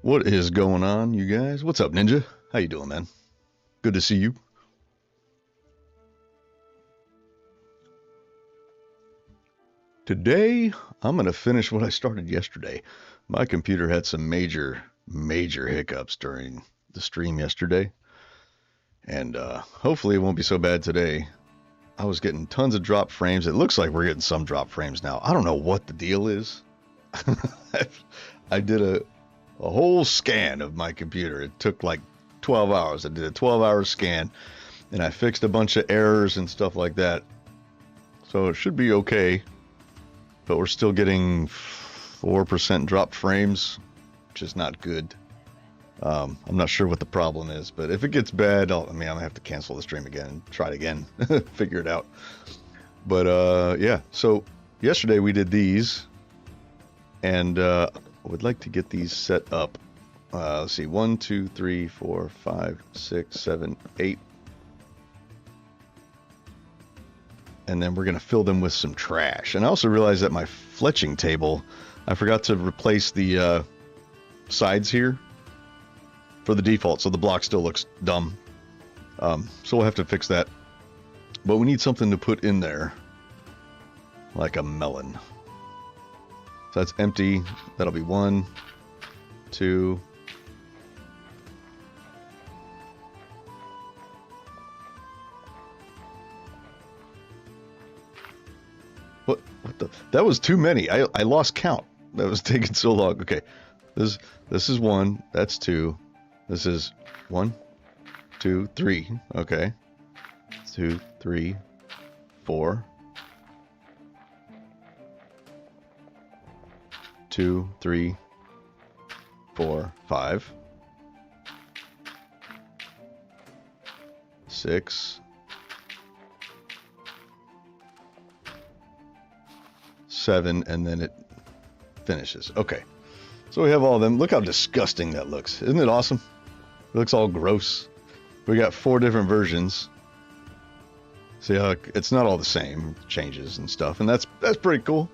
What is going on, you guys? What's up, Ninja? How you doing, man? Good to see you. Today, I'm going to finish what I started yesterday. My computer had some major hiccups during the stream yesterday. And hopefully it won't be so bad today. I was getting tons of drop frames. It looks like we're getting some drop frames now. I don't know what the deal is. I did a whole scan of my computer. It took like 12 hours. I did a 12-hour scan, and I fixed a bunch of errors and stuff like that. So it should be okay, but we're still getting 4% dropped frames, which is not good. I'm not sure what the problem is, but if it gets bad, I'm gonna have to cancel the stream again and try it again, figure it out. But yeah, so yesterday we did these, and I would like to get these set up. Let's see, 1, 2, 3, 4, 5, 6, 7, 8. And then we're going to fill them with some trash. And I also realized that my fletching table, I forgot to replace the sides here for the default, so the block still looks dumb. So we'll have to fix that. But we need something to put in there, like a melon. So that's empty. That'll be 1, 2. What the? That was too many. I lost count. That was taking so long. Okay, this is 1. That's 2. This is 1, 2, 3. Okay, 2, 3, 4. 2, 3, 4, 5, 6, 7, and then it finishes. Okay, so we have all of them. Look how disgusting that looks. Isn't it awesome? It looks all gross. We got 4 different versions. See how it's not all the same, changes and stuff, and that's pretty cool.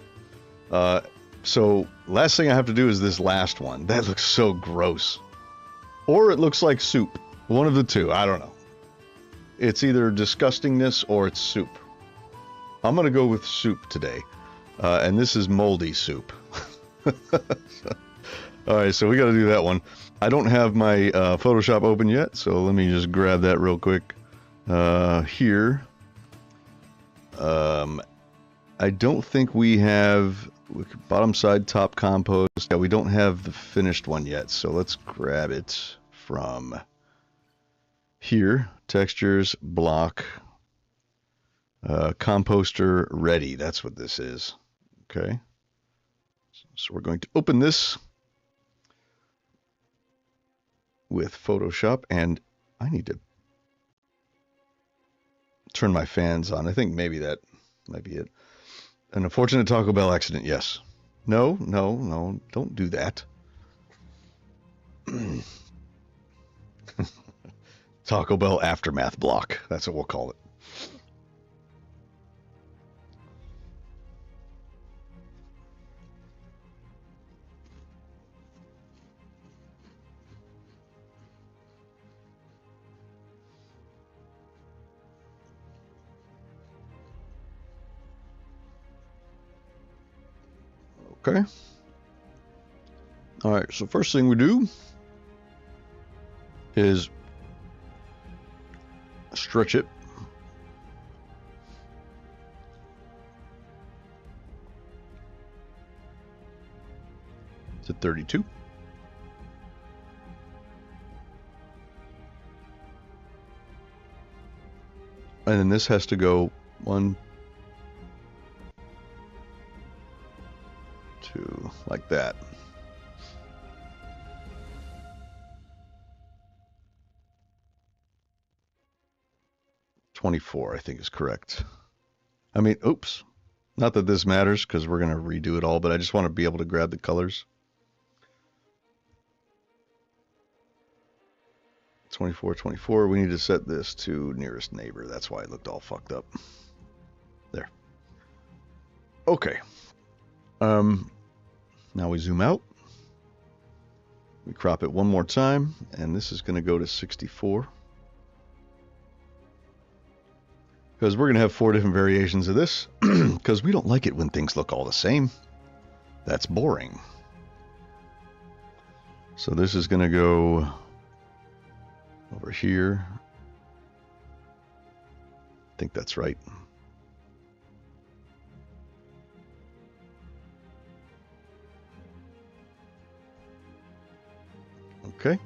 So last thing I have to do is this last one. That looks so gross. Or it looks like soup. One of the two. I don't know. It's either disgustingness or it's soup. I'm going to go with soup today. And this is moldy soup. Alright, so we got to do that one. I don't have my Photoshop open yet, so let me just grab that real quick. Here. I don't think we have bottom side top compost. Yeah, we don't have the finished one yet, so let's grab it from here. Textures, block, composter ready. That's what this is. Okay. So we're going to open this with Photoshop, and I need to turn my fans on. I think maybe that might be it. An unfortunate Taco Bell accident, yes. No, don't do that. Taco Bell aftermath block. That's what we'll call it. Okay. All right, so first thing we do is stretch it. To 32. And then this has to go 1, 2, like that. $24, I think is correct. I mean, oops. Not that this matters because we're going to redo it all, but I just want to be able to grab the colors. 24, 24. We need to set this to nearest neighbor. That's why it looked all fucked up. There. Okay. Now we zoom out. We crop it one more time, and this is going to go to 64. Because we're going to have 4 different variations of this, because we don't like it when things look all the same. That's boring. So this is going to go over here. I think that's right. Okay.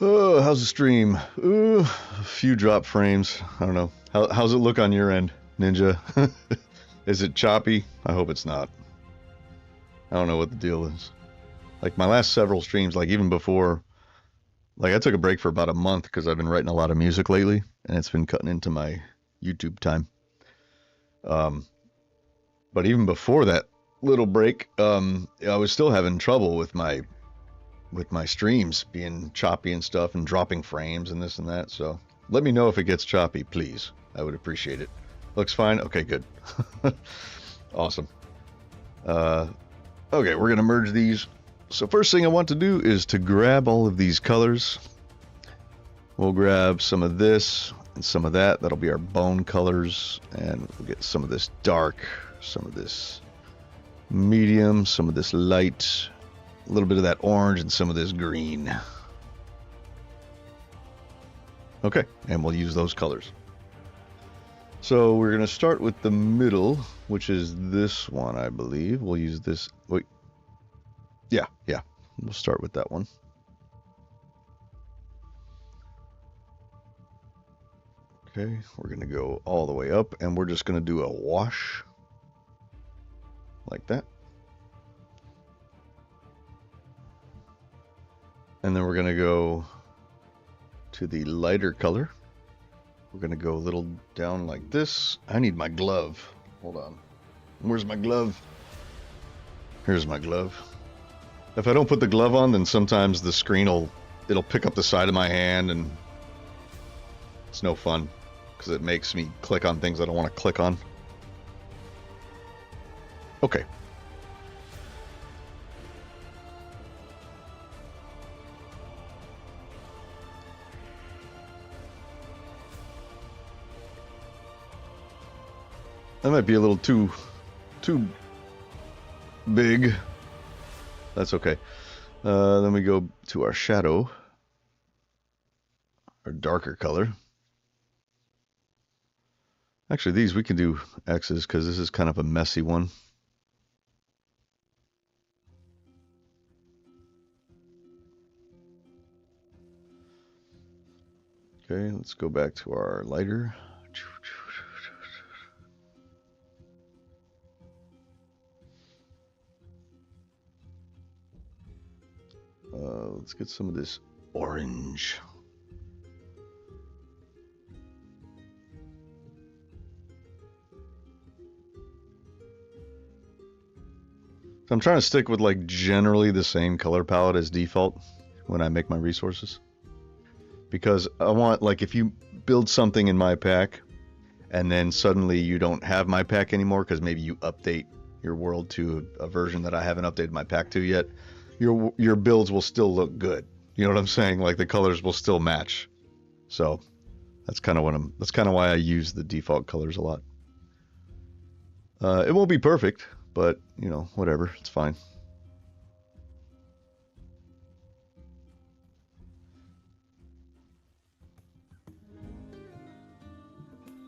Oh, how's the stream? Ooh, a few drop frames. I don't know. How's it look on your end, Ninja? Is it choppy? I hope it's not. I don't know what the deal is. Like my last several streams, like even before, like I took a break for about a month because I've been writing a lot of music lately, and it's been cutting into my YouTube time. But even before that little break, I was still having trouble with my streams being choppy and stuff and dropping frames and this and that. So let me know if it gets choppy, please. I would appreciate it. Looks fine? Okay, good. Awesome. Okay, we're gonna merge these. So first thing I want to do is to grab all of these colors. We'll grab some of this and some of that. That'll be our bone colors. And we'll get some of this dark, some of this medium, some of this light, a little bit of that orange, and some of this green. Okay, and we'll use those colors. So we're going to start with the middle, which is this one, I believe. We'll use this. Wait. Yeah. We'll start with that one. Okay, we're going to go all the way up, and we're just going to do a wash like that. And then we're going to go to the lighter color. We're going to go a little down like this. I need my glove. Hold on. Where's my glove? Here's my glove. If I don't put the glove on, then sometimes the screen it'll pick up the side of my hand, and it's no fun because it makes me click on things I don't want to click on. Okay. That might be a little too big. That's okay. Then we go to our shadow, our darker color. Actually, these we can do X's because this is kind of a messy one. Okay, let's go back to our lighter. Let's get some of this orange. So I'm trying to stick with like generally the same color palette as default when I make my resources. Because I want, like, if you build something in my pack and then suddenly you don't have my pack anymore because maybe you update your world to a version that I haven't updated my pack to yet, your builds will still look good. You know what I'm saying? Like the colors will still match. So that's kind of why I use the default colors a lot. It won't be perfect, but you know, whatever, it's fine.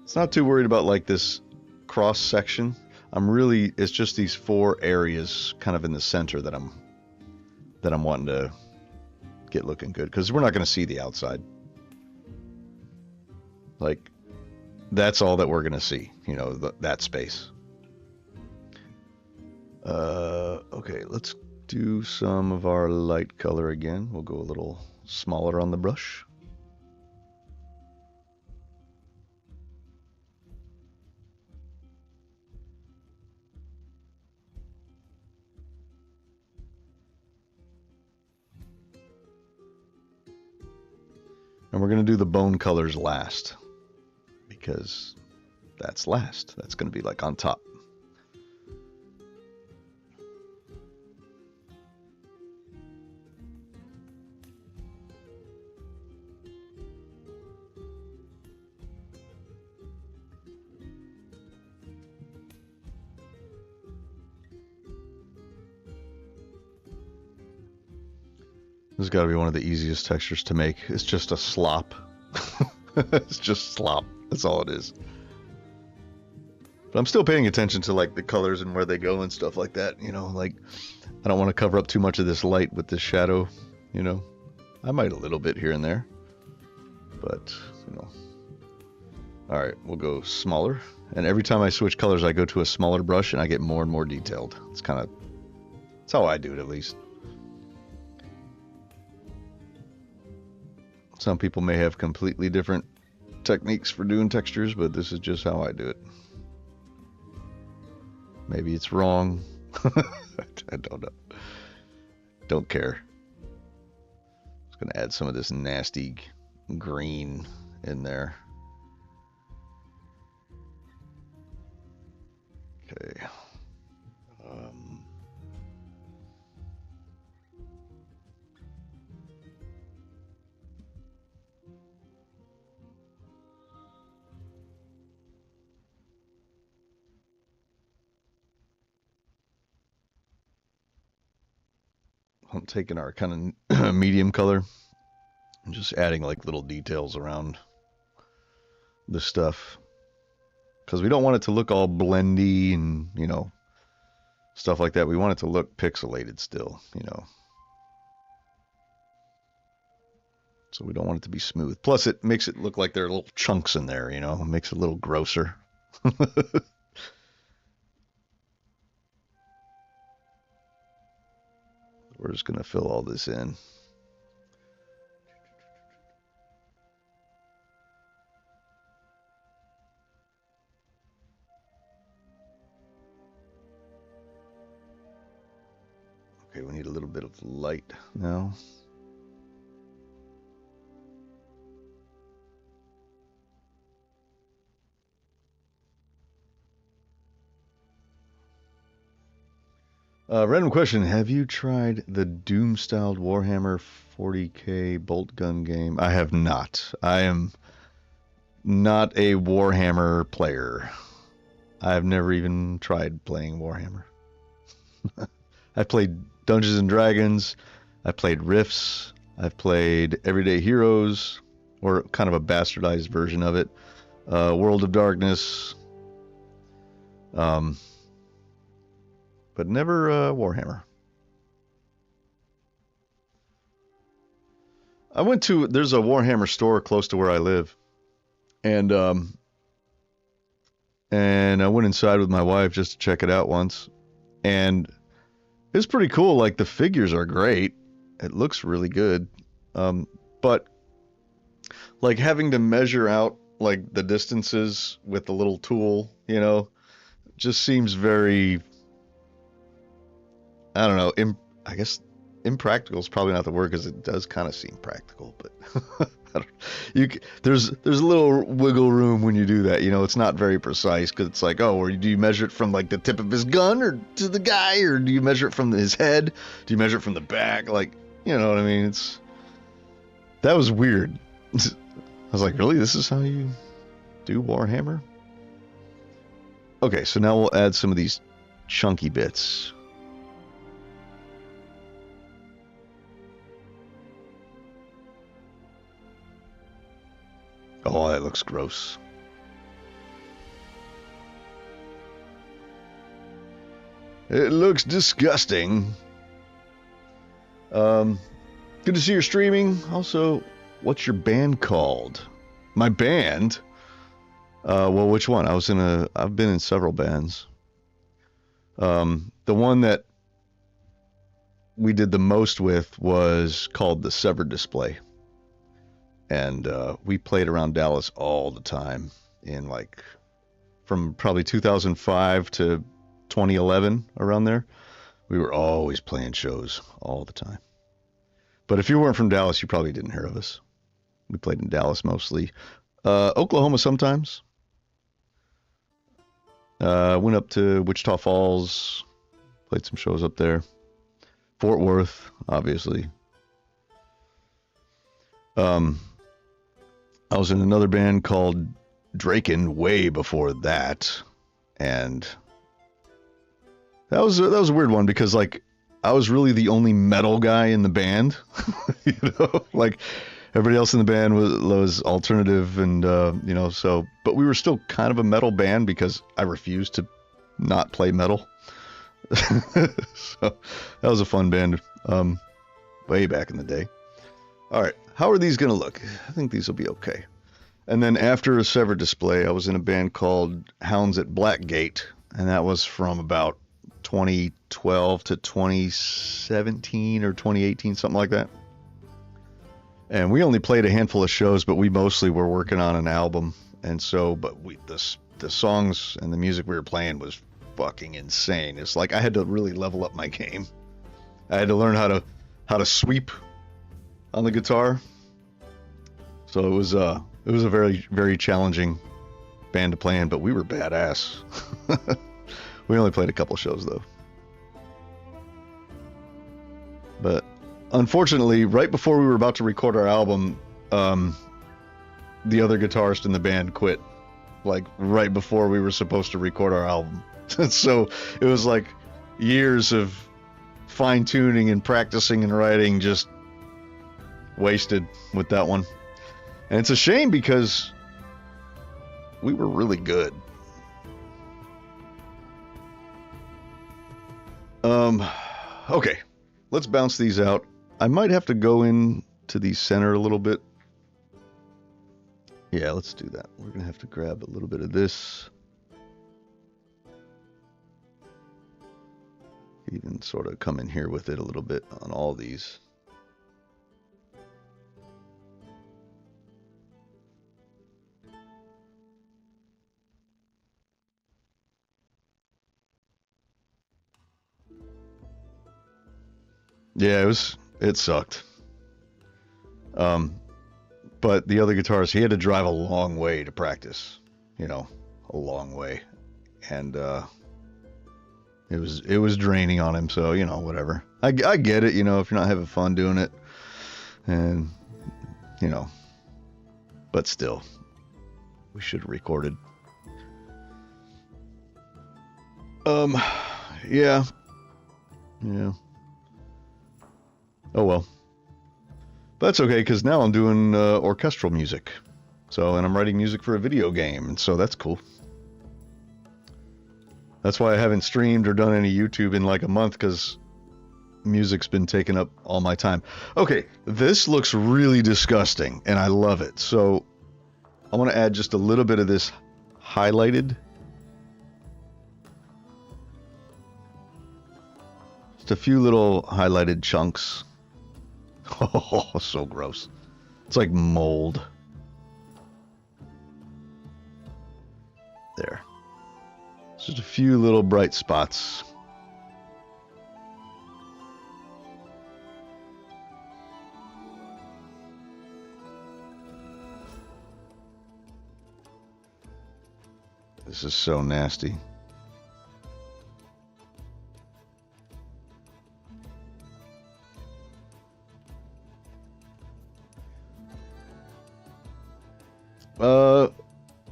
It's not too worried about like this cross section. It's just these 4 areas kind of in the center that I'm wanting to get looking good, because we're not going to see the outside. Like, that's all that we're going to see, you know, that space. Okay, let's do some of our light color again. We'll go a little smaller on the brush. And we're going to do the bone colors last, because that's last. That's going to be like on top. This has got to be one of the easiest textures to make. It's just a slop. It's just slop. That's all it is. But I'm still paying attention to like the colors and where they go and stuff like that. You know, like I don't want to cover up too much of this light with this shadow. You know, I might a little bit here and there, but you know. All right, we'll go smaller. And every time I switch colors, I go to a smaller brush and I get more and more detailed. It's kind of, that's how I do it at least. Some people may have completely different techniques for doing textures, but this is just how I do it. Maybe it's wrong. I don't know. Don't care. Just gonna add some of this nasty green in there. Okay. I'm taking our kind of medium color and just adding like little details around the stuff. Because we don't want it to look all blendy and, you know, stuff like that. We want it to look pixelated still, you know. So we don't want it to be smooth. Plus, it makes it look like there are little chunks in there, you know. It makes it a little grosser. We're just going to fill all this in. Okay, we need a little bit of light now. Random question. Have you tried the Doom-styled Warhammer 40k bolt gun game? I have not. I am not a Warhammer player. I've never even tried playing Warhammer. I've played Dungeons and Dragons. I've played Rifts. I've played Everyday Heroes, or kind of a bastardized version of it. World of Darkness. But never Warhammer. I went to, there's a Warhammer store close to where I live. And I went inside with my wife just to check it out once. And it's pretty cool. Like, the figures are great. It looks really good. But like having to measure out like the distances with the little tool, you know, just seems very, I don't know, I guess impractical is probably not the word, because it does kind of seem practical, but there's a little wiggle room when you do that, you know. It's not very precise, because it's like, oh, or do you measure it from like the tip of his gun or to the guy, or do you measure it from his head? Do you measure it from the back? Like, you know what I mean? That was weird. I was like, really? This is how you do Warhammer? Okay, so now we'll add some of these chunky bits. Oh, that looks gross. It looks disgusting. Good to see you're streaming. Also, what's your band called? My band? Well, which one? I've been in several bands. The one that we did the most with was called the Severed Display. And we played around Dallas all the time, in like from probably 2005 to 2011, around there. We were always playing shows all the time. But if you weren't from Dallas, you probably didn't hear of us. We played in Dallas mostly. Oklahoma sometimes. Went up to Wichita Falls, played some shows up there. Fort Worth, obviously. I was in another band called Draken way before that, and that was a weird one, because like I was really the only metal guy in the band. You know, like everybody else in the band was alternative and so but we were still kind of a metal band because I refused to not play metal. So that was a fun band way back in the day. All right, how are these gonna look? I think these will be okay. And then after a Severed Display, I was in a band called Hounds at Blackgate, and that was from about 2012 to 2017 or 2018, something like that. And we only played a handful of shows, but we mostly were working on an album. And so, but the songs and the music we were playing was fucking insane. It's like I had to really level up my game. I had to learn how to sweep on the guitar. So it was a very, very challenging band to play in, but we were badass. We only played a couple shows though. But unfortunately, right before we were about to record our album, the other guitarist in the band quit, like right before we were supposed to record our album. So it was like years of fine tuning and practicing and writing just wasted with that one. And it's a shame because we were really good. Okay, let's bounce these out. I might have to go into the center a little bit. Yeah, let's do that. We're gonna have to grab a little bit of this. Even sort of come in here with it a little bit on all these. Yeah, it sucked. But the other guitarist, he had to drive a long way to practice, a long way. And it was draining on him, so, whatever. I get it, if you're not having fun doing it. And, but still, we should have recorded. Yeah. Oh well. But that's okay, because now I'm doing orchestral music. And I'm writing music for a video game, and so that's cool. That's why I haven't streamed or done any YouTube in like a month, because music's been taking up all my time. Okay, this looks really disgusting, and I love it. So I want to add just a little bit of this highlighted. Just a few little highlighted chunks. Oh, so gross. It's like mold. There. It's just a few little bright spots. This is so nasty.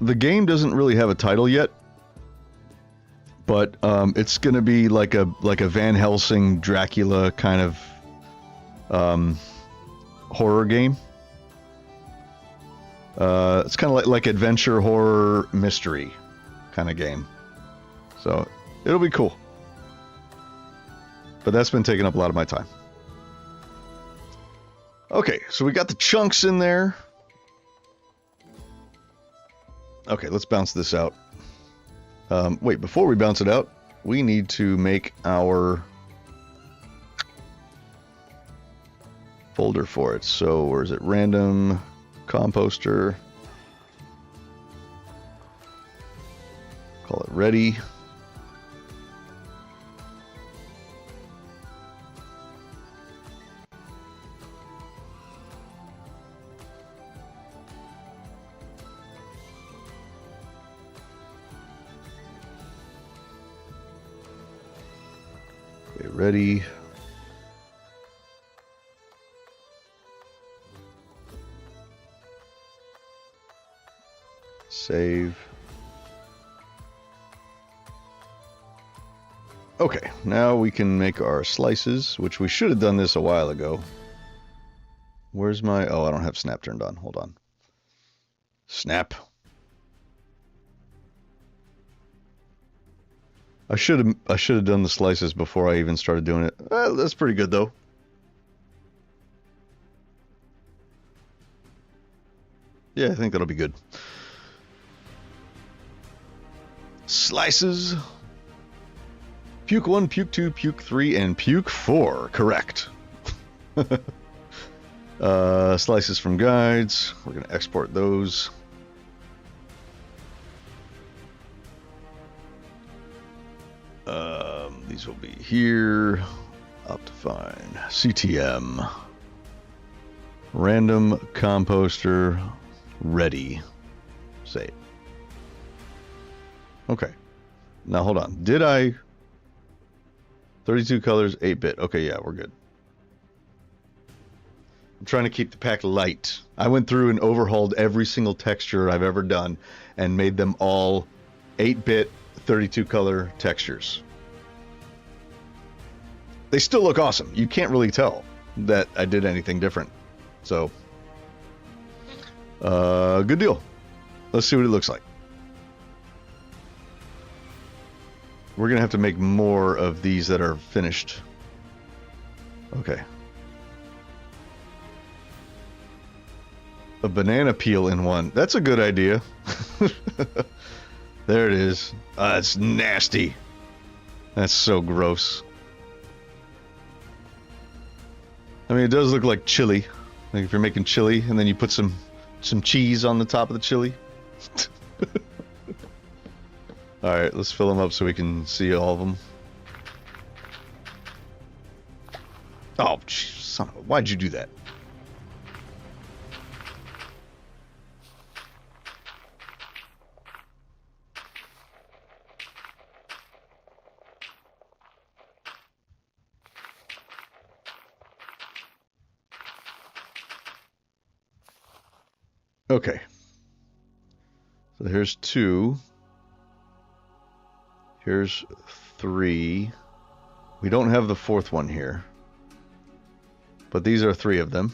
The game doesn't really have a title yet, but it's gonna be like a Van Helsing Dracula kind of horror game. It's kind of like adventure horror mystery kind of game, so it'll be cool. But that's been taking up a lot of my time. Okay, so we got the chunks in there. Okay, let's bounce this out. Wait, before we bounce it out, we need to make our folder for it. So, where is it? Random composter. Call it ready. Okay, ready. Save. Okay, now we can make our slices, which we should have done this a while ago. Where's my... Oh, I don't have snap turned on. Hold on. Snap. I should have done the slices before I even started doing it. That's pretty good though. Yeah, I think that'll be good. Slices. Puke 1, Puke 2, Puke 3, and Puke 4. Correct. Slices from guides. We're going to export those. These will be here. Optifine. CTM. Random composter. Ready. Save. Okay. Now hold on. Did I... 32 colors, 8-bit. Okay, yeah, we're good. I'm trying to keep the pack light. I went through and overhauled every single texture I've ever done and made them all 8-bit, 32 color textures. They still look awesome. You can't really tell that I did anything different. So, good deal. Let's see what it looks like. We're going to have to make more of these that are finished. Okay. A banana peel in one. That's a good idea. There it is. It's nasty. That's so gross. I mean, it does look like chili. Like if you're making chili and then you put some cheese on the top of the chili. Alright, let's fill them up so we can see all of them. Oh, son of a... Why'd you do that? Okay. So here's 2. Here's 3. We don't have the 4th one here. But these are 3 of them.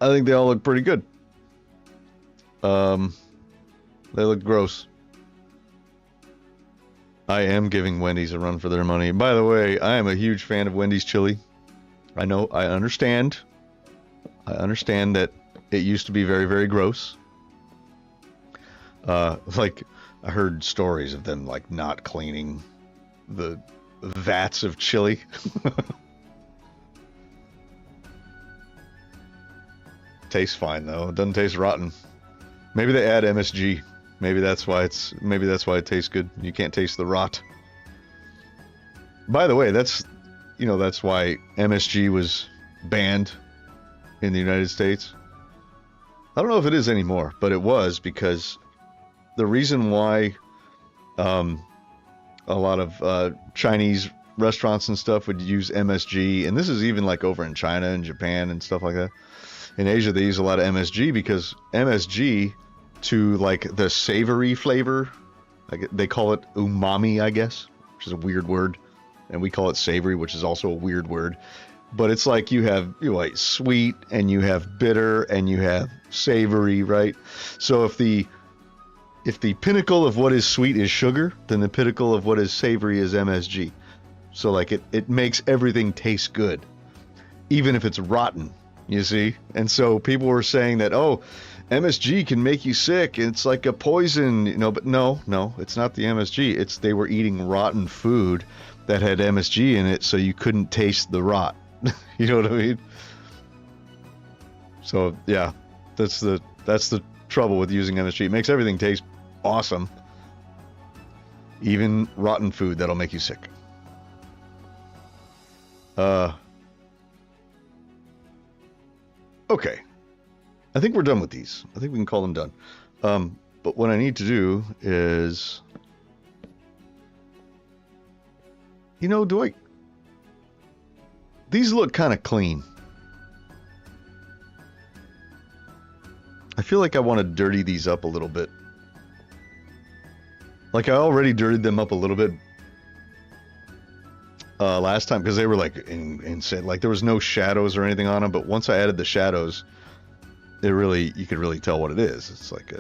I think they all look pretty good. They look gross. I am giving Wendy's a run for their money. By the way, I am a huge fan of Wendy's chili. I know, I understand. I understand that it used to be very, very gross. Like, I heard stories of them, like, not cleaning the vats of chili. Tastes fine, though. It doesn't taste rotten. Maybe they add MSG. Maybe that's why it tastes good. You can't taste the rot. By the way, that's why MSG was banned in the United States. I don't know if it is anymore, but it was, because the reason why a lot of Chinese restaurants and stuff would use MSG, and this is even like over in China and Japan and stuff like that. In Asia, they use a lot of MSG because MSG, to like the savory flavor, like they call it umami, I guess, which is a weird word, and we call it savory, which is also a weird word. But it's like you have like sweet and you have bitter and you have savory, right? So if the pinnacle of what is sweet is sugar, then the pinnacle of what is savory is MSG. So like it makes everything taste good, even if it's rotten, you see? And so people were saying that, oh, MSG can make you sick. It's like a poison, but no, it's not the MSG. It's they were eating rotten food that had MSG in it, so you couldn't taste the rot. You know what I mean? So yeah, that's the trouble with using MSG. It makes everything taste awesome, even rotten food that'll make you sick. Okay, I think we're done with these. I think we can call them done. But what I need to do is, these look kind of clean. I feel like I want to dirty these up a little bit. Like, I already dirtied them up a little bit last time because they were like insane. Like, there was no shadows or anything on them, but once I added the shadows, you could really tell what it is. It's like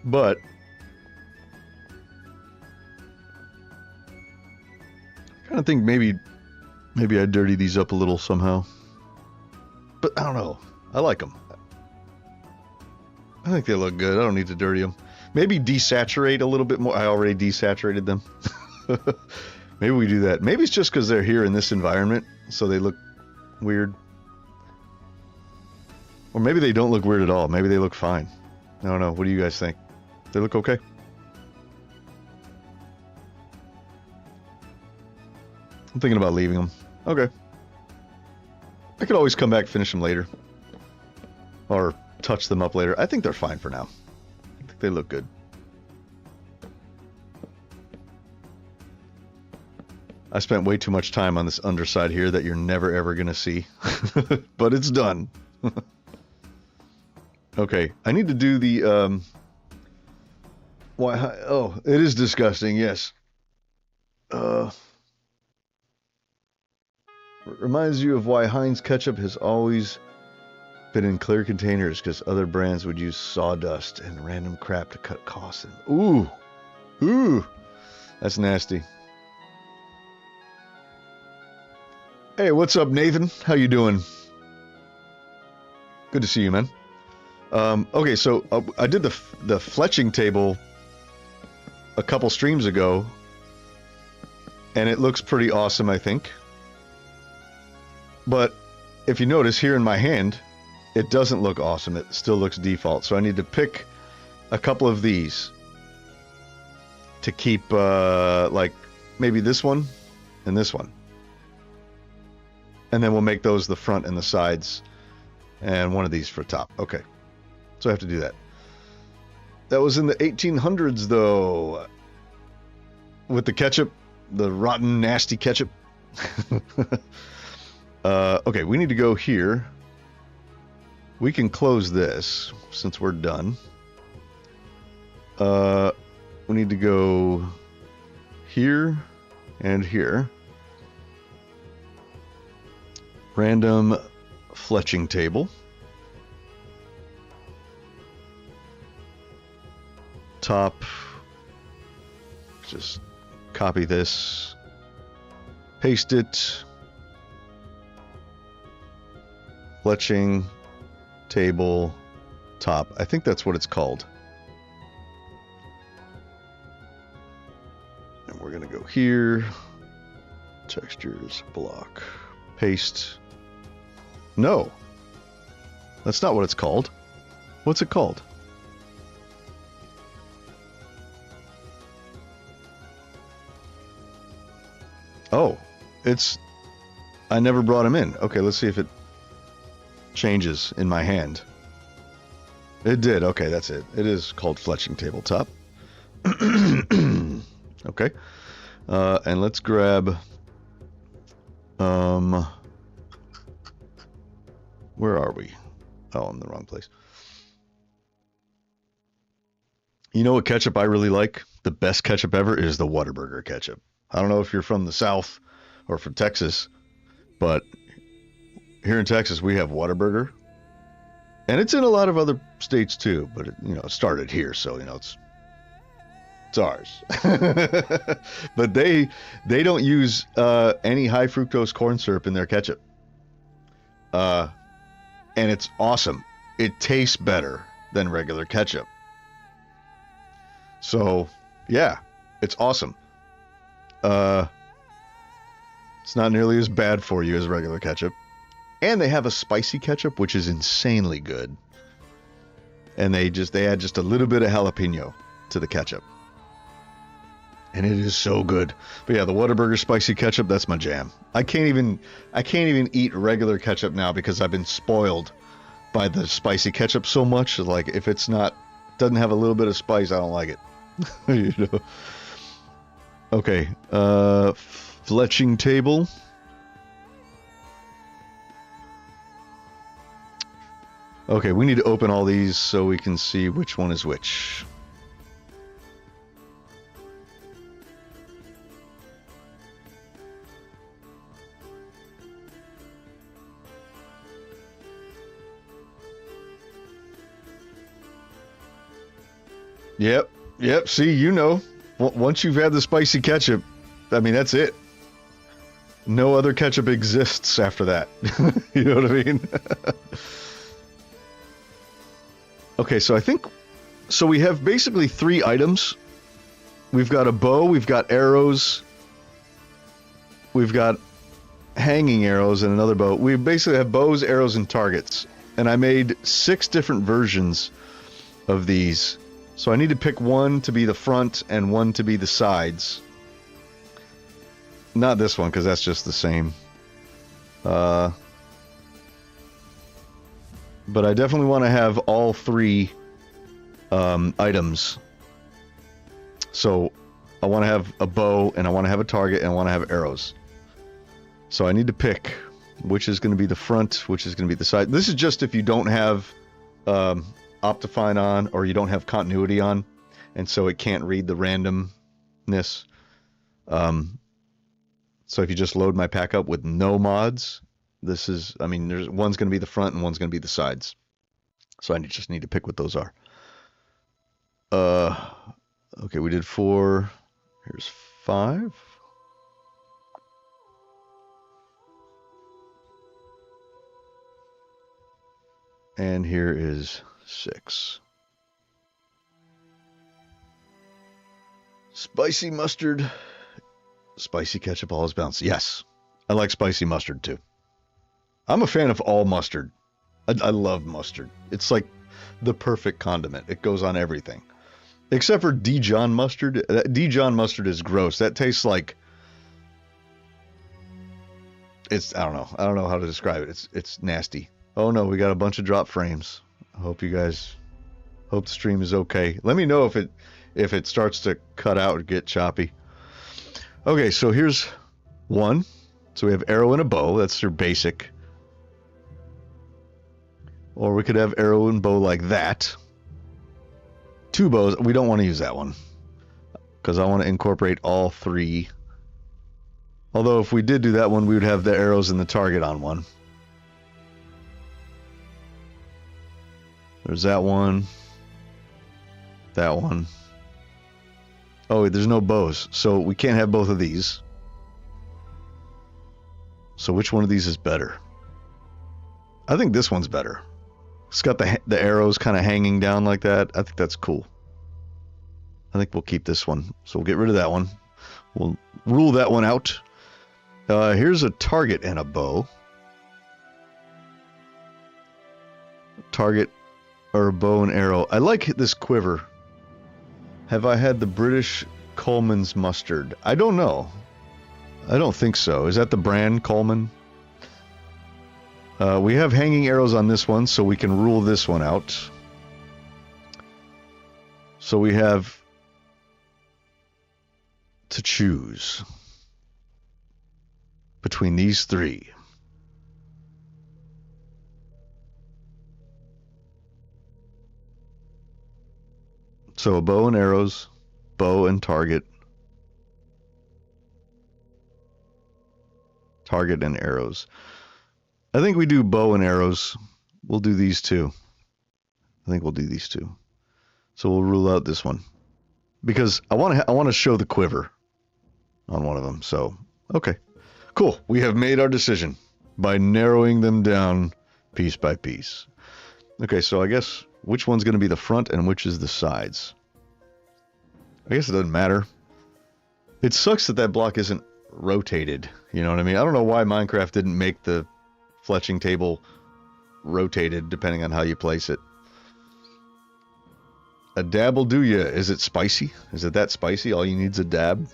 but I kind of think maybe I'd dirty these up a little somehow. But I don't know. I like them. I think they look good. I don't need to dirty them. Maybe desaturate a little bit more. I already desaturated them. Maybe we do that. Maybe it's just because they're here in this environment, so they look weird. Or maybe they don't look weird at all. Maybe they look fine. I don't know. What do you guys think? They look okay? I'm thinking about leaving them. Okay. I could always come back, finish them later. Or touch them up later. I think they're fine for now. I think they look good. I spent way too much time on this underside here that you're never ever gonna see. But it's done. Okay, I need to do the oh, it is disgusting, yes. Reminds you of why Heinz ketchup has always been in clear containers, because other brands would use sawdust and random crap to cut costs. Ooh, that's nasty. Hey, what's up, Nathan? How you doing? Good to see you, man. Okay, so I did the fletching table a couple streams ago, and it looks pretty awesome, I think. But if you notice here in my hand, it doesn't look awesome. It still looks default. So I need to pick a couple of these to keep, like, maybe this one and this one. And then we'll make those the front and the sides, and one of these for top. Okay. So I have to do that. That was in the 1800s, though. With the ketchup, the rotten, nasty ketchup. Okay, we need to go here. We can close this since we're done. We need to go here and here. Random fletching table. Top. Just copy this. Paste it. Fletching table top. I think that's what it's called. And we're gonna go here. Textures, block, paste. No, that's not what it's called. What's it called? Oh, I never brought him in. Okay, let's see if it changes in my hand. It did. Okay, that's it. It is called fletching tabletop. Okay. And let's grab where are we? Oh, I'm in the wrong place. You know what ketchup I really like? The best ketchup ever is the Whataburger ketchup. I don't know if you're from the South or from Texas, but here in Texas we have Whataburger, and it's in a lot of other states too. But it started here, so it's ours. But they don't use any high fructose corn syrup in their ketchup, and it's awesome. It tastes better than regular ketchup. So yeah, it's awesome. It's not nearly as bad for you as regular ketchup. And they have a spicy ketchup, which is insanely good. And they add just a little bit of jalapeno to the ketchup. And it is so good. But yeah, the Whataburger spicy ketchup, that's my jam. I can't even eat regular ketchup now because I've been spoiled by the spicy ketchup so much. Like, if it's doesn't have a little bit of spice, I don't like it. Okay, fletching table. Okay, we need to open all these so we can see which one is which. Yep, see, you know. Once you've had the spicy ketchup, I mean, that's it. No other ketchup exists after that. You know what I mean? Okay, so I think... So we have basically 3 items. We've got a bow, we've got arrows, we've got hanging arrows and another bow. We basically have bows, arrows, and targets. And I made 6 different versions of these. So I need to pick one to be the front and one to be the sides. Not this one, because that's just the same. But I definitely want to have all 3 items. So I want to have a bow, and I want to have a target, and I want to have arrows. So I need to pick which is going to be the front, which is going to be the side. This is just if you don't have Optifine on, or you don't have continuity on, and so it can't read the randomness. So if you just load my pack up with no mods, this is, I mean, there's one's going to be the front and one's going to be the sides. So I just need to pick what those are. Okay, we did 4. Here's 5. And here is 6. Spicy mustard. Spicy ketchup, all is balanced. Yes, I like spicy mustard too. I'm a fan of all mustard. I love mustard. It's like the perfect condiment. It goes on everything. Except for Dijon mustard. Dijon mustard is gross. That tastes like... It's, I don't know how to describe it. It's nasty. Oh no, we got a bunch of drop frames. I hope you guys... Hope the stream is okay. Let me know if it starts to cut out or get choppy. Okay, so here's one. So we have arrow and a bow. That's your basic. Or we could have arrow and bow like that. 2 bows. We don't want to use that one, because I want to incorporate all 3. Although if we did do that one, we would have the arrows and the target on one. There's that one. That one. Oh, there's no bows, so we can't have both of these. So which one of these is better? I think this one's better. It's got the arrows kind of hanging down like that. I think that's cool. I think we'll keep this one. So we'll get rid of that one. We'll rule that one out. Here's a target and a bow. Target or a bow and arrow. I like this quiver. Have I had the British Coleman's mustard? I don't know. I don't think so. Is that the brand Coleman? We have hanging arrows on this one, so we can rule this one out. So we have to choose between these 3. So a bow and arrows, bow and target. Target and arrows. I think we do bow and arrows. We'll do these 2. I think we'll do these 2. So we'll rule out this one, because I want to show the quiver on one of them. So, okay. Cool. We have made our decision by narrowing them down piece by piece. Okay, so I guess which one's going to be the front and which is the sides? I guess it doesn't matter. It sucks that block isn't rotated. You know what I mean? I don't know why Minecraft didn't make the fletching table rotated depending on how you place it. A dab will do ya. Is it spicy? Is it that spicy? All you need's a dab?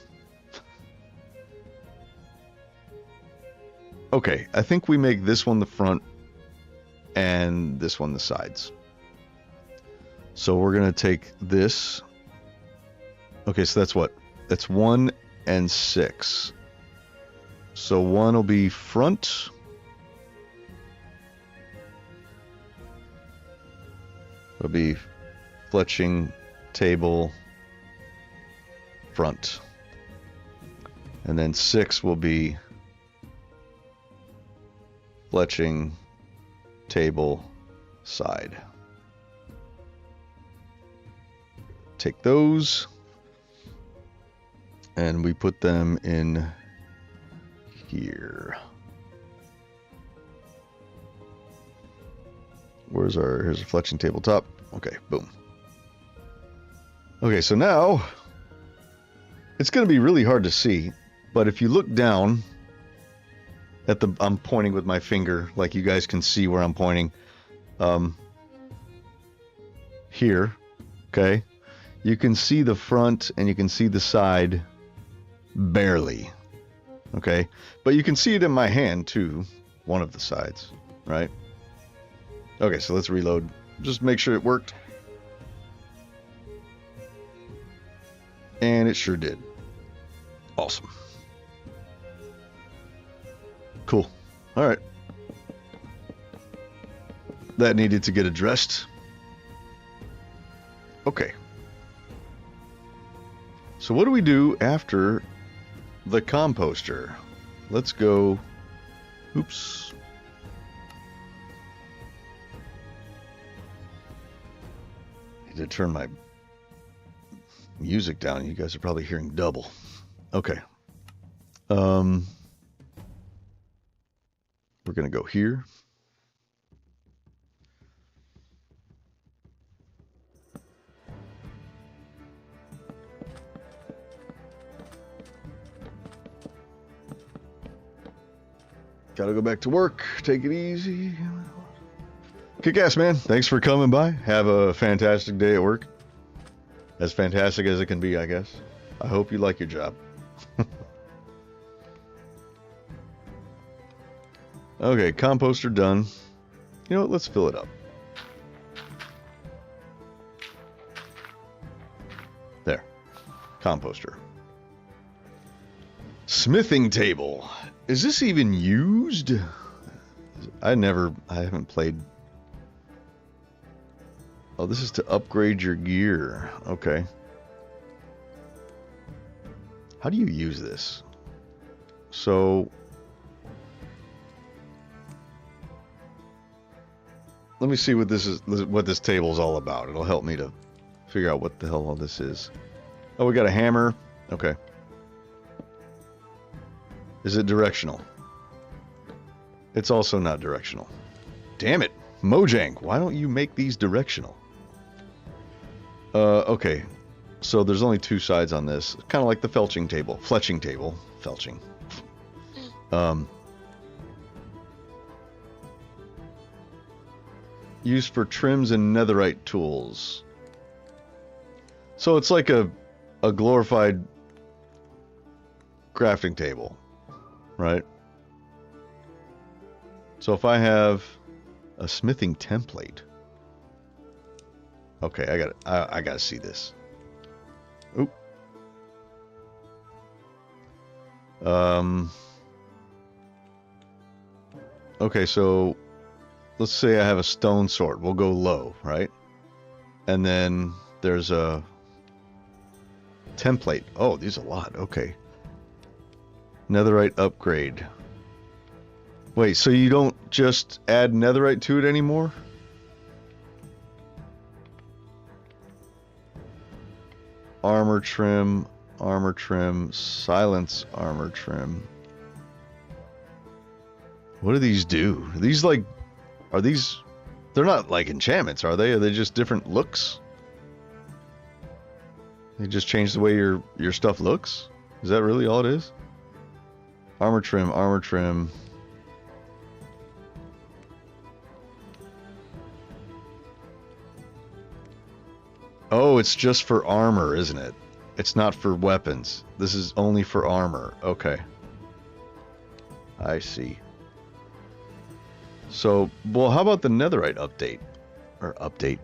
Okay, I think we make this one the front and this one the sides. So we're going to take this. Okay, so that's what? That's 1 and 6. So 1 will be front. It'll be fletching table front. And then 6 will be fletching table side. Take those and we put them in here. Here's a fletching tabletop. Okay, boom. Okay, so now it's going to be really hard to see, but if you look down at the, I'm pointing with my finger, like you guys can see where I'm pointing. Here, okay, you can see the front and you can see the side barely, okay, but you can see it in my hand too, one of the sides, right? Okay, so let's reload. Just make sure it worked. And it sure did. Awesome. Cool. All right. That needed to get addressed. Okay. So what do we do after the composter? Let's go. Oops. Need to turn my music down. You guys are probably hearing double. Okay. We're going to go here. Gotta go back to work. Take it easy. Kick ass, man. Thanks for coming by. Have a fantastic day at work. As fantastic as it can be, I guess. I hope you like your job. Okay, composter done. You know what? Let's fill it up. There. Composter. Smithing table. Is this even used? I haven't played. Oh, this is to upgrade your gear. Okay. How do you use this? So let me see what this table is all about. It'll help me to figure out what the hell all this is. Oh, we got a hammer. Okay. Is it directional? It's also not directional. Damn it. Mojang, why don't you make these directional? Okay. So there's only 2 sides on this. Kind of like the fletching table. Felching. Used for trims and netherite tools. So it's like a glorified crafting table, right? So if I have a smithing template. Okay, I gotta see this. Oop. Okay, so let's say I have a stone sword. We'll go low, right? And then there's a template. Oh, these are a lot. Okay. Netherite upgrade. Wait, so you don't just add netherite to it anymore? Armor trim, silence armor trim. What do these do? Are these like, they're not like enchantments, are they? Are they just different looks? They just change the way your stuff looks? Is that really all it is? Armor trim. Oh, it's just for armor, isn't it? It's not for weapons. This is only for armor. Okay. I see. So, well, how about the netherite update? Or update.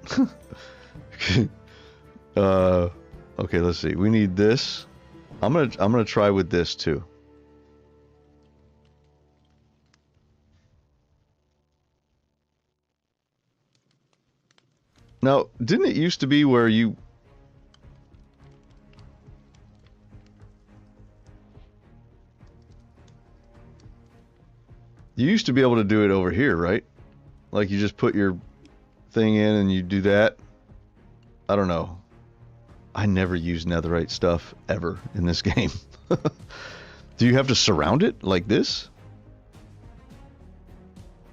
Okay, let's see. We need this. I'm gonna try with this too. Now, didn't it used to be where you used to be able to do it over here, right? Like you just put your thing in and you do that. I don't know. I never use netherite stuff ever in this game. Do you have to surround it like this?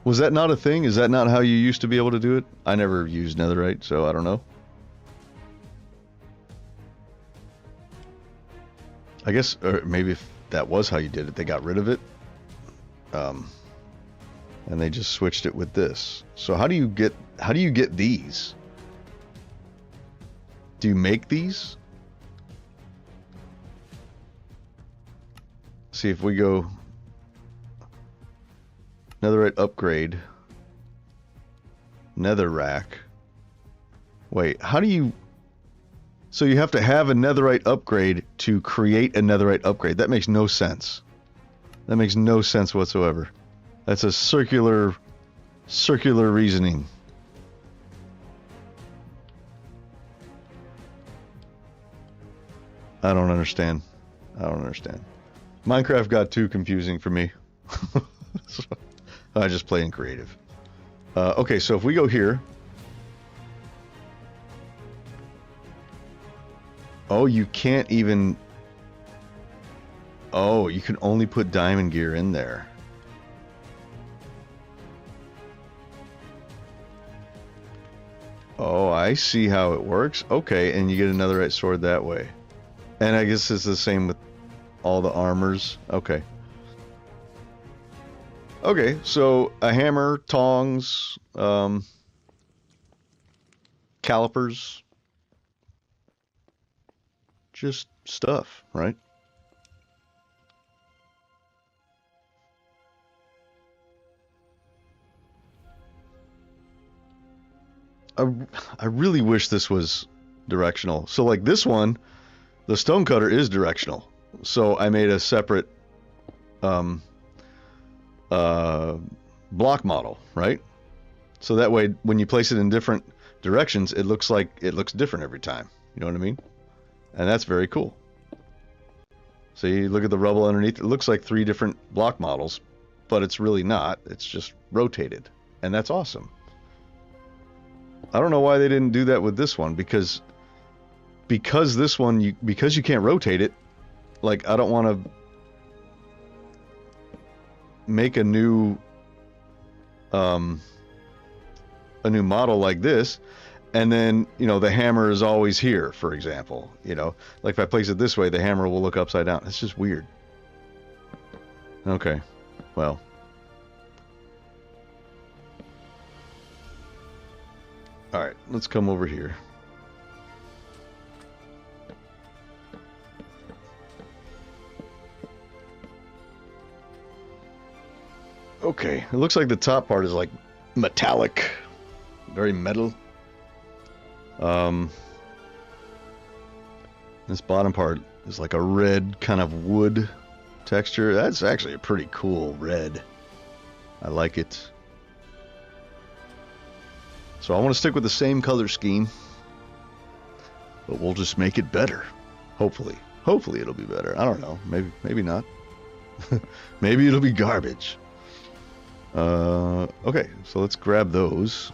Was that not a thing? Is that not how you used to be able to do it? I never used netherite, so I don't know. I guess, or maybe if that was how you did it, they got rid of it. And they just switched it with this. So how do you get these? Do you make these? See if we go netherite upgrade, nether rack. Wait, how do you? So you have to have a netherite upgrade to create a netherite upgrade. That makes no sense. That makes no sense whatsoever. That's a circular reasoning. I don't understand. Minecraft got too confusing for me. So I just play in creative. Okay, so if we go here. Oh, you can't even... Oh, you can only put diamond gear in there. Oh, I see how it works. Okay, and you get another netherite sword that way. And I guess it's the same with all the armors. Okay. Okay, so a hammer, tongs, calipers. Just stuff, right? I really wish this was directional. So like this one, the stonecutter is directional. So I made a separate block model, right? So that way when you place it in different directions, it looks different every time. You know what I mean? And that's very cool. See, look at the rubble underneath. It looks like 3 different block models, but it's really not. It's just rotated. And that's awesome. I don't know why they didn't do that with this one, because this one, because you can't rotate it, like I don't want to make a new model like this, and then, you know, the hammer is always here, for example. You know, like if I place it this way, the hammer will look upside down. It's just weird. Okay, well. Alright, let's come over here. Okay, it looks like the top part is like metallic. Very metal. This bottom part is like a red kind of wood texture. That's actually a pretty cool red. I like it. So I want to stick with the same color scheme, but we'll just make it better. Hopefully. Hopefully it'll be better. I don't know. Maybe not. Maybe it'll be garbage. Okay, so let's grab those.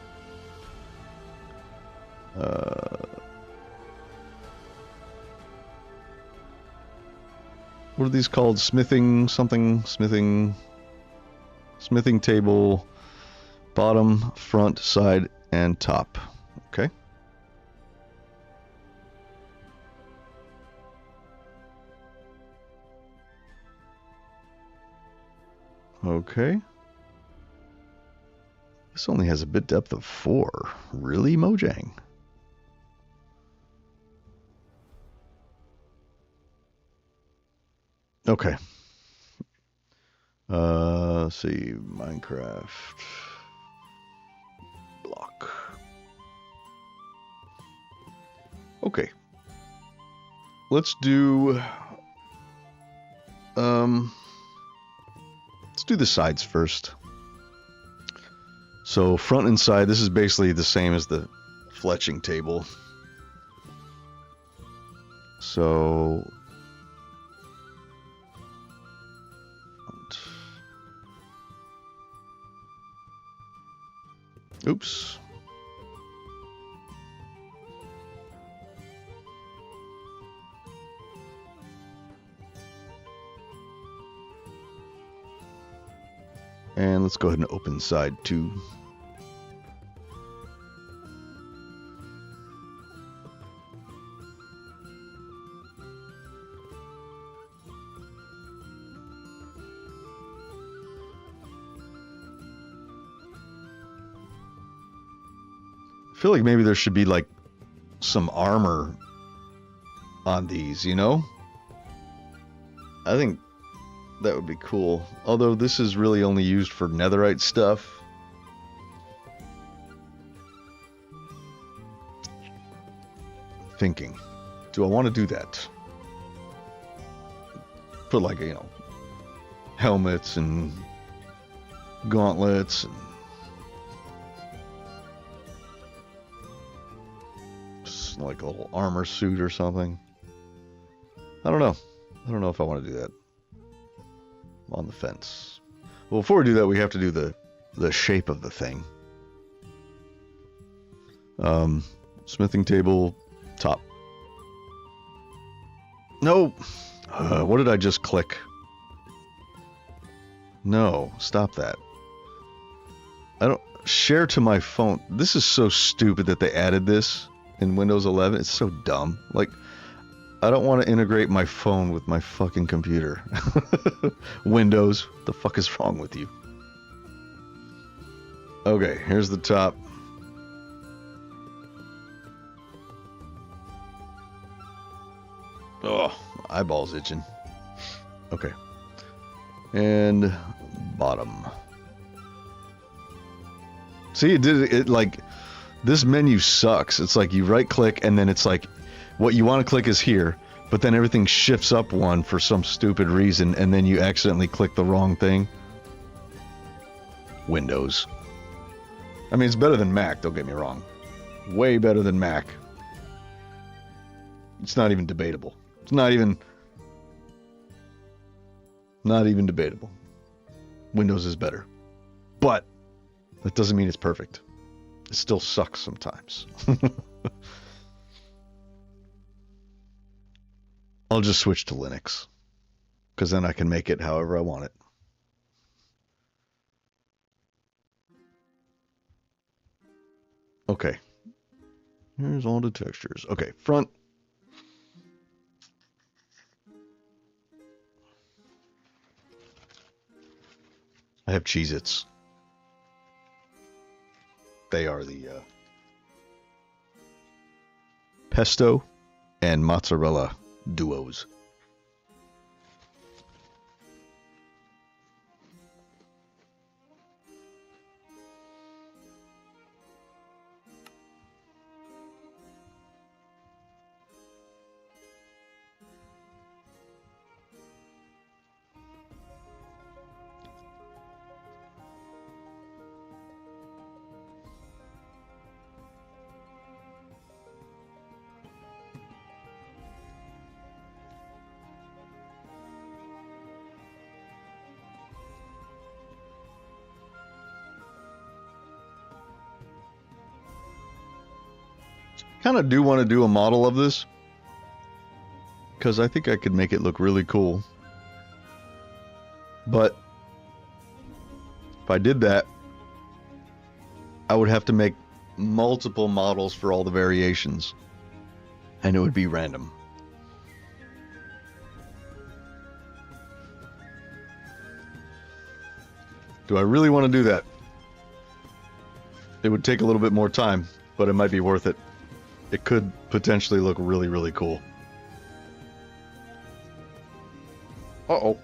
What are these called? Smithing table, bottom, front, side, and top. Okay. Okay. This only has a bit depth of 4. Really, Mojang? Okay. Let's see. Minecraft. Block. Okay. Let's do... let's do the sides first. So front and side, this is basically the same as the fletching table. So oops. And let's go ahead and open side 2. I feel like maybe there should be like some armor on these, you know? I think that would be cool. Although this is really only used for netherite stuff. Thinking, do I want to do that? Put like, you know, helmets and gauntlets and like a little armor suit or something. I don't know. I don't know if I want to do that. I'm on the fence. Well, before we do that, we have to do the shape of the thing. Smithing table, top. No! What did I just click? No, stop that. I don't... Share to my phone. This is so stupid that they added this in Windows 11. It's so dumb. Like, I don't want to integrate my phone with my fucking computer. Windows, what the fuck is wrong with you? Okay, here's the top. Oh, eyeballs itching. Okay. And bottom. See, it did it like... This menu sucks. It's like you right click and then it's like what you want to click is here, but then everything shifts up one for some stupid reason and then you accidentally click the wrong thing. Windows. I mean, it's better than Mac, don't get me wrong. Way better than Mac. It's not even debatable. It's not even debatable. Windows is better. But that doesn't mean it's perfect. It still sucks sometimes. I'll just switch to Linux, because then I can make it however I want it. Okay. Here's all the textures. Okay, front. I have Cheez-Its. They are the pesto and mozzarella duos. Kind of do want to do a model of this because I think I could make it look really cool. But if I did that, I would have to make multiple models for all the variations, and it would be random. Do I really want to do that? It would take a little bit more time, but it might be worth it. It could potentially look really, really cool. Uh-oh.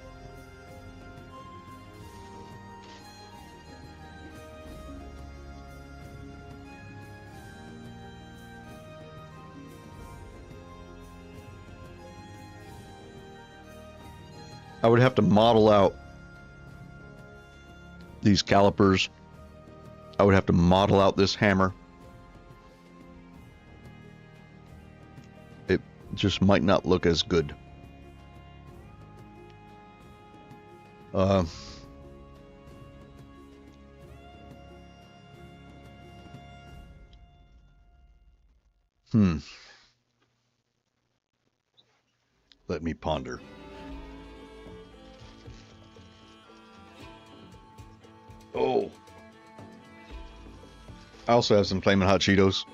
I would have to model out these calipers. I would have to model out this hammer. just might not look as good. Let me ponder. Oh. I also have some Flamin' Hot Cheetos.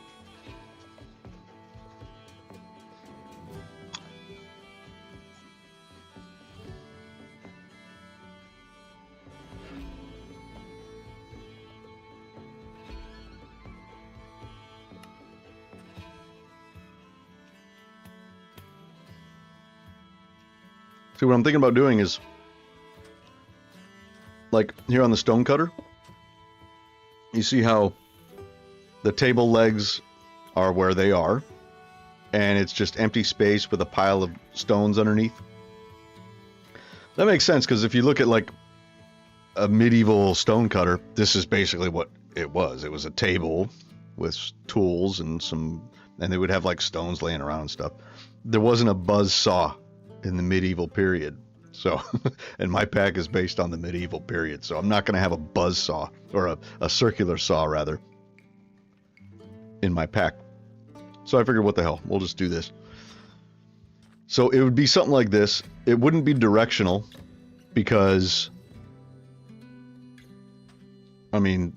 See, what I'm thinking about doing is, like here on the stone cutter, you see how the table legs are where they are, and it's just empty space with a pile of stones underneath. That makes sense, because if you look at like a medieval stone cutter, this is basically what it was. It was a table with tools and they would have like stones laying around and stuff. There wasn't a buzz saw in the medieval period. So, and my pack is based on the medieval period, so I'm not going to have a buzz saw, or a circular saw rather, in my pack. So I figured, what the hell, we'll just do this. So it would be something like this. It wouldn't be directional, because, I mean,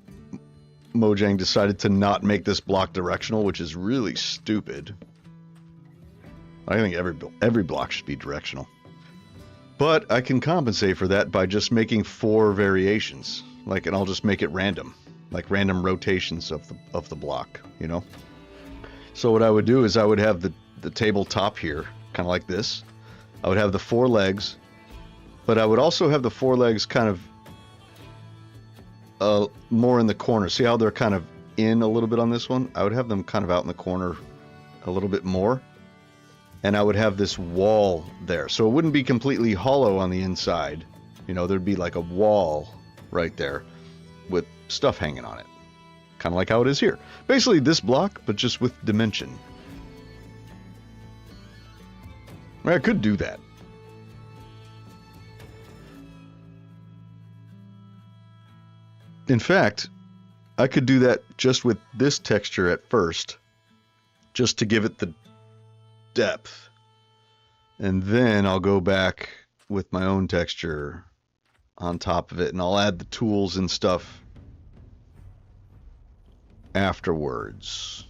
Mojang decided to not make this block directional, which is really stupid. I think every block should be directional. But I can compensate for that by just making 4 variations. And I'll just make it random. Like random rotations of the block, you know? So what I would do is I would have the tabletop here, kind of like this. I would have the 4 legs, but I would also have the 4 legs kind of more in the corner. See how they're kind of in a little bit on this one? I would have them kind of out in the corner a little bit more. And I would have this wall there. So it wouldn't be completely hollow on the inside. You know, there'd be like a wall right there with stuff hanging on it. Kind of like how it is here. Basically this block, but just with dimension. I could do that. In fact, I could do that just with this texture at first, just to give it the depth, and then I'll go back with my own texture on top of it, and I'll add the tools and stuff afterwards.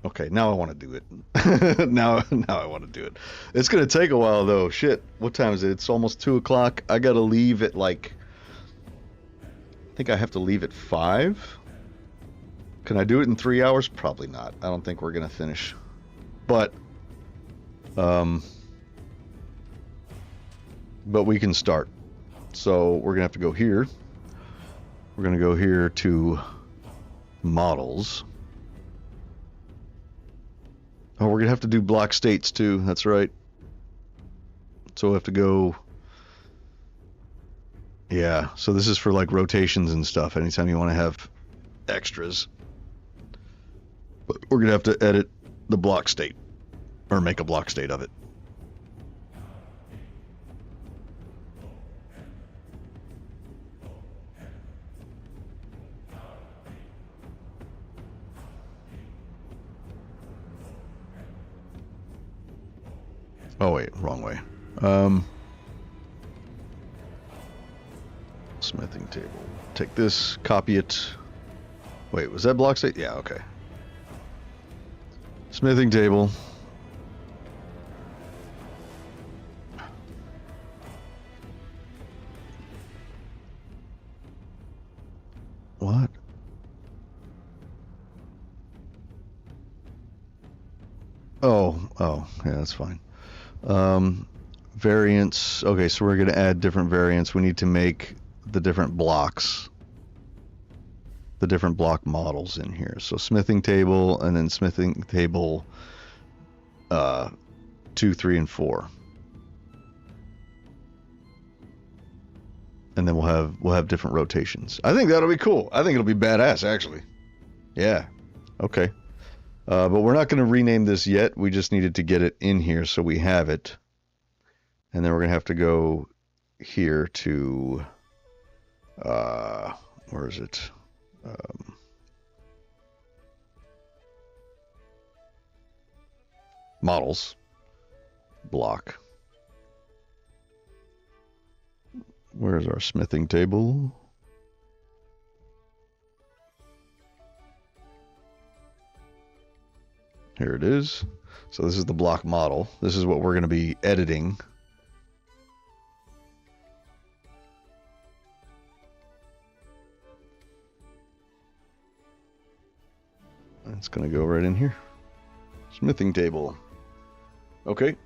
Okay, now I want to do it. now I want to do it. It's gonna take a while though. Shit, what time is it? It's almost 2 o'clock. I gotta leave at like, I think I have to leave at 5. Can I do it in 3 hours? Probably not. I don't think we're gonna finish. But we can start. So we're gonna have to go here. We're gonna go here to models. Oh, we're gonna have to do block states too. That's right. So we have to go. Yeah. So this is for like rotations and stuff. Anytime you want to have extras. But we're gonna have to edit the block state, or make a block state of it. Oh wait, wrong way. Smithing table. Take this, copy it. Wait, was that block state? Yeah, okay. Smithing table. What? Oh, yeah, that's fine. Variants. Okay, so we're going to add different variants. We need to make the different blocks, the different block models in here. So smithing table, and then smithing table 2, 3, and 4. And then we'll have different rotations. I think that'll be cool. I think it'll be badass, actually. Yeah. Okay. But we're not going to rename this yet. We just needed to get it in here so we have it. And then we're going to have to go here to, where is it? Models, block. Where's our smithing table? Here it is. So this is the block model. This is what we're going to be editing. It's going to go right in here. Smithing table. Okay.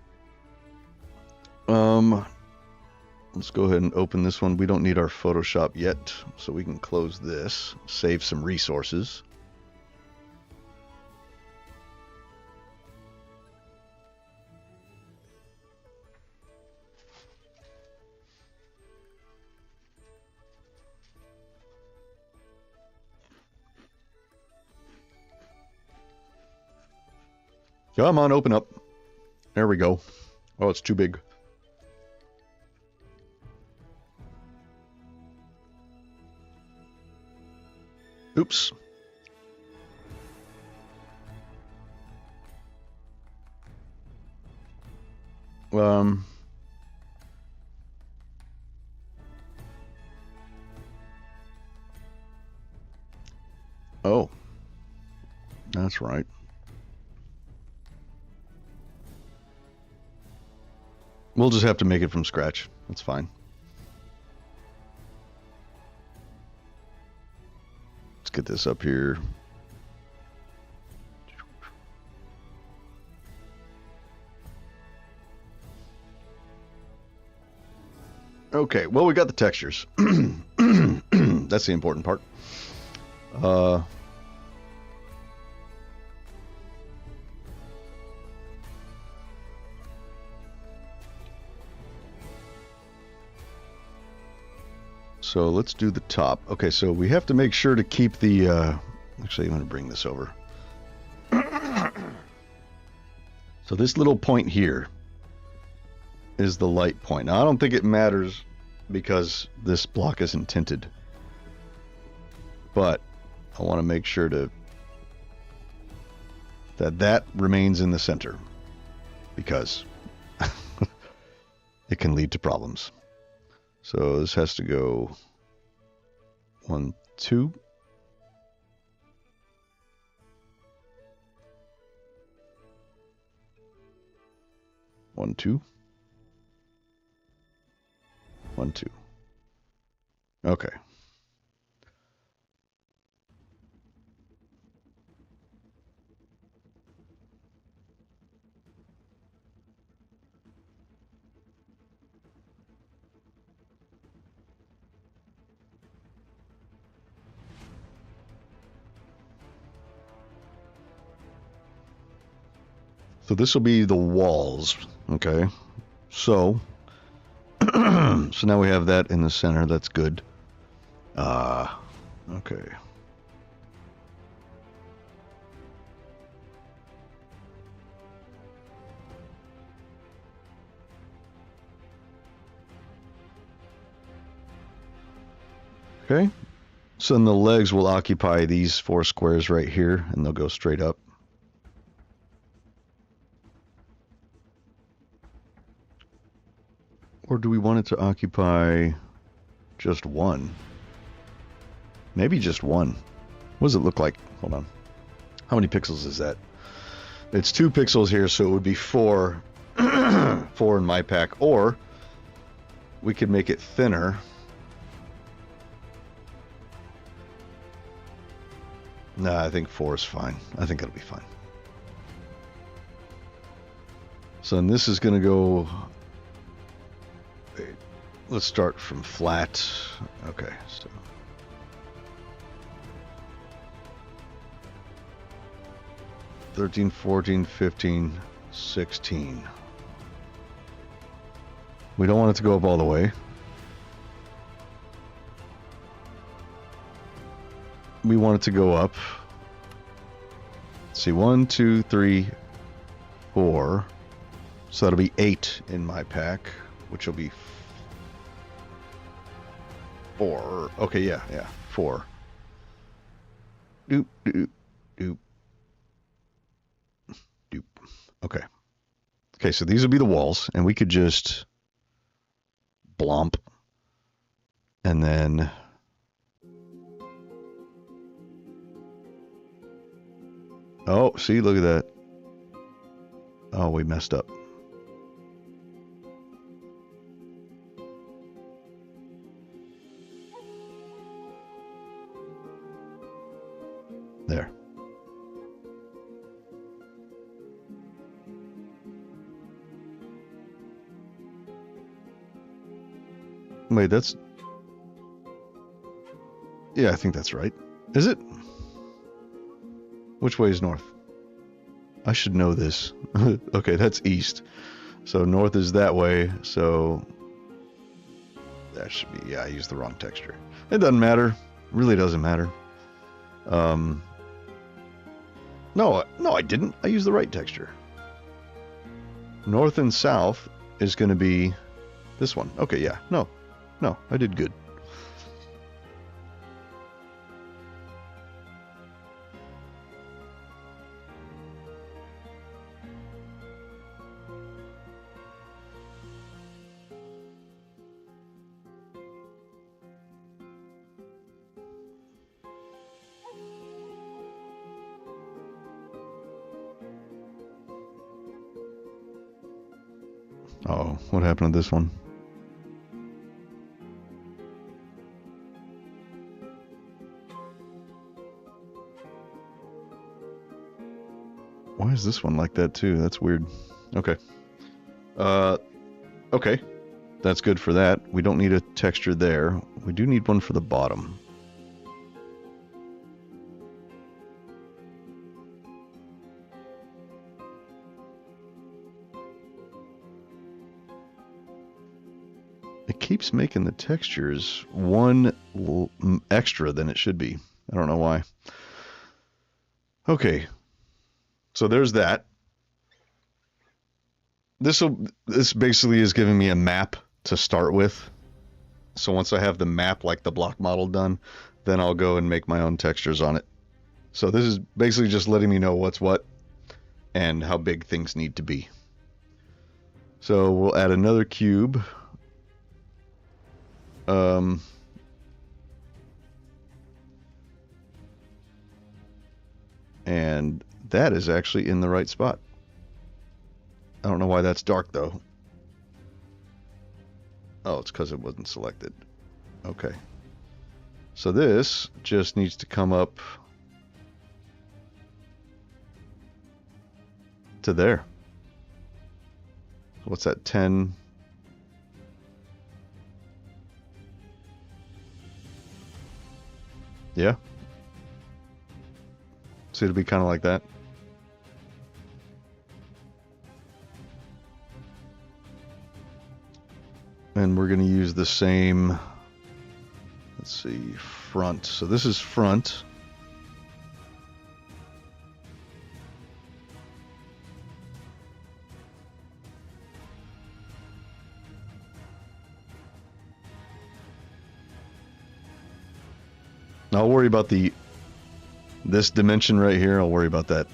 Let's go ahead and open this one. We don't need our Photoshop yet, so we can close this, save some resources. Come on, open up. There we go. Oh, it's too big. Oops. Oh. That's right. We'll just have to make it from scratch. That's fine. Let's get this up here. Okay, well, we got the textures. That's the important part. So let's do the top. Okay, so we have to make sure to keep the, actually I'm going to bring this over. So this little point here is the light point. Now I don't think it matters because this block isn't tinted. But I want to make sure that remains in the center because it can lead to problems. So this has to go 1, 2. One, two. 1, 2. Okay. So this will be the walls, okay? So, so now we have that in the center. That's good. Okay. Okay. So then the legs will occupy these 4 squares right here, and they'll go straight up. Or do we want it to occupy just 1? Maybe just 1. What does it look like? Hold on. How many pixels is that? It's 2 pixels here, so it would be 4. 4 in my pack. Or we could make it thinner. Nah, I think 4 is fine. I think it'll be fine. So then this is going to go... Wait, let's start from flat. Okay, so... $13, $14, $15, $16. We don't want it to go up all the way. We want it to go up see, 1, 2, 3, 4. So that'll be 8 in my pack, which will be 4. Okay, yeah, 4. Doop, doop, doop, doop. Okay. Okay, so these will be the walls, and we could just blomp, and then oh, see, look at that. Oh, we messed up. There. Wait, that's... Yeah, I think that's right. Is it? Which way is north? I should know this. Okay, that's east. So north is that way, so... That should be... Yeah, I used the wrong texture. It doesn't matter. Really doesn't matter. No, I didn't. I used the right texture. North and south is going to be this one. Okay, yeah. No, I did good. Oh, what happened to this one? Why is this one like that too? That's weird. Okay. Okay. That's good for that. We don't need a texture there. We do need one for the bottom. It keeps making the textures one extra than it should be. I don't know why. Okay. So there's that. This basically is giving me a map to start with. So once I have the map like the block model done, then I'll go and make my own textures on it. So this is basically just letting me know what's what and how big things need to be. So we'll add another cube. And that is actually in the right spot. I don't know why that's dark though. Oh, it's because it wasn't selected. Okay. So this just needs to come up to there. What's that, 10? Yeah. So it'll be kind of like that. And we're going to use the same, let's see, front. So this is front. I'll worry about this dimension right here. I'll worry about that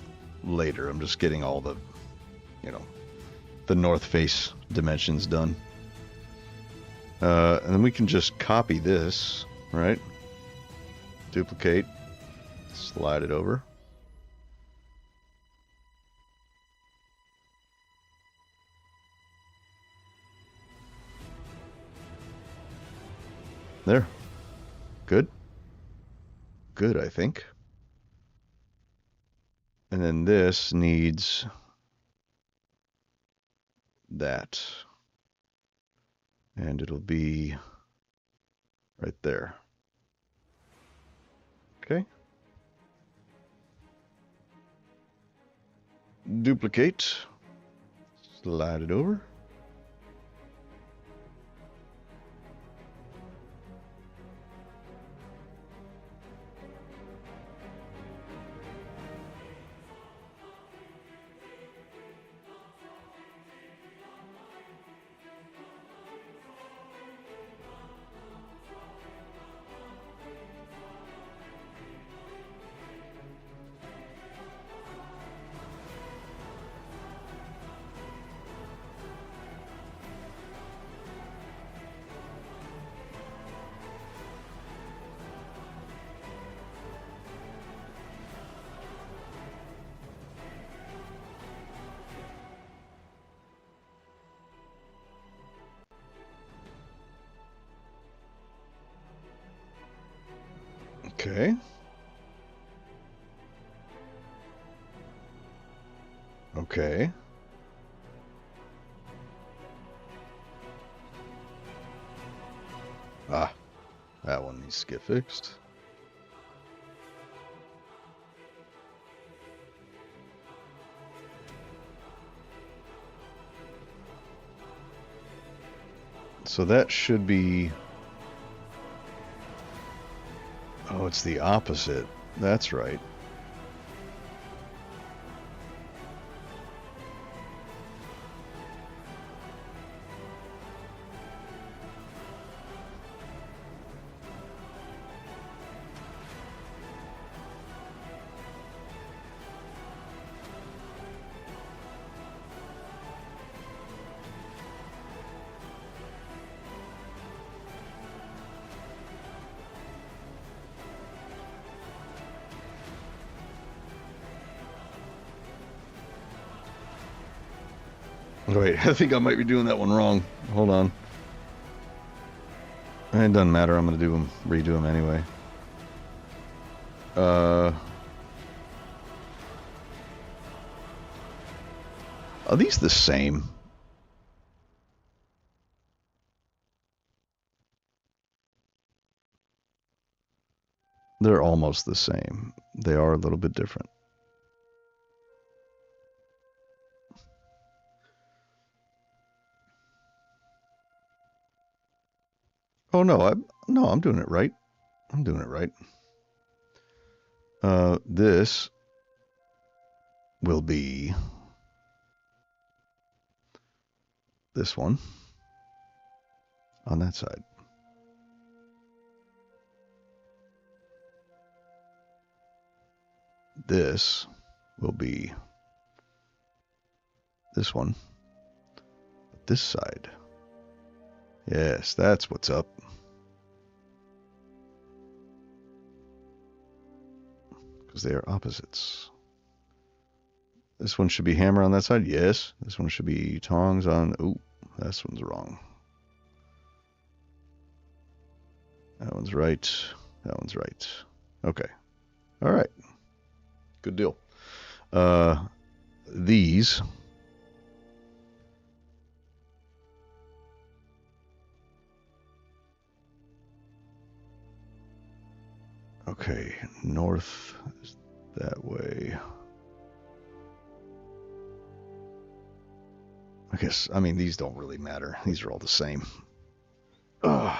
later. I'm just getting all the, the north face dimensions done. And then we can just copy this, right? Duplicate, slide it over. There. Good. Good, I think. And then this needs that. And it'll be right there. Okay. Duplicate. Slide it over. Okay. Okay. Ah, that one needs to get fixed. So that should be... Oh, it's the opposite. That's right. Wait, I think I might be doing that one wrong. Hold on. It doesn't matter. I'm going to redo them anyway. Are these the same? They're almost the same. They are a little bit different. Oh no, I'm doing it right. I'm doing it right. This will be this one on that side. This will be this one, this side. Yes, that's what's up. Because they are opposites. This one should be hammer on that side. Yes. This one should be tongs on... Ooh, this one's wrong. That one's right. That one's right. Okay. All right. Good deal. These... Okay, north is that way. I guess, I mean, these don't really matter. These are all the same. Ugh.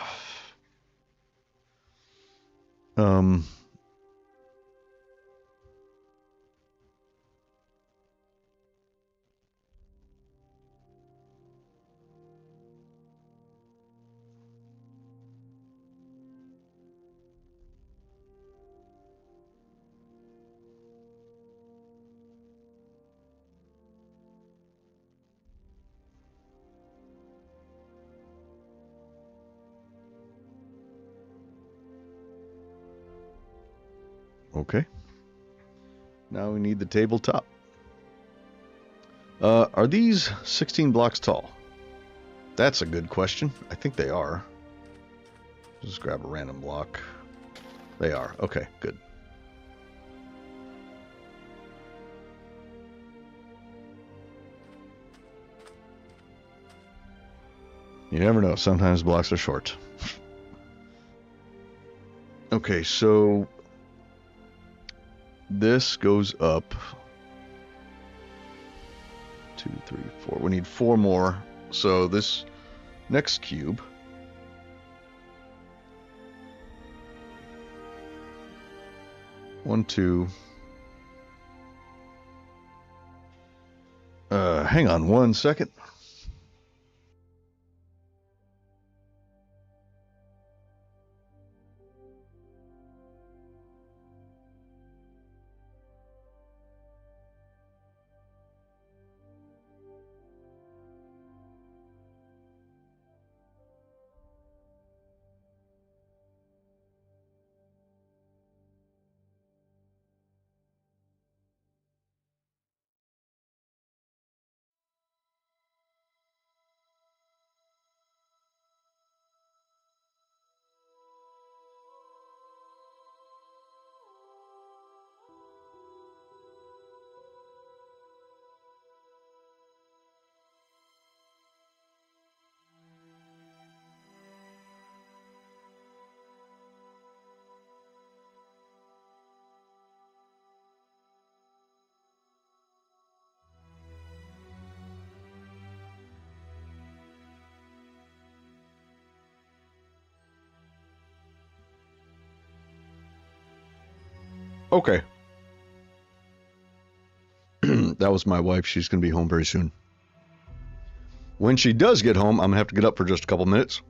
Okay. Now we need the tabletop. Are these 16 blocks tall? That's a good question. I think they are. Just grab a random block. They are. Okay, good. You never know. Sometimes blocks are short. Okay, so this goes up 2, 3, 4. We need 4 more. So this next cube one, two. Hang on 1 second. Okay. That was my wife. She's going to be home very soon. When she does get home, I'm going to have to get up for just a couple minutes.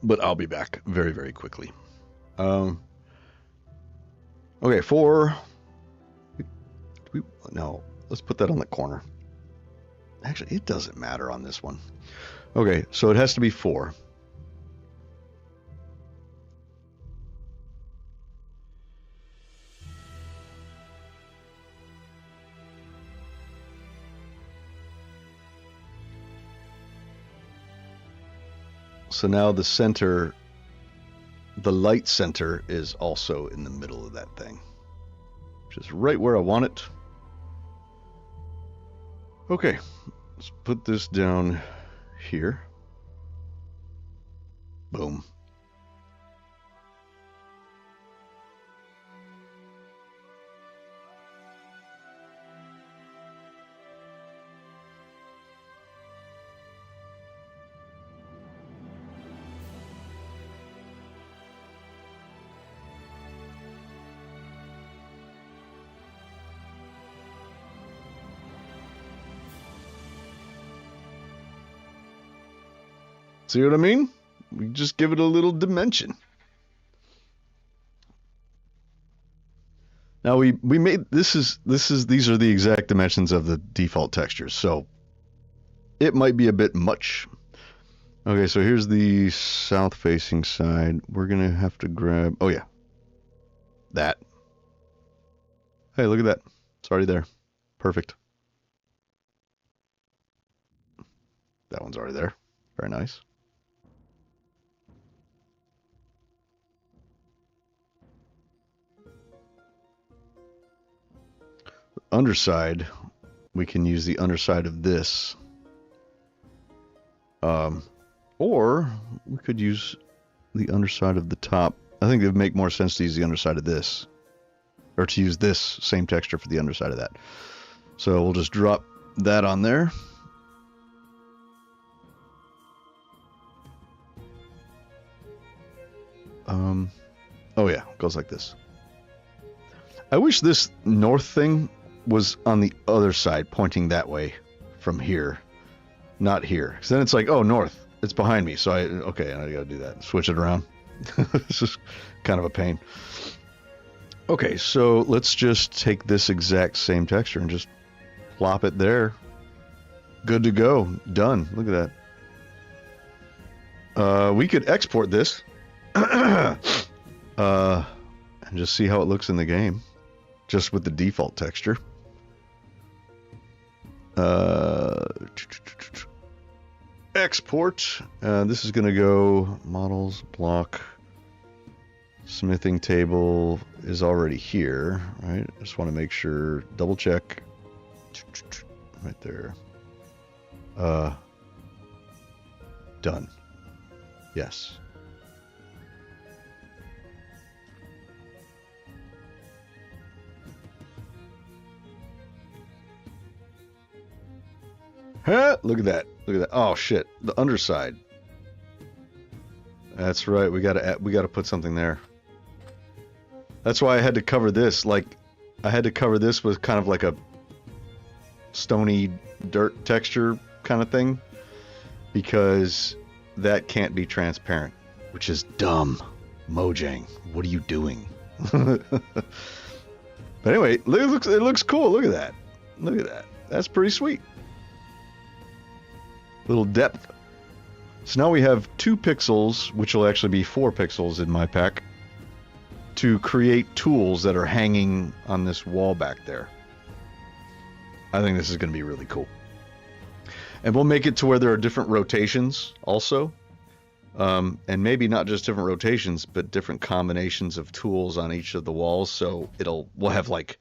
But I'll be back very, very quickly. Okay, 4. No, let's put that on the corner. Actually, it doesn't matter on this one. Okay, so it has to be 4. So now the center, the light center, is also in the middle of that thing, which is right where I want it. Okay, let's put this down here. Boom. See what I mean? We just give it a little dimension. Now we made these are the exact dimensions of the default textures, so it might be a bit much. Okay, so here's the south facing side. We're gonna have to grab, oh yeah, that. Hey, look at that. It's already there. Perfect. That one's already there. Very nice. Underside, we can use the underside of this, or we could use the underside of the top. I think it would make more sense to use the underside of this, or to use this same texture for the underside of that. So we'll just drop that on there. Oh yeah, it goes like this. I wish this north thing was on the other side, pointing that way from here, not here. Because then it's like, oh, north, it's behind me. So I gotta do that. Switch it around. This is kind of a pain. Okay, so let's just take this exact same texture and just plop it there. Good to go. Done. Look at that. We could export this and just see how it looks in the game, just with the default texture. Export. This is going to go models, block, smithing table is already here, right? I just want to make sure, double check. Right there. Done. Yes. Huh? Look at that. Look at that. Oh shit. The underside. That's right. We gotta put something there. That's why I had to cover this. Like, I had to cover this with kind of like a stony dirt texture kind of thing, because that can't be transparent, which is dumb. Mojang, what are you doing? But anyway, it looks cool. Look at that. Look at that. That's pretty sweet. Little depth. So now we have 2 pixels, which will actually be 4 pixels in my pack, to create tools that are hanging on this wall back there. I think this is going to be really cool. And we'll make it to where there are different rotations also. And maybe not just different rotations, but different combinations of tools on each of the walls. So we'll have like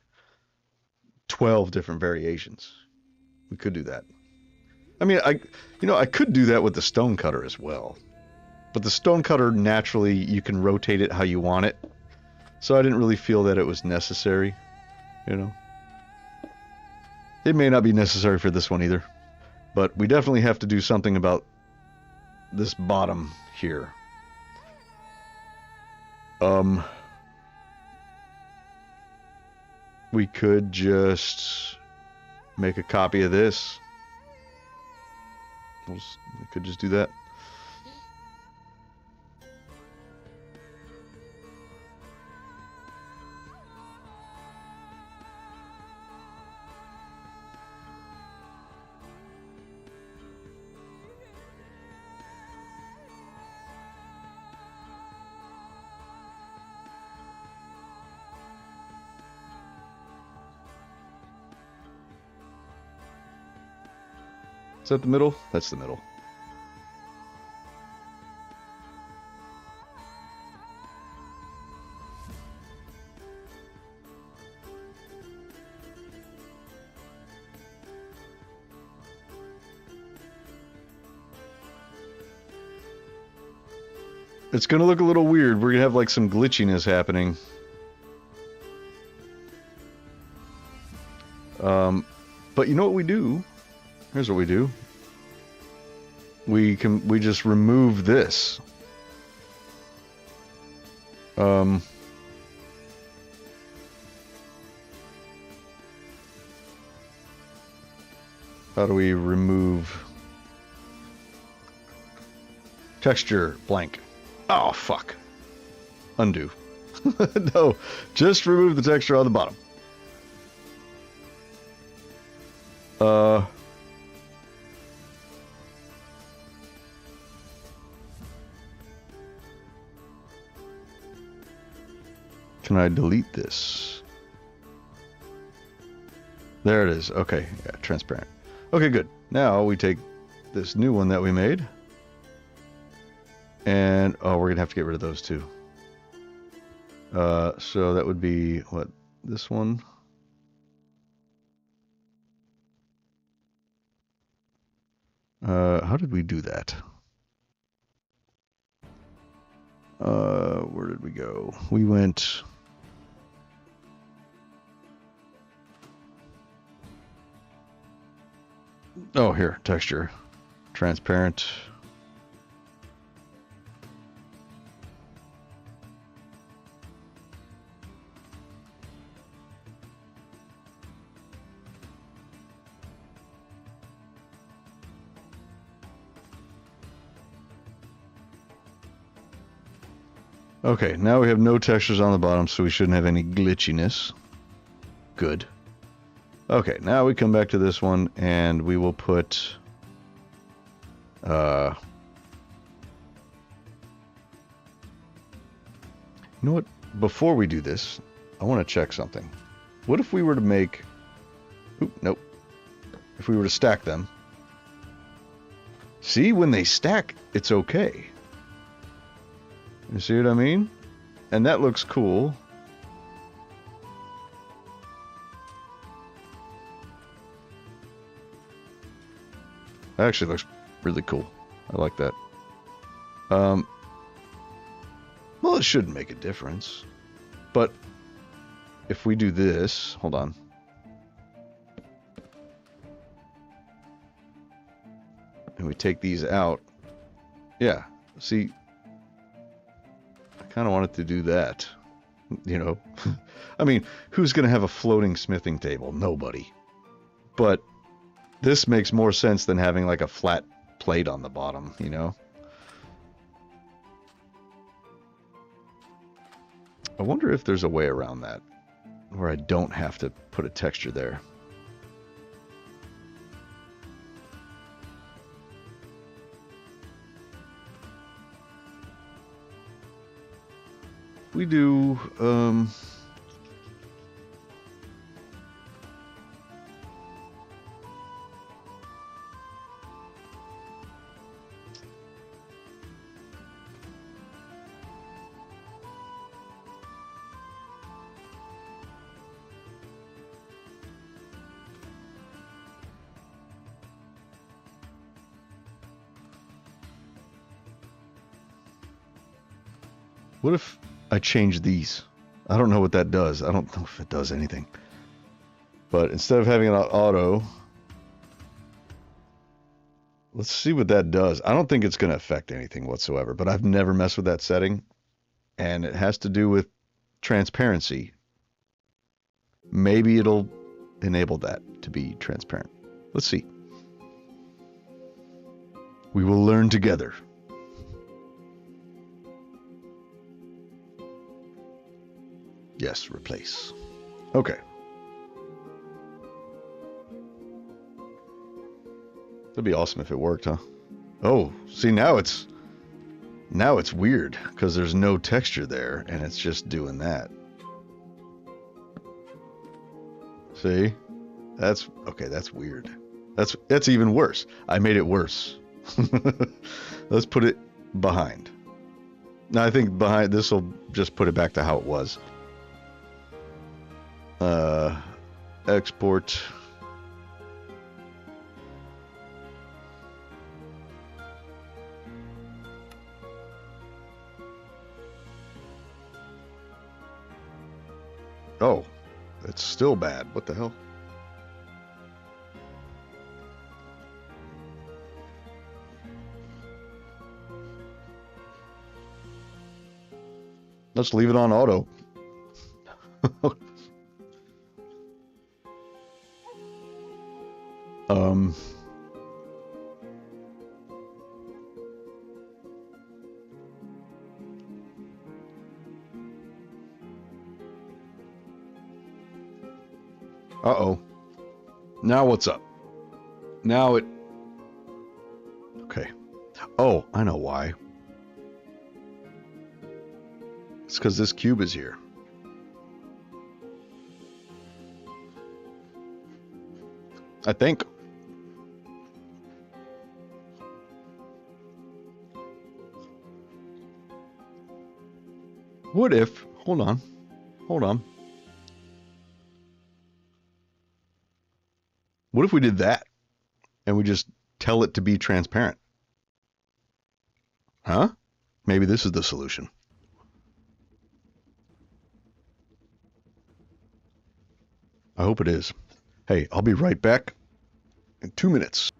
12 different variations. We could do that. I mean, I could do that with the stone cutter as well. But the stone cutter, naturally, you can rotate it how you want it. So I didn't really feel that it was necessary, you know. It may not be necessary for this one either. But we definitely have to do something about this bottom here. we could just make a copy of this. We could just do that. Is that the middle? That's the middle. It's going to look a little weird. We're going to have like some glitchiness happening. But you know what we do? Here's what we do. We just remove this. How do we remove texture blank? Oh, fuck. Undo. No, just remove the texture on the bottom. Can I delete this? There it is. Okay, yeah, transparent. Okay, good. Now we take this new one that we made. And, oh, we're going to have to get rid of those two. So that would be, what, this one? How did we do that? Where did we go? We went... Oh, here, texture. Transparent. Okay, now we have no textures on the bottom, so we shouldn't have any glitchiness. Good. Okay, now we come back to this one, and we will put... You know what? Before we do this, I want to check something. What if we were to make... Oop, nope. If we were to stack them. See, when they stack, it's okay. You see what I mean? And that looks cool. That actually looks really cool. I like that. Well, it shouldn't make a difference. But if we do this, hold on. And we take these out. Yeah, see, I kind of wanted to do that. You know, I mean, who's going to have a floating smithing table? Nobody. But this makes more sense than having like a flat plate on the bottom, you know? I wonder if there's a way around that where I don't have to put a texture there. We do, what if I change these? I don't know what that does. I don't know if it does anything. But instead of having it on auto, let's see what that does. I don't think it's going to affect anything whatsoever, but I've never messed with that setting. And it has to do with transparency. Maybe it'll enable that to be transparent. Let's see. We will learn together. Yes, replace. Okay. That'd be awesome if it worked, huh? Oh, see, now it's weird because there's no texture there and it's just doing that. See? That's okay, that's weird. That's even worse. I made it worse. Let's put it behind. Now I think behind this will just put it back to how it was. Export. Oh, it's still bad. What the hell? Let's leave it on auto. Uh-oh. Now what's up? Now it... Okay. Oh, I know why. It's because this cube is here. I think. What if... Hold on. Hold on. What if we did that? And we just tell it to be transparent? Huh? Maybe this is the solution. I hope it is. Hey, I'll be right back in 2 minutes.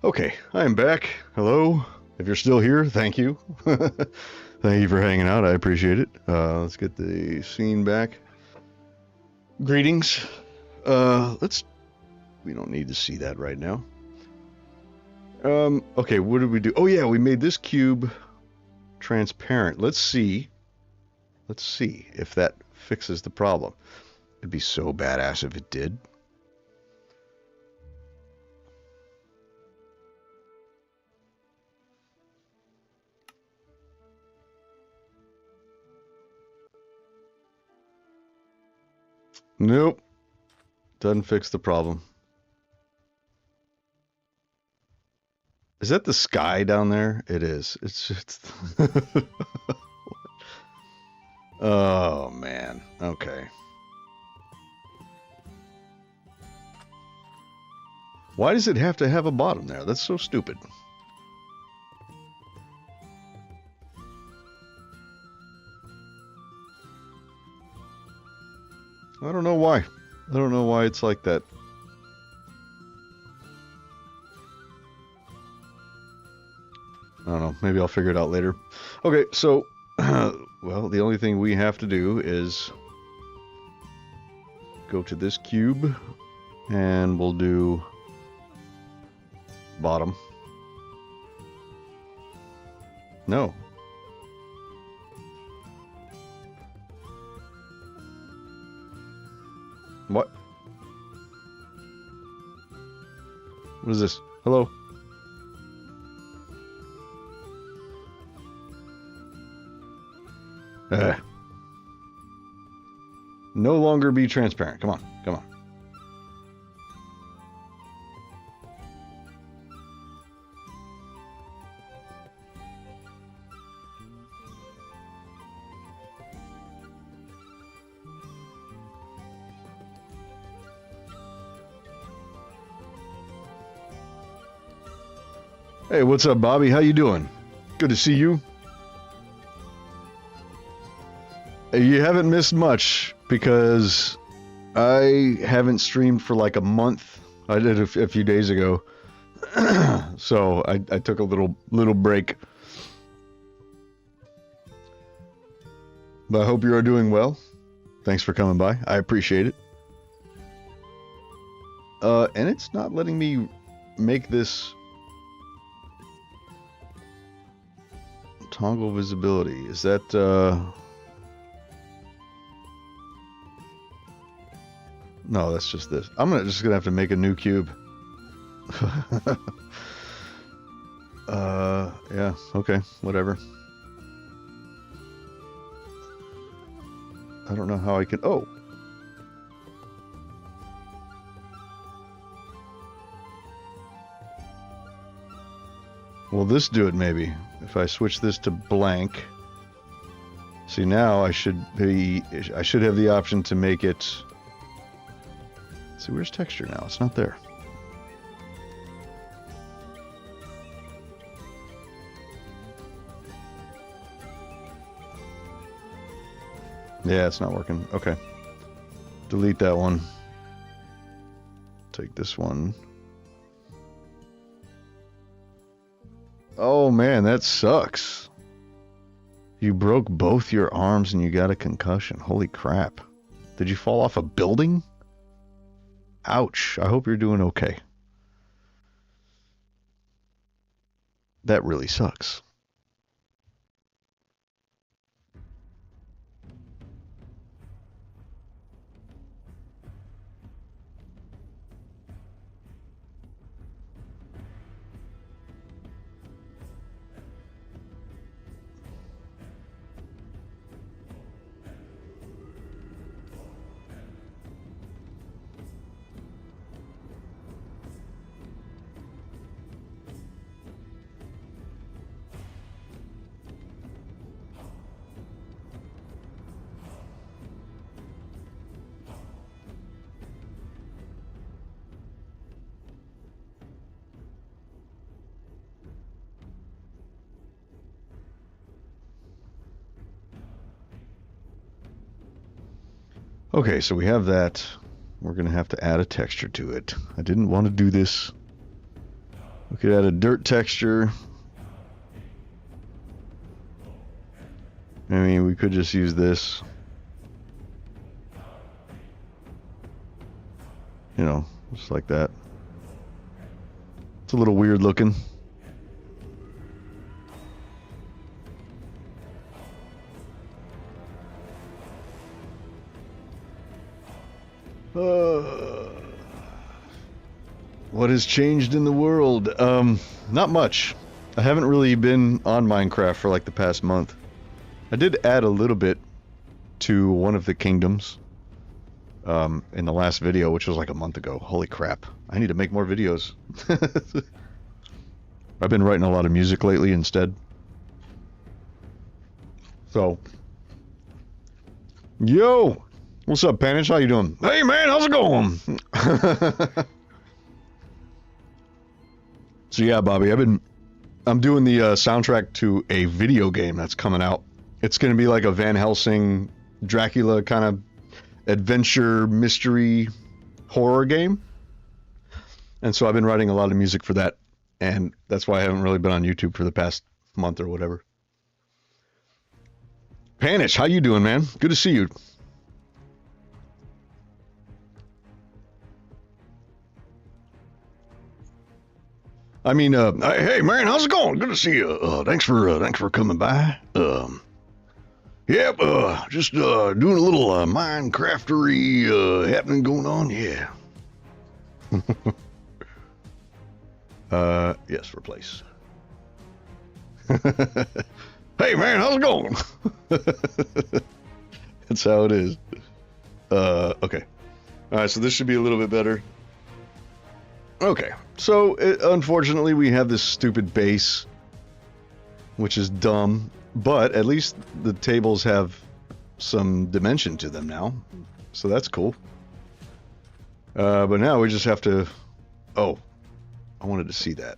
Okay, I am back. Hello. If you're still here, thank you. Thank you for hanging out. I appreciate it. Let's get the scene back. Greetings. We don't need to see that right now. Okay, what did we do? Oh yeah, we made this cube transparent. Let's see if that fixes the problem. It'd be so badass if it did. Nope. Doesn't fix the problem. Is that the sky down there? It is. It's just... Oh, man. Okay. Why does it have to have a bottom there? That's so stupid. I don't know why. I don't know why it's like that. I don't know. Maybe I'll figure it out later. Okay, so, well, the only thing we have to do is go to this cube, and we'll do bottom. No. What? What is this? Hello? No longer be transparent. Come on, come on. Hey, what's up, Bobby? How you doing? Good to see you. You haven't missed much because I haven't streamed for like a month. I did a few days ago, so I took a little break. But I hope you are doing well. Thanks for coming by. I appreciate it. And it's not letting me make this toggle visibility. Is that No, that's just this. I'm just gonna have to make a new cube. Yeah, okay, whatever. I don't know how I can. Oh. Will this do it maybe? If I switch this to blank. See, now I should have the option to make it. See, where's texture now? It's not there. Yeah, it's not working. Okay. Delete that one. Take this one. Oh man, that sucks. You broke both your arms and you got a concussion. Holy crap. Did you fall off a building? Ouch. I hope you're doing okay. That really sucks. Okay, so we have that. We're going to have to add a texture to it. I didn't want to do this. We could add a dirt texture. I mean, we could just use this. You know, just like that. It's a little weird looking. What has changed in the world? Not much. I haven't really been on Minecraft for like the past month. I did add a little bit to one of the kingdoms in the last video, which was like a month ago. Holy crap. I need to make more videos. I've been writing a lot of music lately instead. So, yo! What's up, Panish? How you doing? Hey, man, how's it going? So yeah, Bobby, I'm doing the soundtrack to a video game that's coming out. It's going to be like a Van Helsing, Dracula kind of adventure, mystery, horror game. And so I've been writing a lot of music for that. And that's why I haven't really been on YouTube for the past month or whatever. Panish, how you doing, man? Good to see you. I mean, hey man, how's it going? Good to see you. Thanks for coming by. Yep, just doing a little Minecraftery happening going on, yeah. Yes, replace. Hey man, how's it going? That's how it is. Okay. All right, so this should be a little bit better. Okay, so unfortunately we have this stupid base, which is dumb, but at least the tables have some dimension to them now, so that's cool. But now we just have to... Oh, I wanted to see that.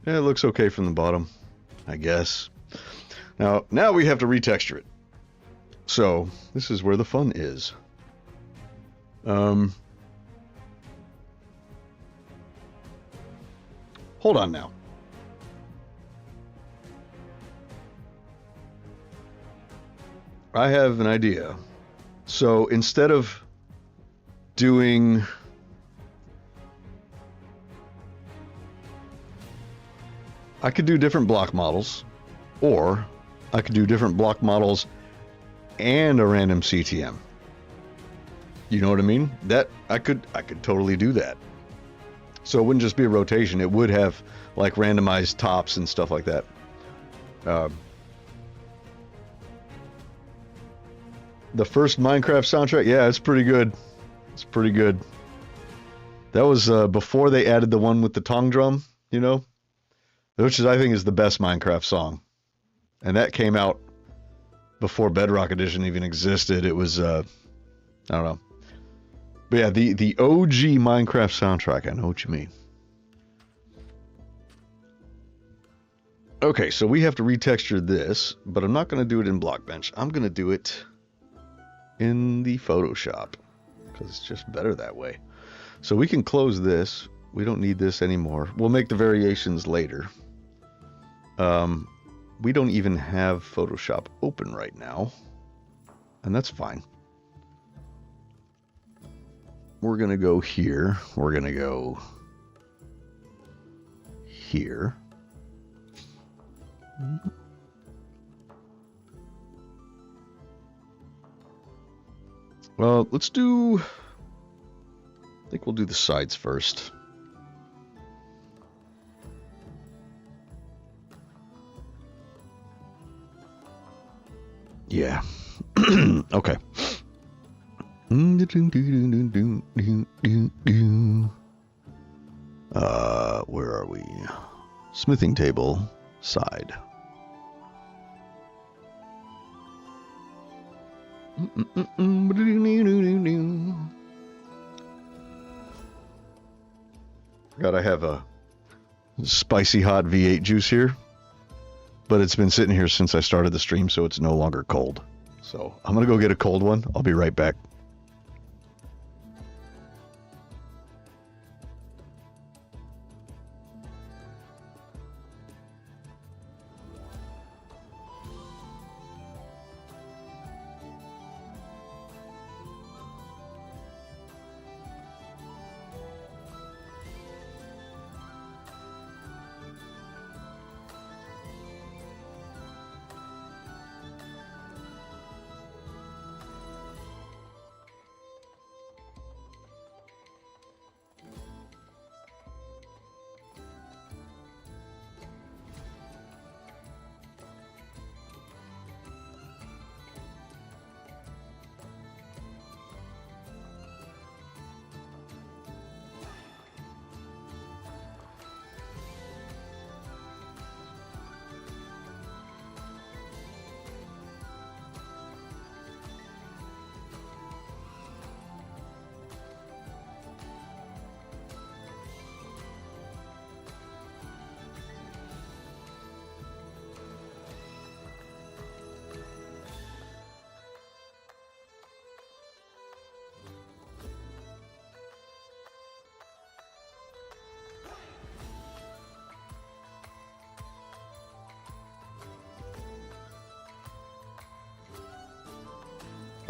Yeah, it looks okay from the bottom, I guess. Now we have to retexture it. So, this is where the fun is. Hold on now. I have an idea. So instead of doing... I could do different block models, or I could do different block models and a random CTM. You know what I mean? That I could totally do that. So it wouldn't just be a rotation. It would have like randomized tops and stuff like that. The first Minecraft soundtrack, yeah, it's pretty good. It's pretty good. That was before they added the one with the tong drum, you know, which is, I think, is the best Minecraft song. And that came out before Bedrock Edition even existed. It was, I don't know. But yeah, the OG Minecraft soundtrack, I know what you mean. Okay, so we have to retexture this, but I'm not going to do it in Blockbench. I'm going to do it in the Photoshop, because it's just better that way. So we can close this. We don't need this anymore. We'll make the variations later. We don't even have Photoshop open right now, and that's fine. We're going to go here. We're going to go here. Well, let's do... I think we'll do the sides first. Yeah. Okay. Where are we? Smithing table, side. Forgot I have a spicy hot V8 juice here, but it's been sitting here since I started the stream, so it's no longer cold. So I'm gonna go get a cold one. I'll be right back.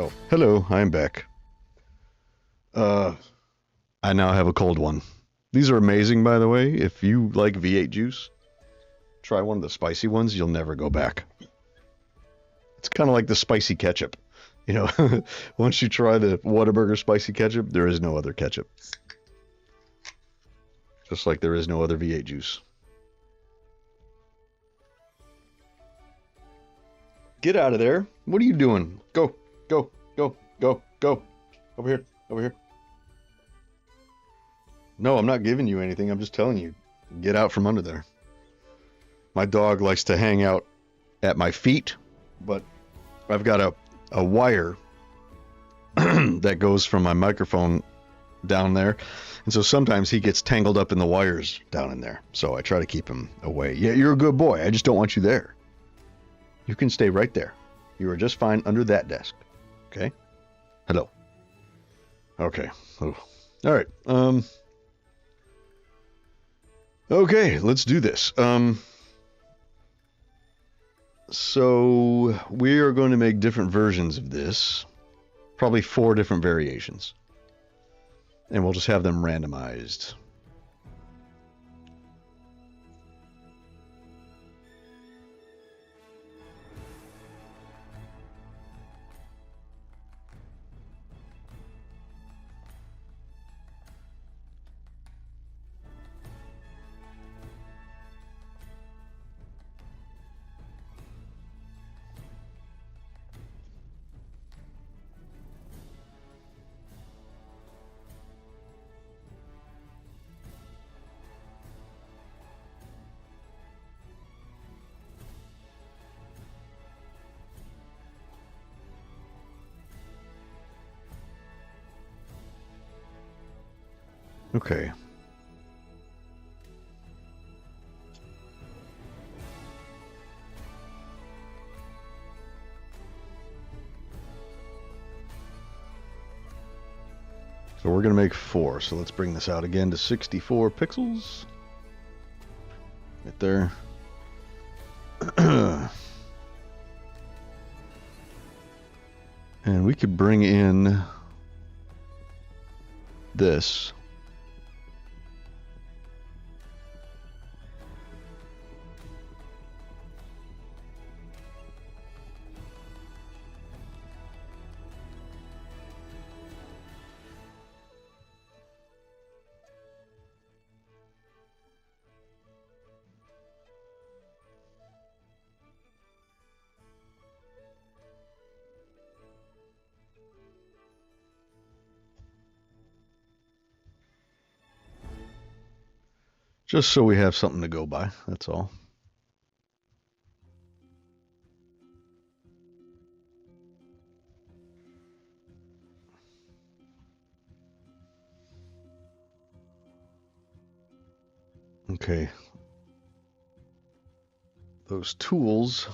Oh, hello, I'm back. Uh, I now have a cold one. These are amazing, by the way. If you like V8 juice, try one of the spicy ones. You'll never go back. It's kind of like the spicy ketchup. You know, once you try the Whataburger spicy ketchup, there is no other ketchup. Just like there is no other V8 juice. Get out of there. What are you doing? Go, go, go, go, go. Over here, over here. No, I'm not giving you anything. I'm just telling you, get out from under there. My dog likes to hang out at my feet, but I've got a wire that goes from my microphone down there. And so sometimes he gets tangled up in the wires down in there. So I try to keep him away. Yeah, you're a good boy. I just don't want you there. You can stay right there. You are just fine under that desk. Okay? Hello. Okay. Oh. All right. Okay, let's do this. So we are going to make different versions of this. Probably 4 different variations. And we'll just have them randomized. Okay. So we're going to make 4. So let's bring this out again to 64 pixels. Right there. And we could bring in this. Just so we have something to go by, that's all. Okay. Those tools,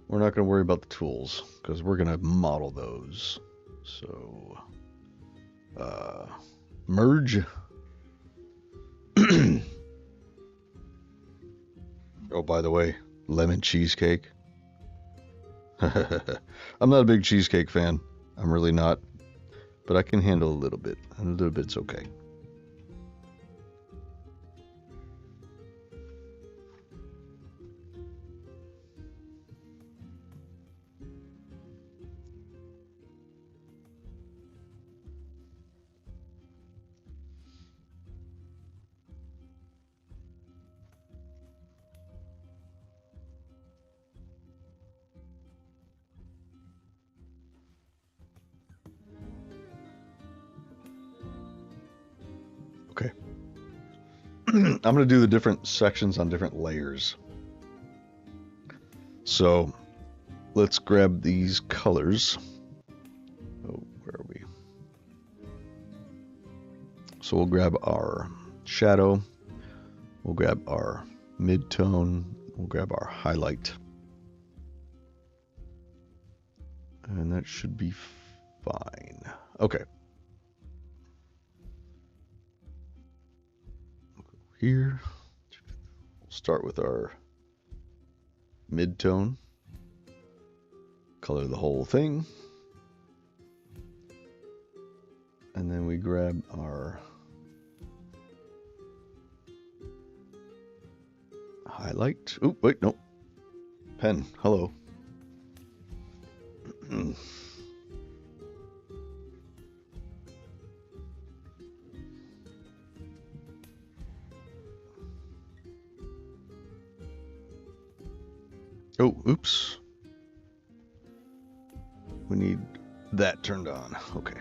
we're not going to worry about the tools because we're going to model those. So, merge. Oh, by the way, lemon cheesecake. I'm not a big cheesecake fan. I'm really not. But I can handle a little bit. A little bit's okay. Okay. I'm going to do the different sections on different layers. So let's grab these colors. Oh, where are we? So we'll grab our shadow. We'll grab our mid-tone. We'll grab our highlight. And that should be fine. Okay. Here, we'll start with our mid-tone. color the whole thing. And then we grab our highlight. Oh, wait, no. Pen, hello. Oh, oops. We need that turned on. Okay.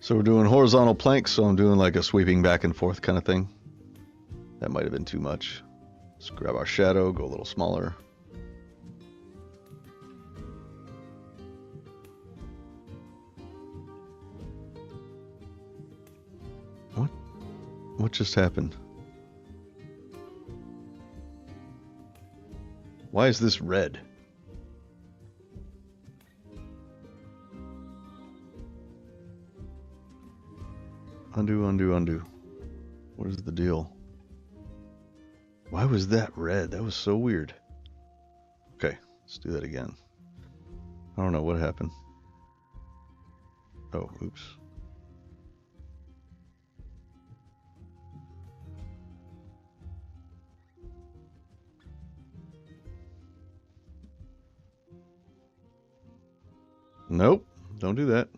So we're doing horizontal planks, so I'm doing like a sweeping back and forth kind of thing. That might have been too much. Let's grab our shadow, go a little smaller. What just happened? Why is this red? Undo, undo, undo. What is the deal? Why was that red? That was so weird. Okay, let's do that again. I don't know what happened. Oh, oops. Nope, don't do that.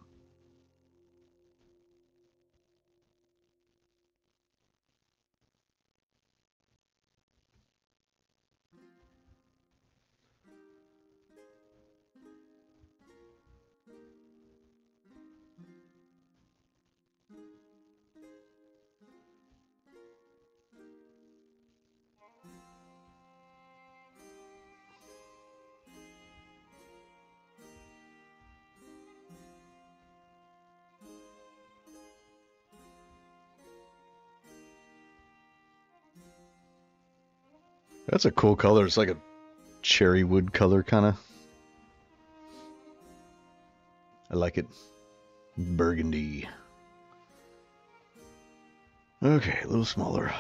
That's a cool color. It's like a cherry wood color, kind of. I like it. Burgundy. Okay, a little smaller.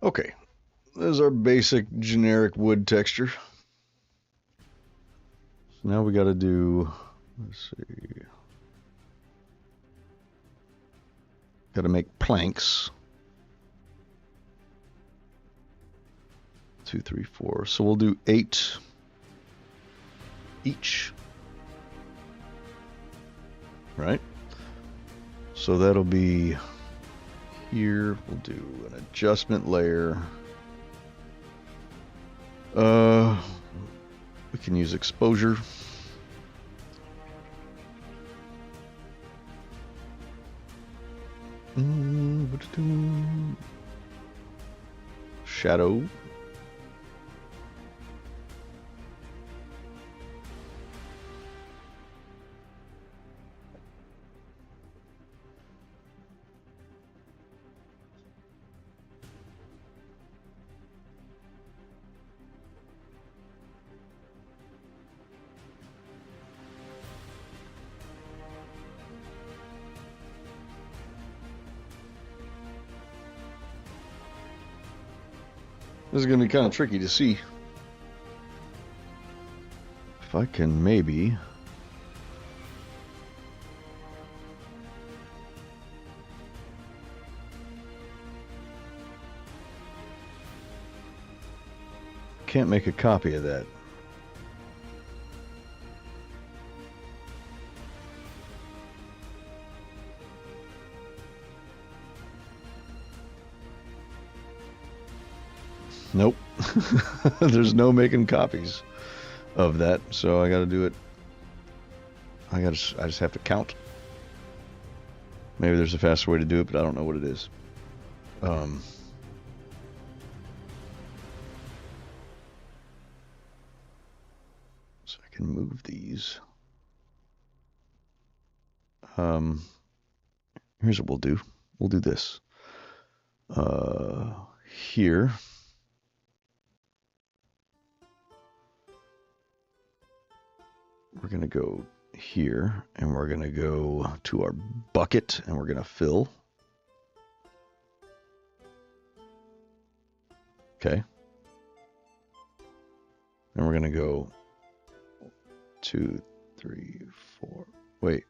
Okay, there's our basic generic wood texture. So now we got to do, let's see, got to make planks. 2, 3, 4. So we'll do 8 each. Right? So that'll be here. We'll do an adjustment layer. We can use exposure. Shadow. This is going to be kind of tricky to see. If I can maybe... Can't make a copy of that. Nope. There's no making copies of that, so I got to do it. I just have to count. Maybe there's a faster way to do it, but I don't know what it is. So I can move these. Here's what we'll do. We'll do this. Here. We're going to go here, and we're going to go to our bucket, and we're going to fill. Okay. And we're going to go 2, 3, 4. Wait.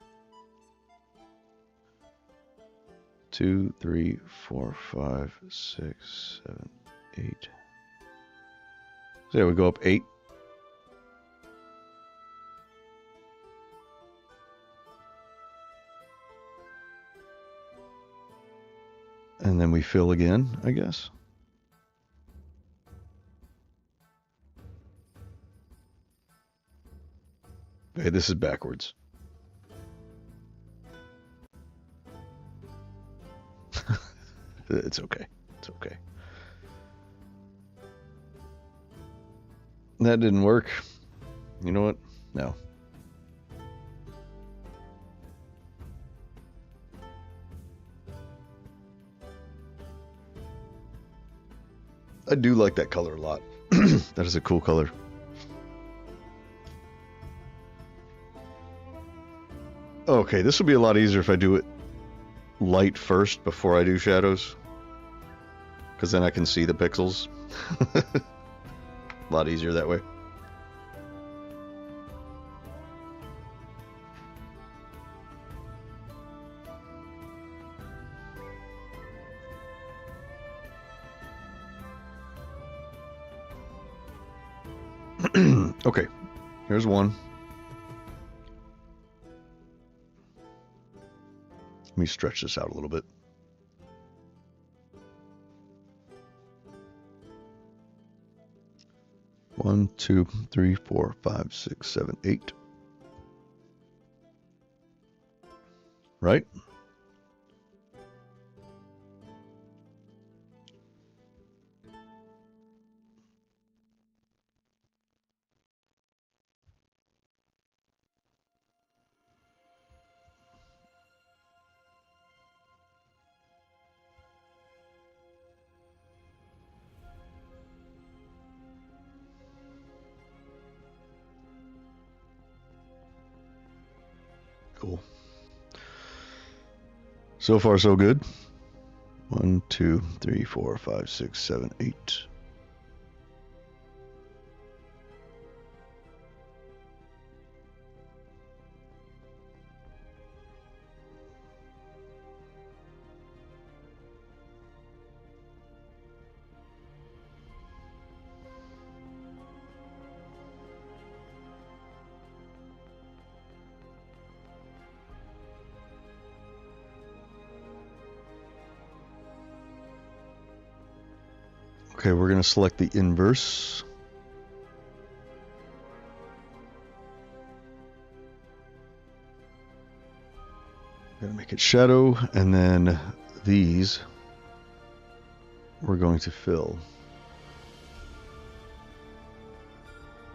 2, 3, 4, 5, 6, 7, 8. So yeah, we go up 8. And then we fill again, I guess. Okay, this is backwards. It's okay. It's okay. That didn't work. You know what? No. I do like that color a lot. That is a cool color. Okay, this will be a lot easier if I do it light first before I do shadows. Because then I can see the pixels. A lot easier that way. Okay, here's one. Let me stretch this out a little bit. One, 2, 3, 4, 5, 6, 7, 8. Right? Cool. So far, so good. 1, 2, 3, 4, 5, 6, 7, 8. Okay, we're going to select the inverse. Going to make it shadow, and then these we're going to fill.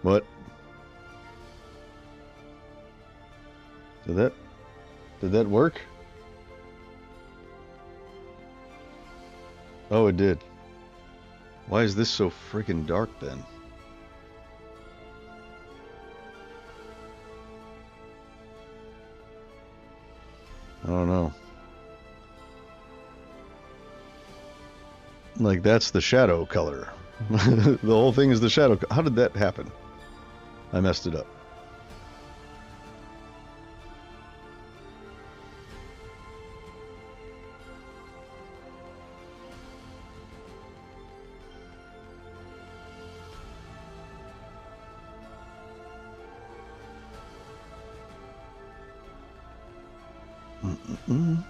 What? Did that work? Oh, it did. Why is this so freaking dark then? I don't know. Like, that's the shadow color, The whole thing is the shadow. How did that happen? I messed it up. Mm-mm-mm.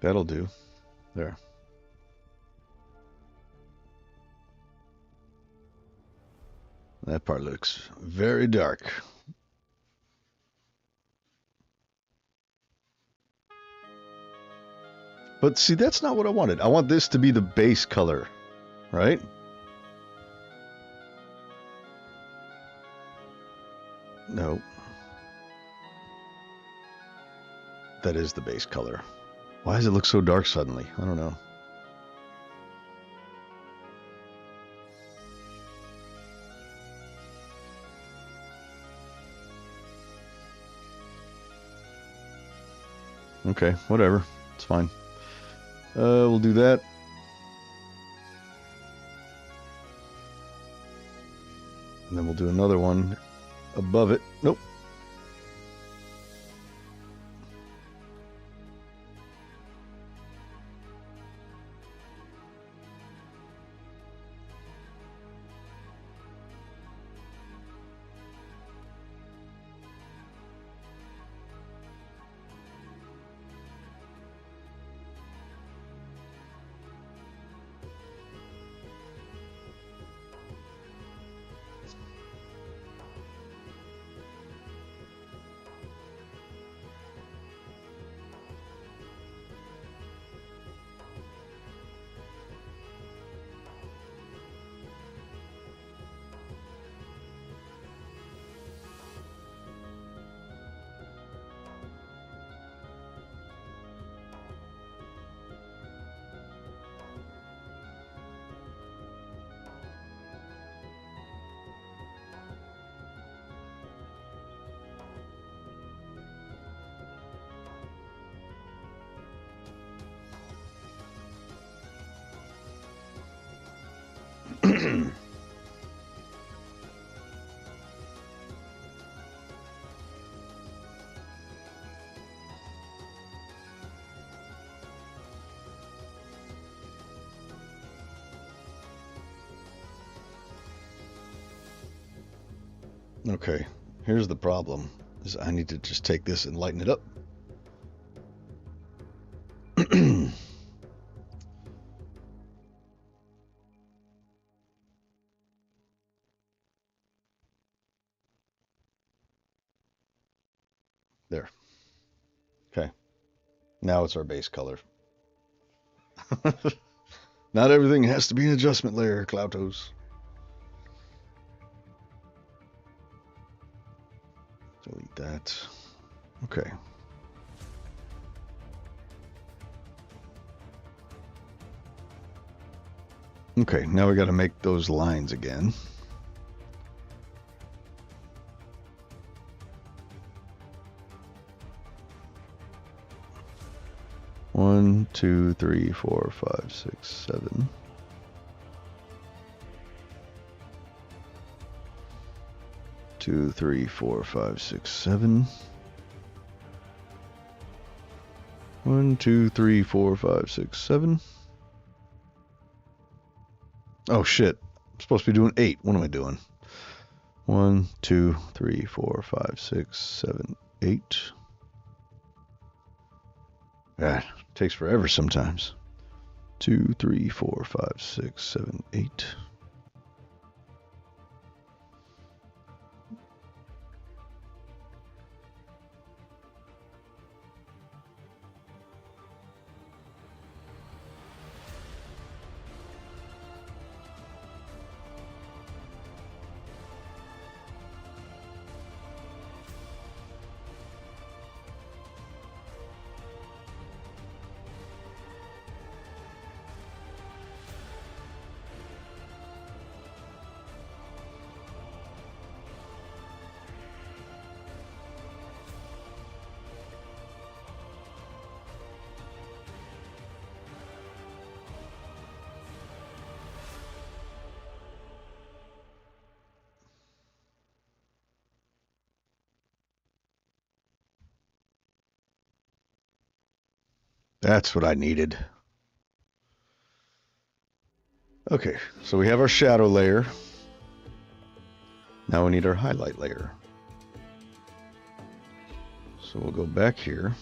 That'll do. There. That part looks very dark. But see, that's not what I wanted. I want this to be the base color, right? No. That is the base color. Why does it look so dark suddenly? I don't know. Okay, whatever. It's fine. We'll do that. And then we'll do another one above it. Nope. Okay, here's the problem. Is I need to just take this and lighten it up. There. Okay. Now it's our base color. Not everything has to be an adjustment layer, Cloutos. Delete that. Okay. Okay, now we got to make those lines again. One, two, three, four, five, six, seven. Two, three, four, five, six, seven. One, two, three, four, five, six, seven. Oh shit. I'm supposed to be doing 8. What am I doing? 1, 2, 3, 4, 5, 6, 7, 8. God, it takes forever sometimes. 2, 3, 4, 5, 6, 7, 8. That's what I needed. Okay, so we have our shadow layer. Now we need our highlight layer. So we'll go back here.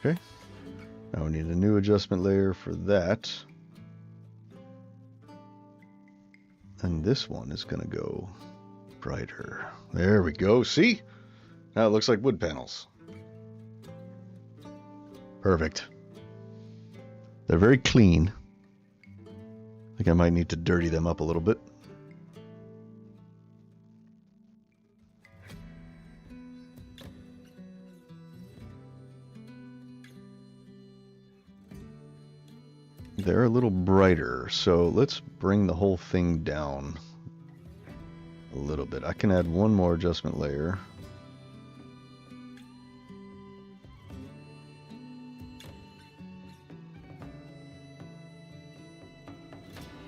Okay, now we need a new adjustment layer for that. And this one is going to go brighter. There we go. See? Now it looks like wood panels. Perfect. They're very clean. I think I might need to dirty them up a little bit. They're a little brighter, so let's bring the whole thing down a little bit. I can add one more adjustment layer.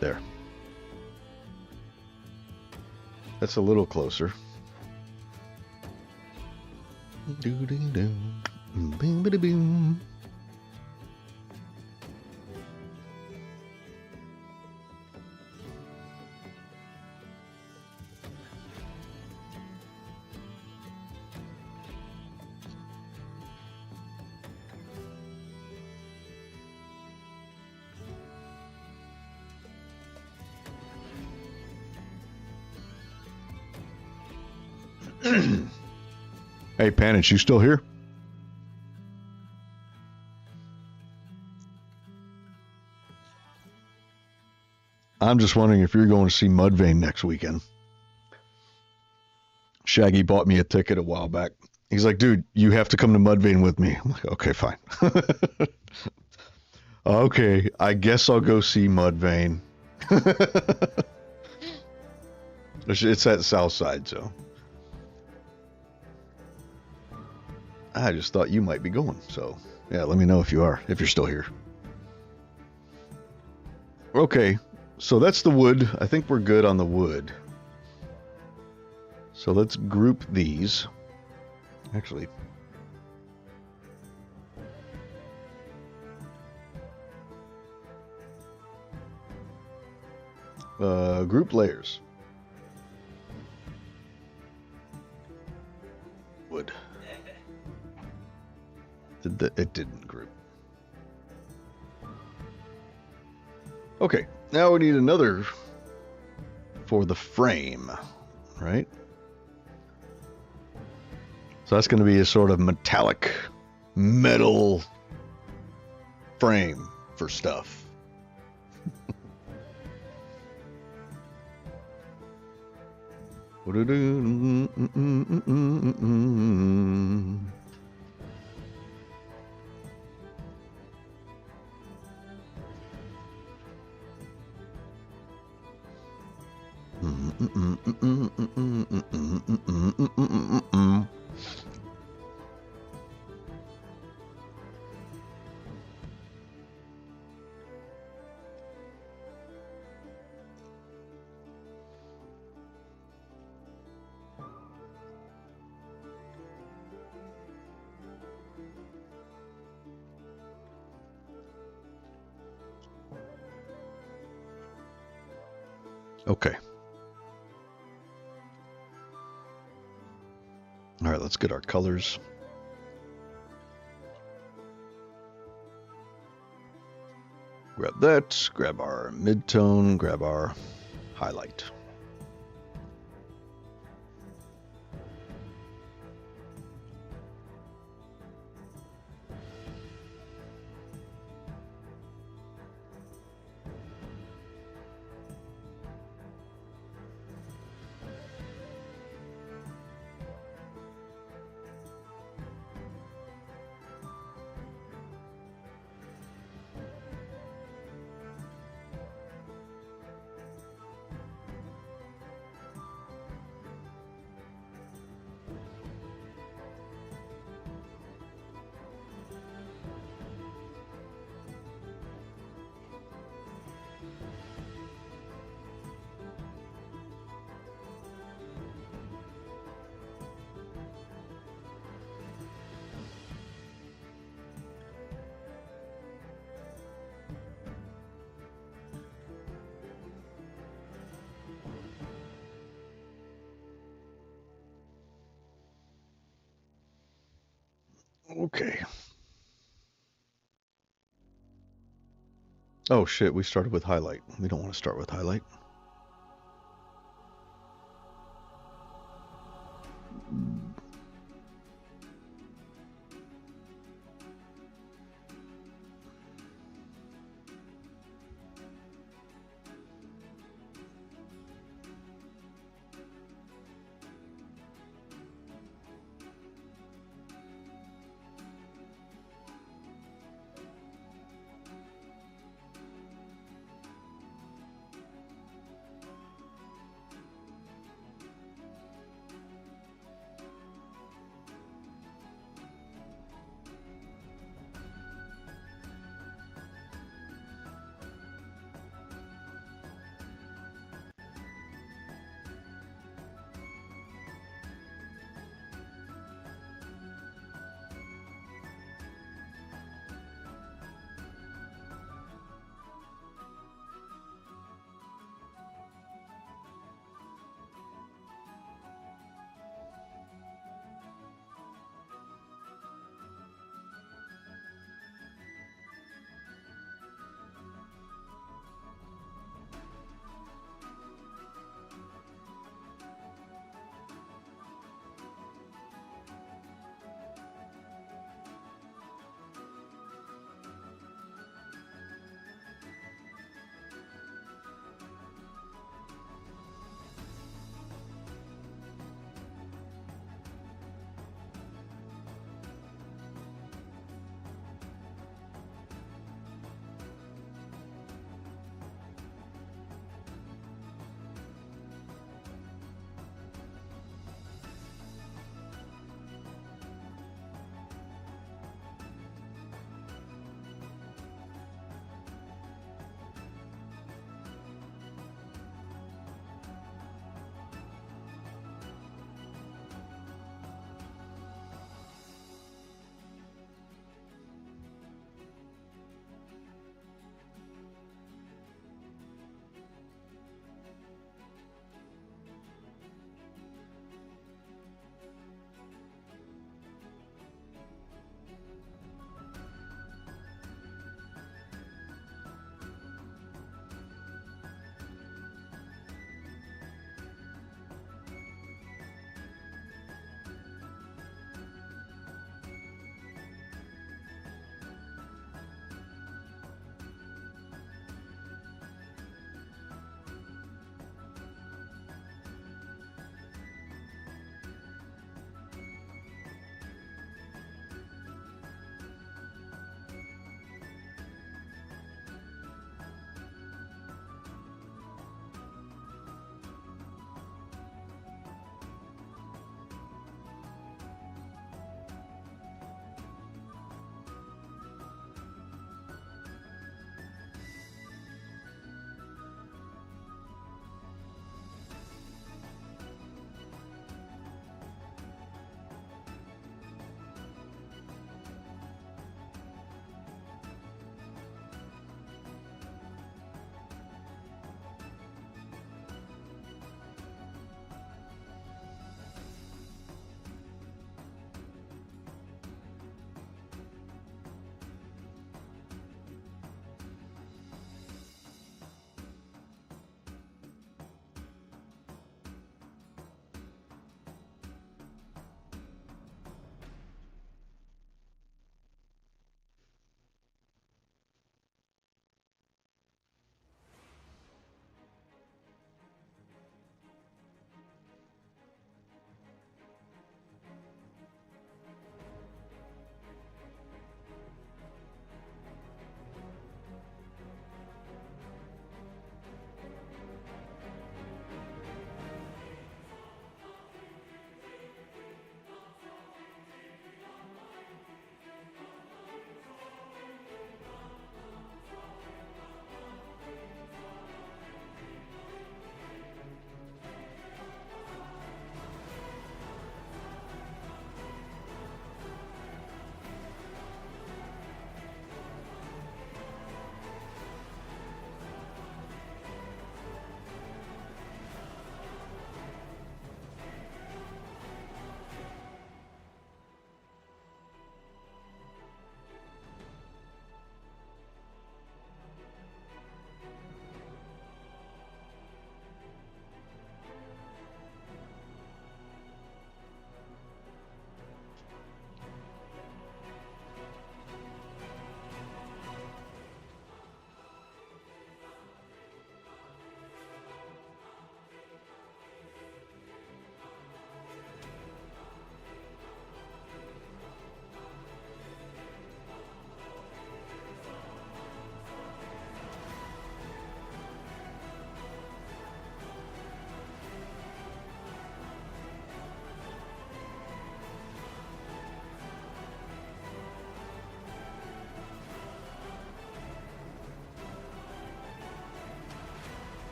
There. That's a little closer. Hey, Panich, you still here? I'm just wondering if you're going to see Mudvayne next weekend. Shaggy bought me a ticket a while back. He's like, dude, you have to come to Mudvayne with me. I'm like, okay, fine. Okay, I guess I'll go see Mudvayne. It's at South Side, so. I just thought you might be going, so yeah, let me know if you are, if you're still here. Okay, so that's the wood. I think we're good on the wood. So let's group these. Actually, group layers. Wood. It didn't group. Okay, now we need another for the frame, right? So that's going to be a sort of metallic metal frame for stuff. Okay. All right, let's get our colors. Grab that, grab our mid-tone, grab our highlight. Okay. Oh shit, we started with highlight. We don't want to start with highlight.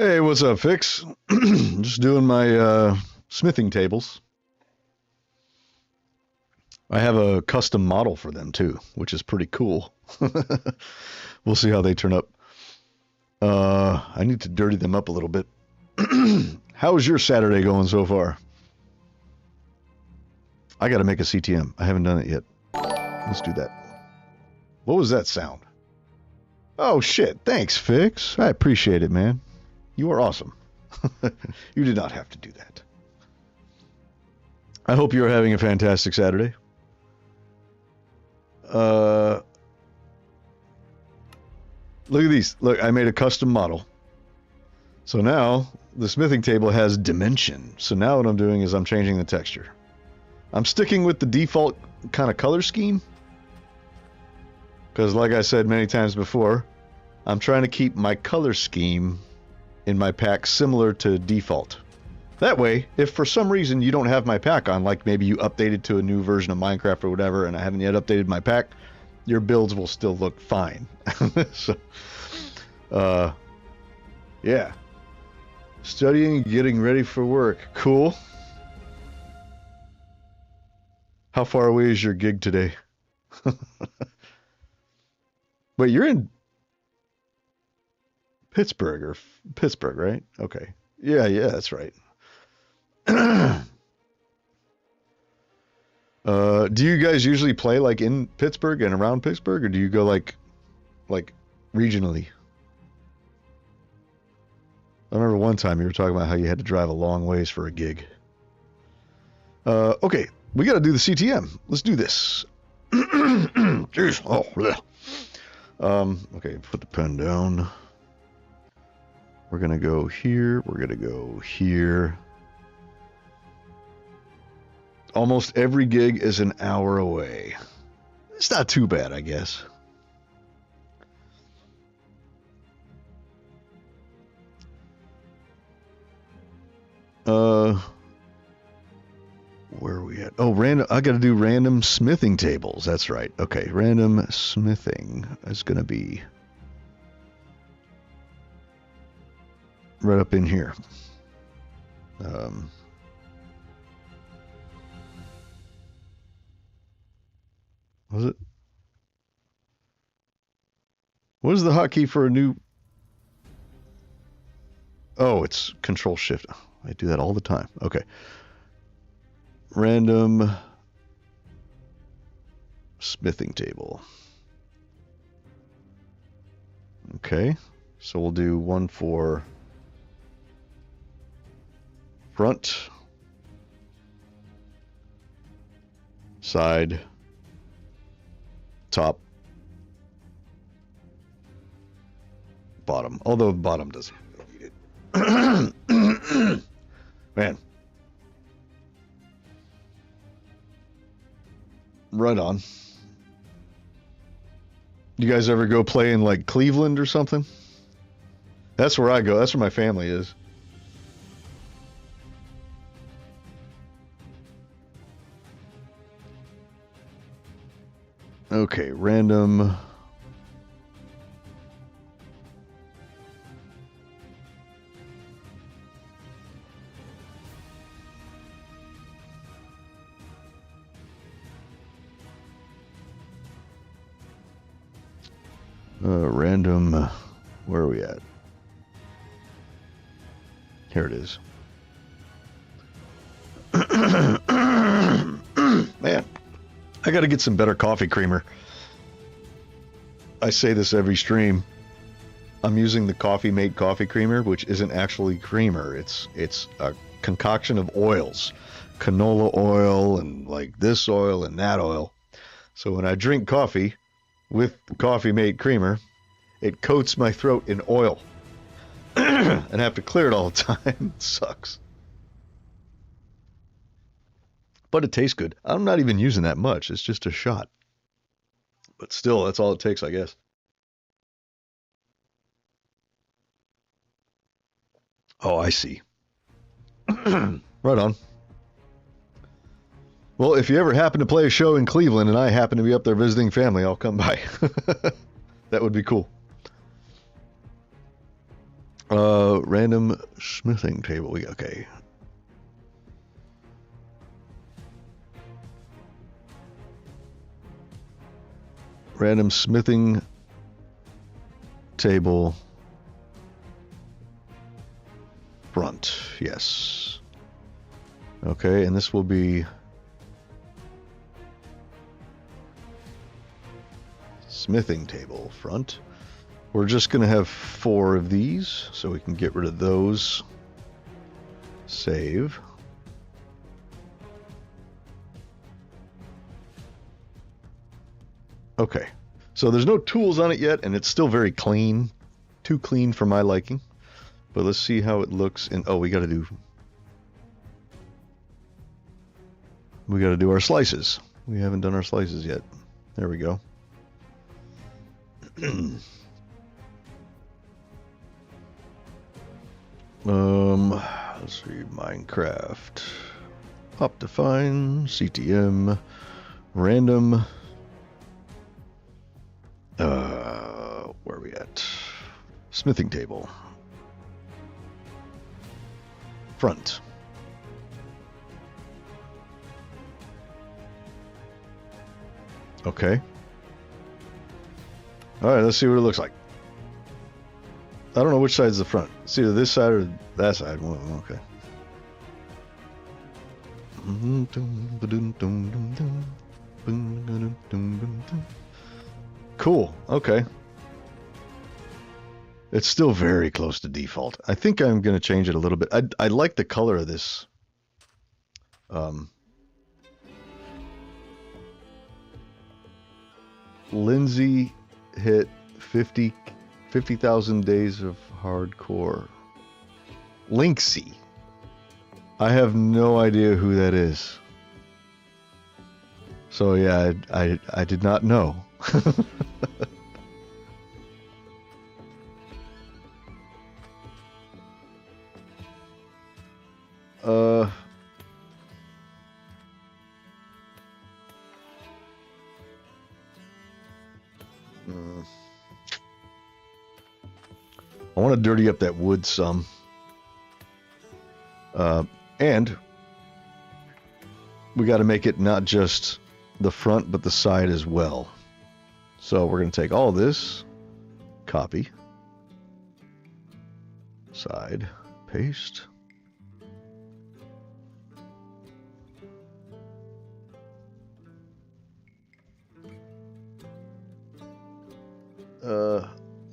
Hey, what's up, Fix? Just doing my smithing tables. I have a custom model for them too, which is pretty cool. We'll see how they turn up. I need to dirty them up a little bit. How's your Saturday going so far? I got to make a CTM. I haven't done it yet. Let's do that. What was that sound? Oh, shit. Thanks, Fix. I appreciate it, man. You are awesome. You did not have to do that. I hope you're having a fantastic Saturday. Look at these. Look, I made a custom model. So now the smithing table has dimension. So now what I'm doing is I'm changing the texture. I'm sticking with the default kind of color scheme. Because like I said many times before, I'm trying to keep my color scheme in my pack similar to default. That way, if for some reason you don't have my pack on, like maybe you updated to a new version of Minecraft or whatever, and I haven't yet updated my pack, your builds will still look fine. So, yeah. Studying, getting ready for work. Cool. How far away is your gig today? Wait, you're in Pittsburgh, right? Okay. Yeah, that's right. Do you guys usually play like in Pittsburgh and around Pittsburgh, or do you go like regionally? I remember one time you were talking about how you had to drive a long ways for a gig. Okay, we got to do the CTM. Let's do this. Jeez. Oh, bleh. Okay, put the pen down. We're gonna go here. We're gonna go here. Almost every gig is an hour away. It's not too bad, I guess. Where are we at? Oh, random. I got to do random smithing tables. That's right. Okay, random smithing is going to be right up in here. Was it? What is the hotkey for a new? Oh, it's Control Shift. I do that all the time. Okay. Random smithing table. Okay. So we'll do one for front, side, top, bottom. Although bottom doesn't need it. Man. Right on. You guys ever go play in like Cleveland or something? That's where I go. That's where my family is. Okay, random. Random. Where are we at? Here it is. Man, I got to get some better coffee creamer. I say this every stream. I'm using the Coffee Mate coffee creamer, which isn't actually creamer. It's a concoction of oils, canola oil and like this oil and that oil. So when I drink coffee with Coffee Mate creamer, it coats my throat in oil. And I have to clear it all the time. It sucks. But it tastes good. I'm not even using that much. It's just a shot. But still, that's all it takes, I guess. Oh, I see. Right on. Well, if you ever happen to play a show in Cleveland and I happen to be up there visiting family, I'll come by. That would be cool. Random smithing table. Okay. Random smithing table. Front. Yes. Okay, and this will be smithing table front. We're just going to have 4 of these, so we can get rid of those. Save. Okay, so there's no tools on it yet, and it's still very clean. Too clean for my liking. But let's see how it looks in... Oh, we got to do our slices. We haven't done our slices yet. There we go. Let's see, Minecraft, Optifine, CTM, random. Where are we at? Smithing table. Front. Okay. All right, let's see what it looks like. I don't know which side's the front. It's either this side or that side. Well, okay. Cool. Okay. It's still very close to default. I think I'm going to change it a little bit. I like the color of this. Lindsay hit 50,000 days of hardcore. Linksy. I have no idea who that is. So yeah, I did not know. I want to dirty up that wood some. And we got to make it not just the front, but the side as well. So we're going to take all this, copy, side, paste.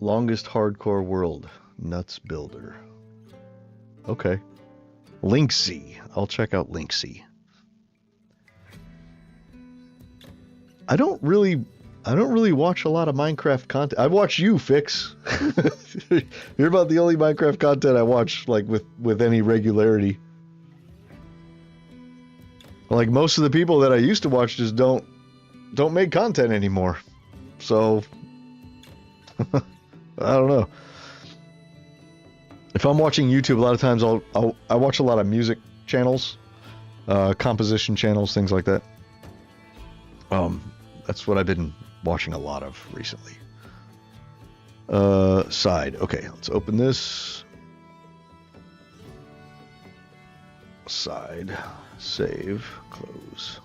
Longest hardcore world, Nuts Builder. Okay. Linksy. I'll check out Linksy. I don't really watch a lot of Minecraft content. I watch you, Fix. You're about the only Minecraft content I watch like with any regularity. Like most of the people that I used to watch just don't make content anymore. So I don't know. If I'm watching YouTube, a lot of times I watch a lot of music channels, composition channels, things like that. That's what I've been watching a lot of recently. Side. Okay, let's open this. Side. Save. Close.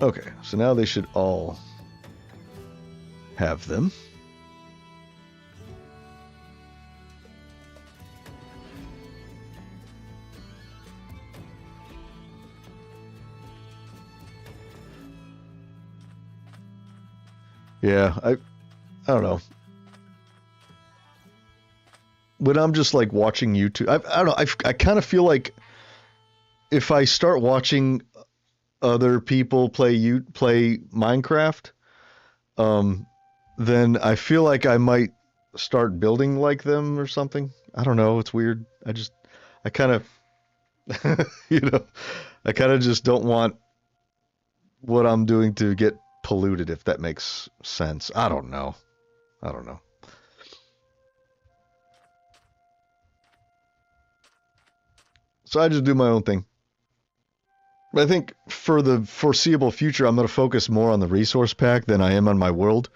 Okay, so now they should all have them. Yeah, I don't know. When I'm just like watching YouTube, I don't know. I kind of feel like if I start watching other people play Minecraft, then I feel like I might start building like them or something. I don't know. It's weird. I kind of, I kind of just don't want what I'm doing to get polluted, if that makes sense. I don't know. So I just do my own thing. But I think for the foreseeable future, I'm going to focus more on the resource pack than I am on my world,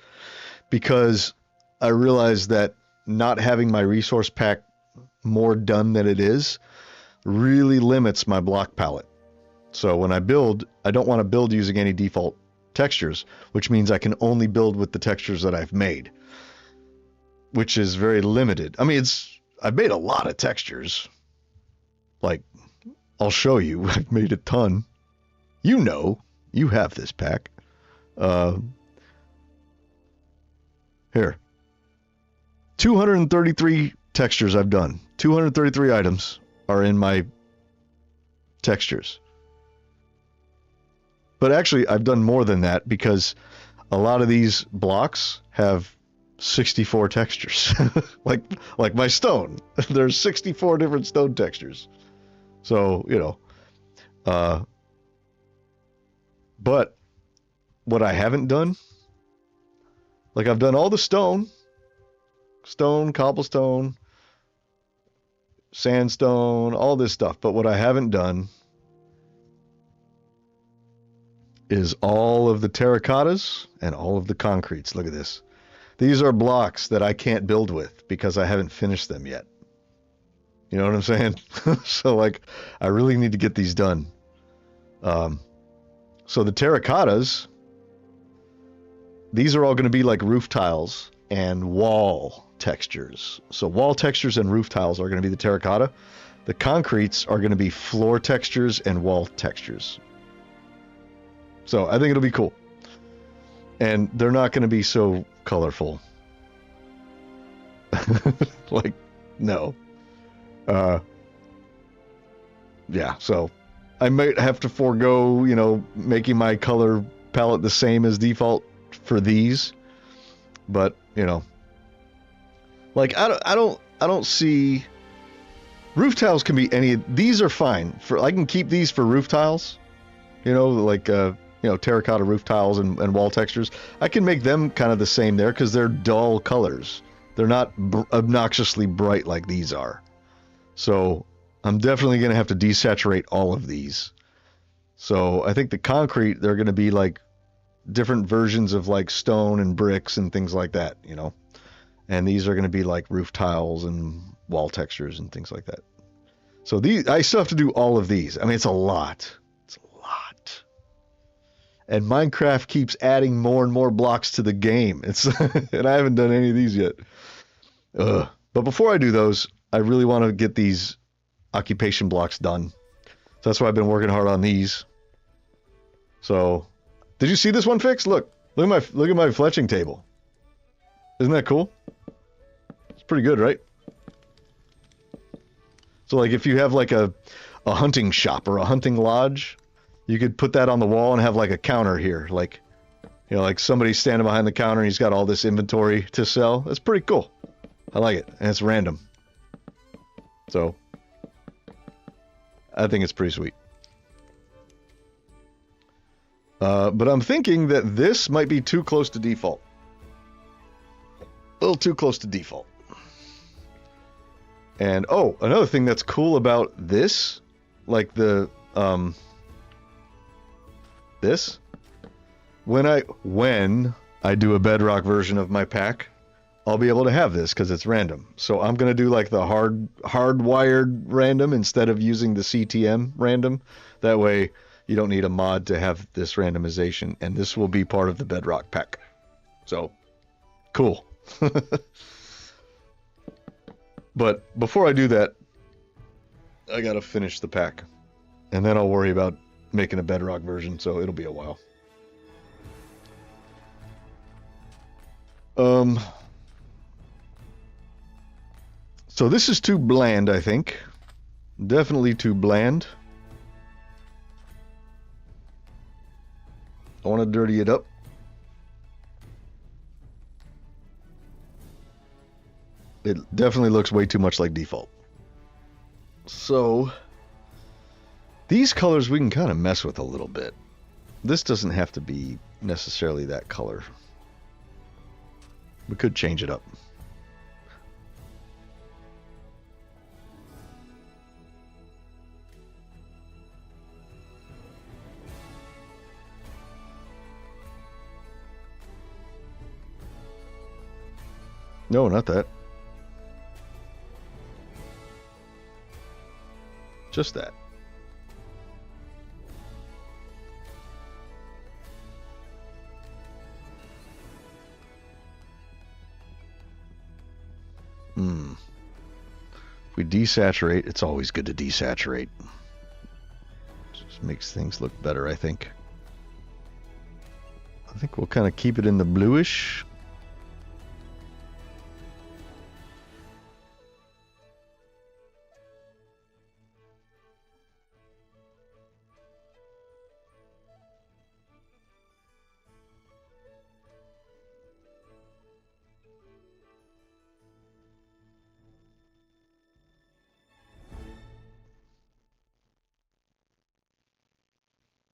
because I realize that not having my resource pack more done than it is really limits my block palette. So when I build, I don't want to build using any default textures, which means I can only build with the textures that I've made, which is very limited. I mean, I've made a lot of textures. Like, I'll show you. I've made a ton. You know, you have this pack. Here. 233 textures I've done. 233 items are in my textures. But actually, I've done more than that because a lot of these blocks have 64 textures. like my stone. There's 64 different stone textures. So, you know. But what I haven't done, like I've done all the stone, cobblestone, sandstone, all this stuff. But what I haven't done is all of the terracottas and all of the concretes. Look at this. These are blocks that I can't build with because I haven't finished them yet. You know what I'm saying? So like, I really need to get these done. So the terracottas, these are all going to be like roof tiles and wall textures. So wall textures and roof tiles are going to be the terracotta. The concretes are going to be floor textures and wall textures. So I think it'll be cool. And they're not going to be so colorful. Like, no. Yeah, so I might have to forego, you know, making my color palette the same as default for these. But, you know, like I don't see roof tiles can be any. These are fine for. I can keep these for roof tiles. You know, like you know, terracotta roof tiles and wall textures. I can make them kind of the same there because they're dull colors. They're not obnoxiously bright like these are. So I'm definitely going to have to desaturate all of these. So I think the concrete, they're going to be like different versions of like stone and bricks and things like that, you know. And these are going to be like roof tiles and wall textures and things like that. So these, I still have to do all of these. I mean, it's a lot. It's a lot. And Minecraft keeps adding more and more blocks to the game. It's and I haven't done any of these yet. But before I do those, I really want to get these occupation blocks done. So that's why I've been working hard on these. So, did you see this one fixed? Look at my fletching table. Isn't that cool? It's pretty good, right? So like if you have like a hunting shop or a hunting lodge, you could put that on the wall and have like a counter here. Like, you know, like somebody's standing behind the counter and he's got all this inventory to sell. That's pretty cool. I like it. And it's random. So, I think it's pretty sweet. But I'm thinking that this might be too close to default. A little too close to default. And, oh, another thing that's cool about this, like the, this, when I do a bedrock version of my pack, I'll be able to have this because it's random. So I'm going to do like the hardwired random instead of using the CTM random. That way you don't need a mod to have this randomization, and this will be part of the bedrock pack. So, cool. But before I do that, I got to finish the pack. And then I'll worry about making a bedrock version, so it'll be a while. So this is too bland, I think. Definitely too bland. I want to dirty it up. It definitely looks way too much like default. So these colors we can kind of mess with a little bit. This doesn't have to be necessarily that color. We could change it up. No, not that. Just that. If we desaturate, it's always good to desaturate. Just makes things look better, I think. I think we'll kind of keep it in the bluish.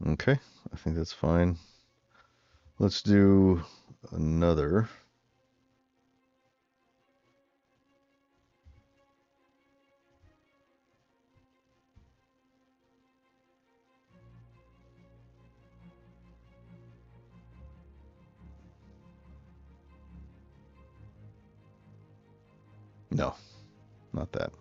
Okay, I think that's fine. Let's do another. No, not that.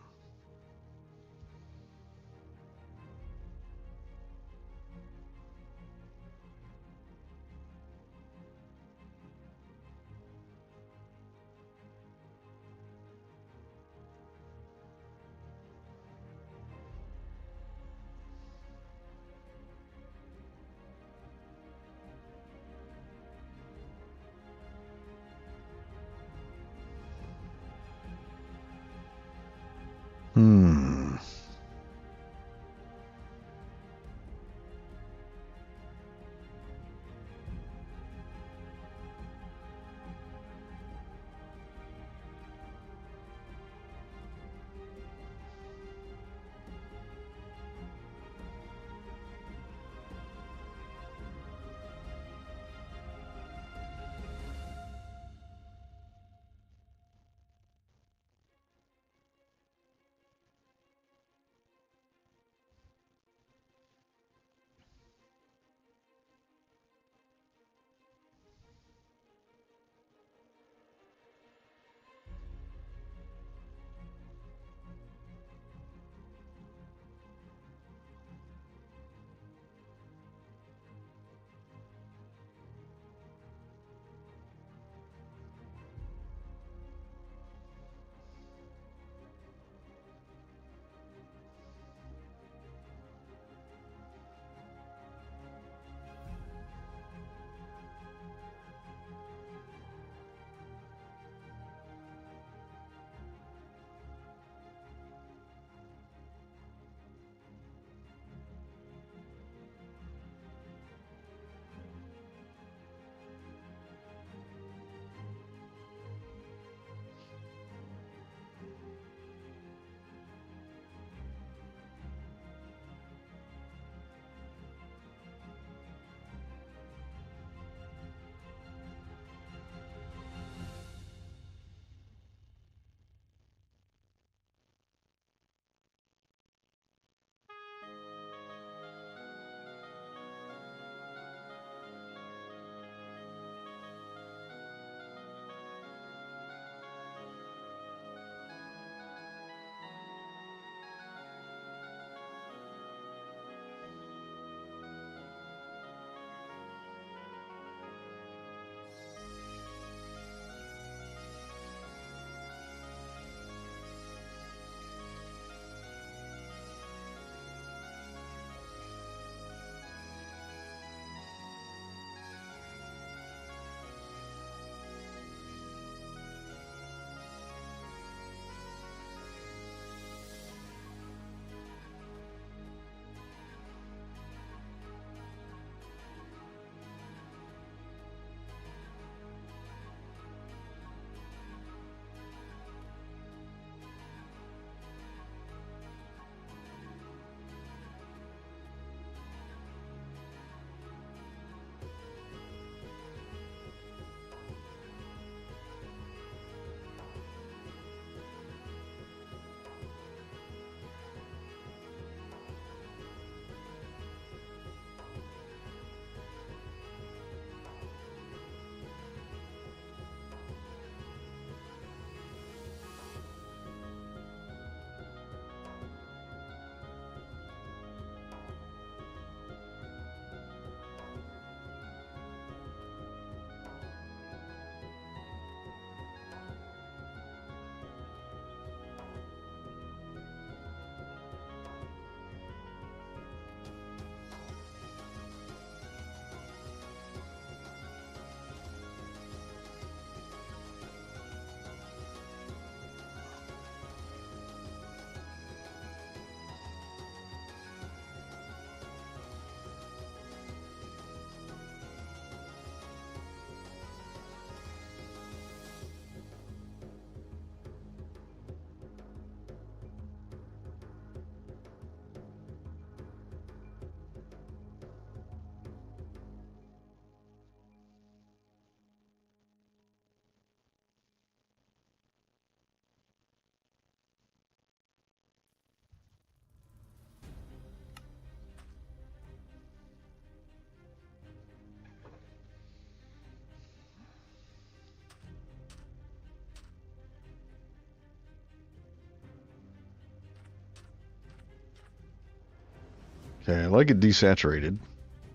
Okay, I like it desaturated.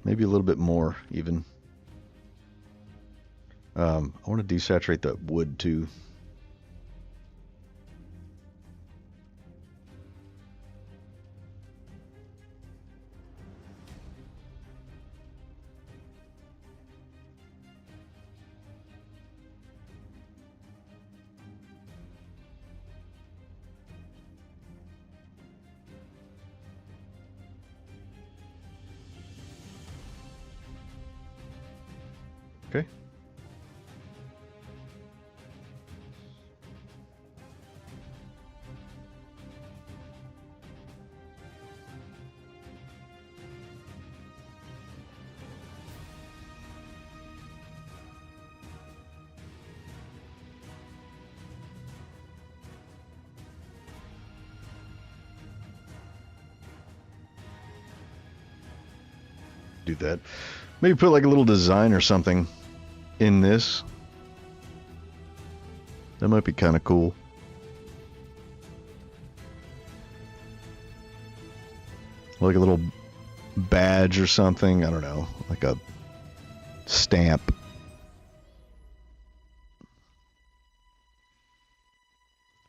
Maybe a little bit more, even. I want to desaturate the wood, too. Okay. Do that. Maybe put like a little design or something in this. That might be kind of cool. Like a little badge or something. I don't know. Like a stamp.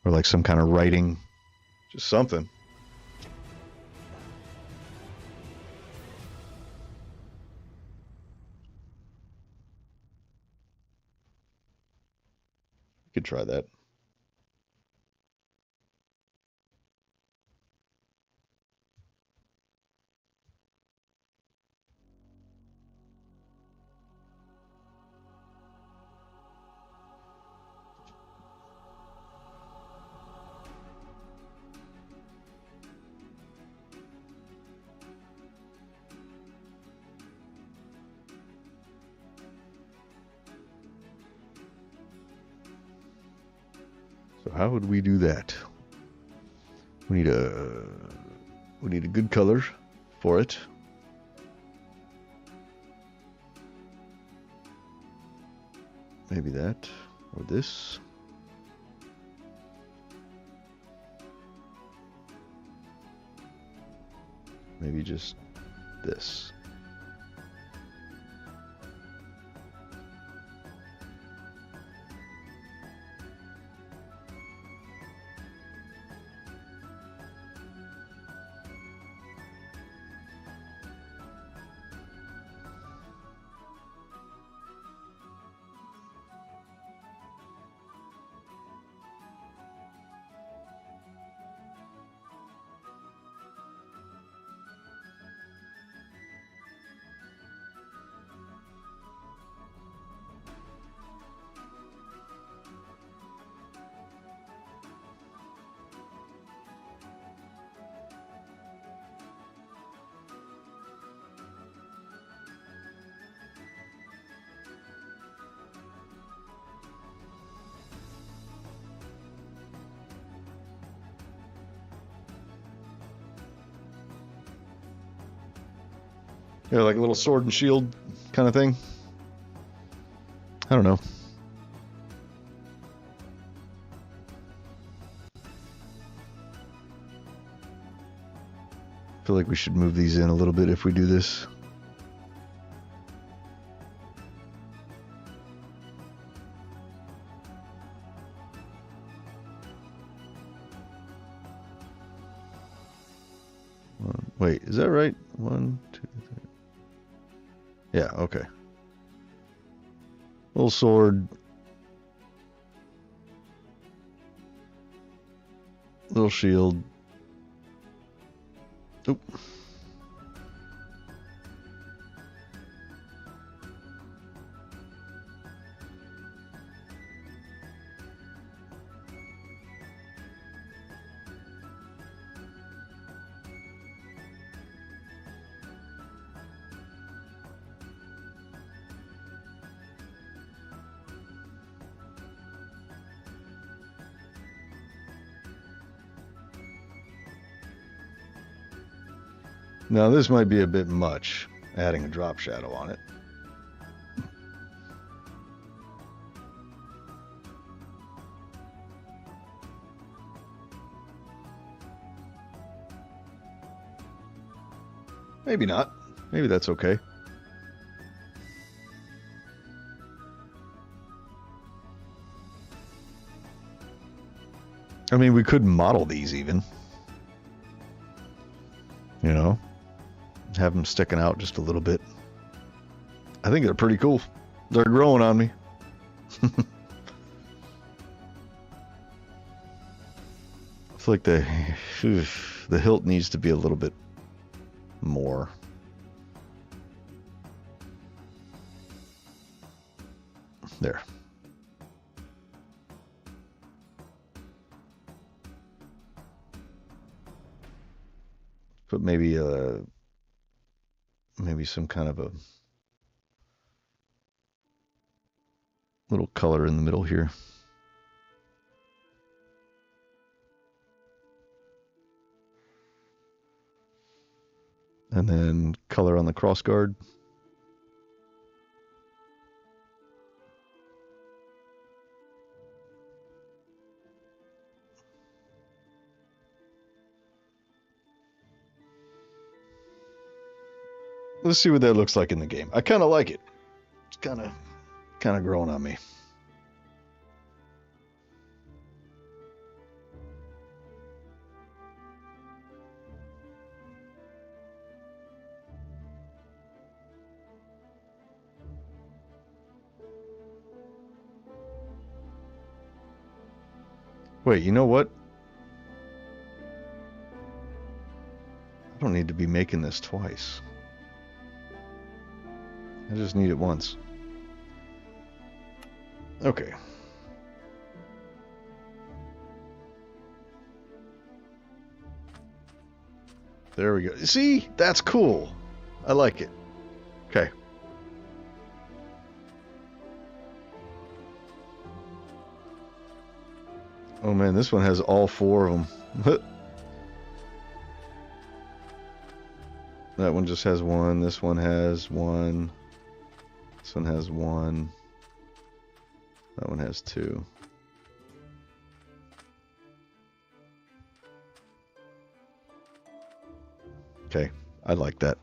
Or like some kind of writing. Just something. You could try that. So how would we do that? We need a good color for it. Maybe that or this. Maybe just this. Yeah, like a little sword and shield kind of thing. I don't know. I feel like we should move these in a little bit if we do this. Wait, is that right? 1, 2, 3. Yeah, okay. Little sword. Little shield. Oop. Now this might be a bit much, adding a drop shadow on it. Maybe not. Maybe that's okay. I mean, we could model these even. You know? Have them sticking out just a little bit. I think they're pretty cool. They're growing on me. I feel like the hilt needs to be a little bit more. There. But maybe some kind of a little color in the middle here. And then color on the crossguard. Let's see what that looks like in the game. I kind of like it. It's kind of growing on me. Wait, you know what? I don't need to be making this twice. I just need it once. Okay. There we go. See? That's cool. I like it. Okay. Oh man, this one has all four of them. That one just has one. This one has one. This one has one. That one has two. Okay, I like that.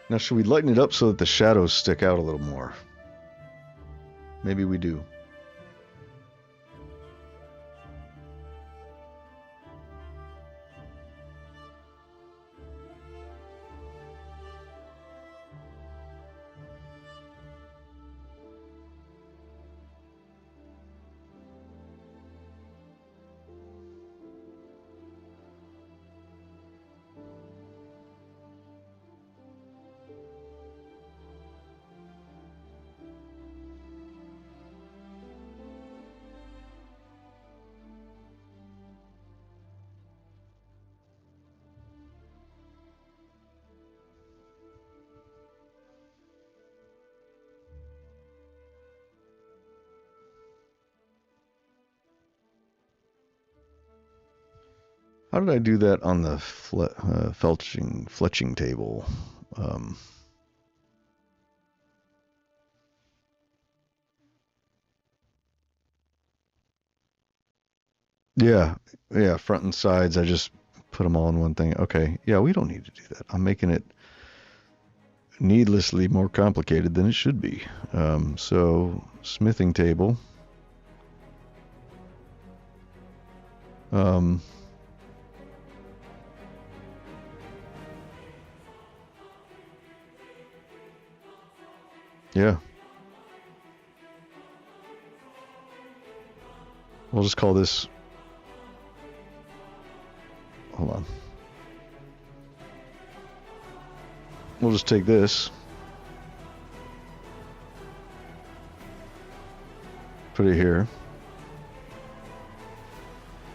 Now, should we lighten it up so that the shadows stick out a little more? Maybe we do. How did I do that on the fletching table? Yeah, front and sides. I just put them all in one thing. Okay, yeah, we don't need to do that. I'm making it needlessly more complicated than it should be. So, smithing table. Yeah. We'll just call this... Hold on. We'll just take this. Put it here.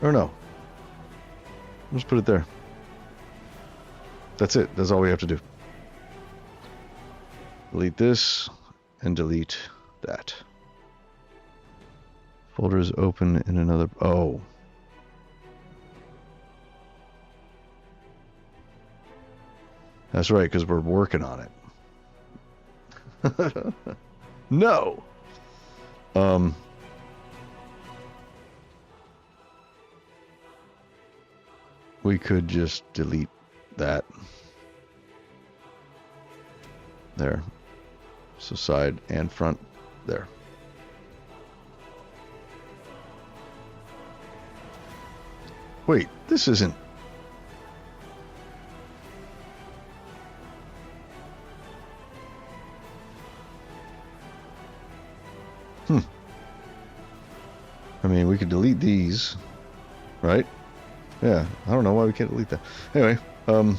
Or no. Just put it there. That's it. That's all we have to do. Delete this and delete that. Folder is open in another... Oh. That's right, because we're working on it. No. We could just delete that. There. So side and front. There. Wait, this isn't... I mean, we could delete these, right? Yeah, I don't know why we can't delete that. Anyway, so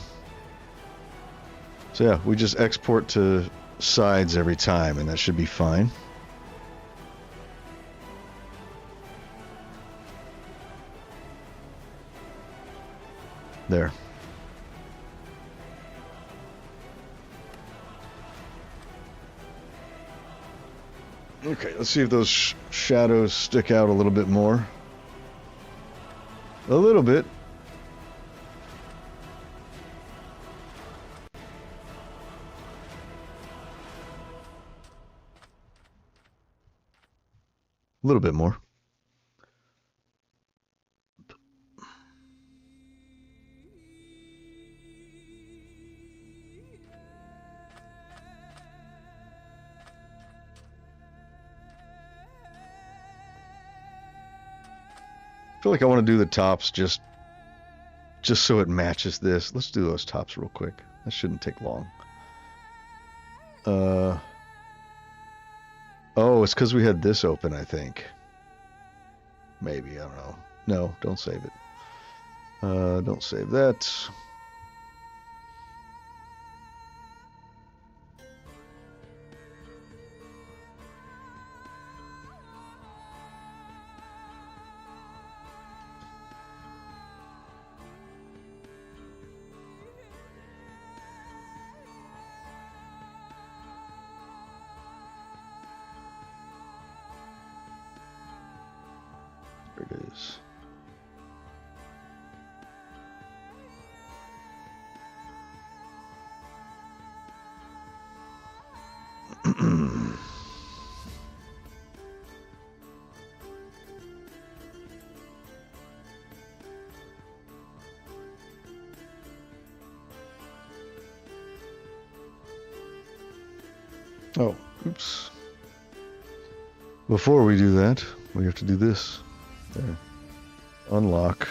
yeah, we just export to sides every time, and that should be fine. There. Okay, let's see if those shadows stick out a little bit more. A little bit. A little bit more. I feel like I want to do the tops just so it matches this. Let's do those tops real quick. That shouldn't take long. Oh, it's because we had this open, I think. Maybe, I don't know. No, don't save it. Don't save that. There it is. Oh, oops. Before we do that, we have to do this. There. Unlock.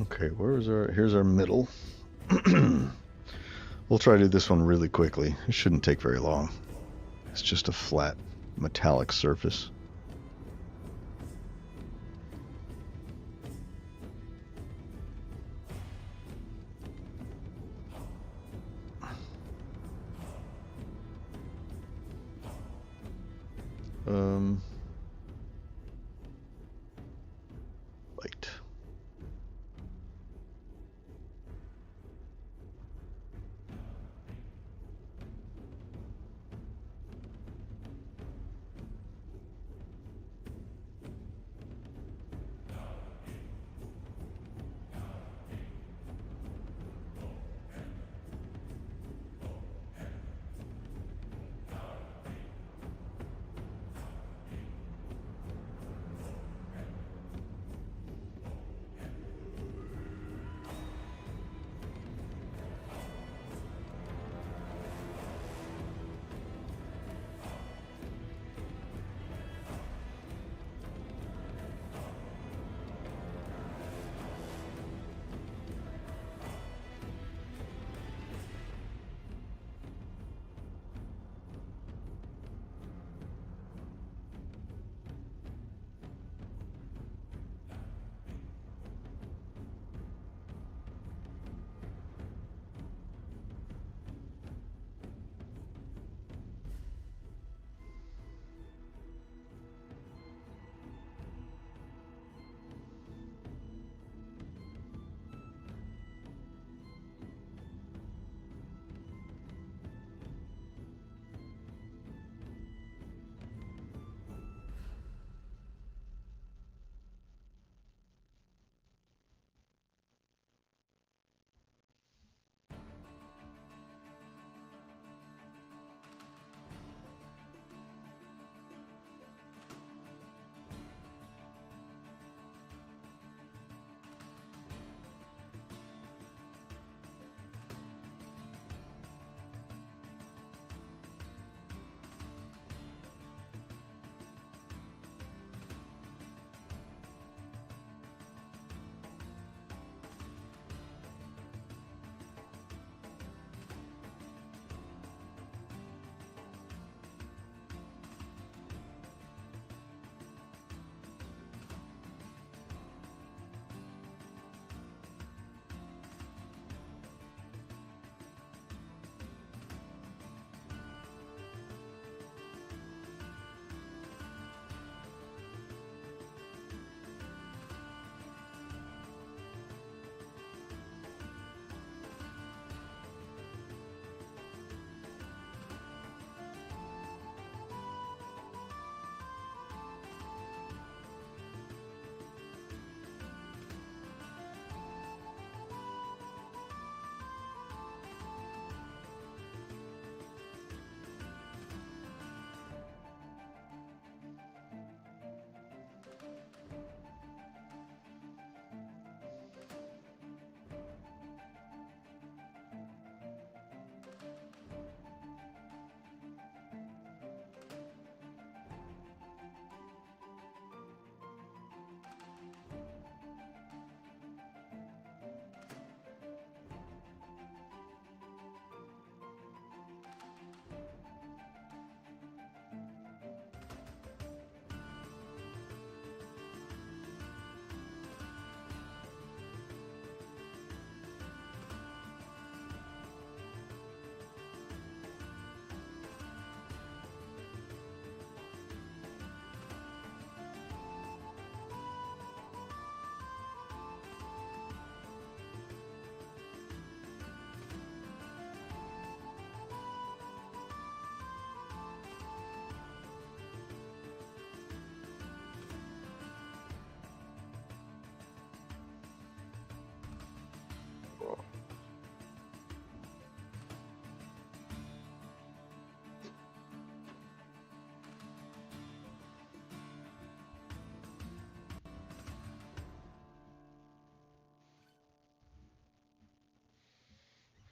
Okay, here's our middle. We'll try to do this one really quickly. It shouldn't take very long. It's just a flat metallic surface. Light.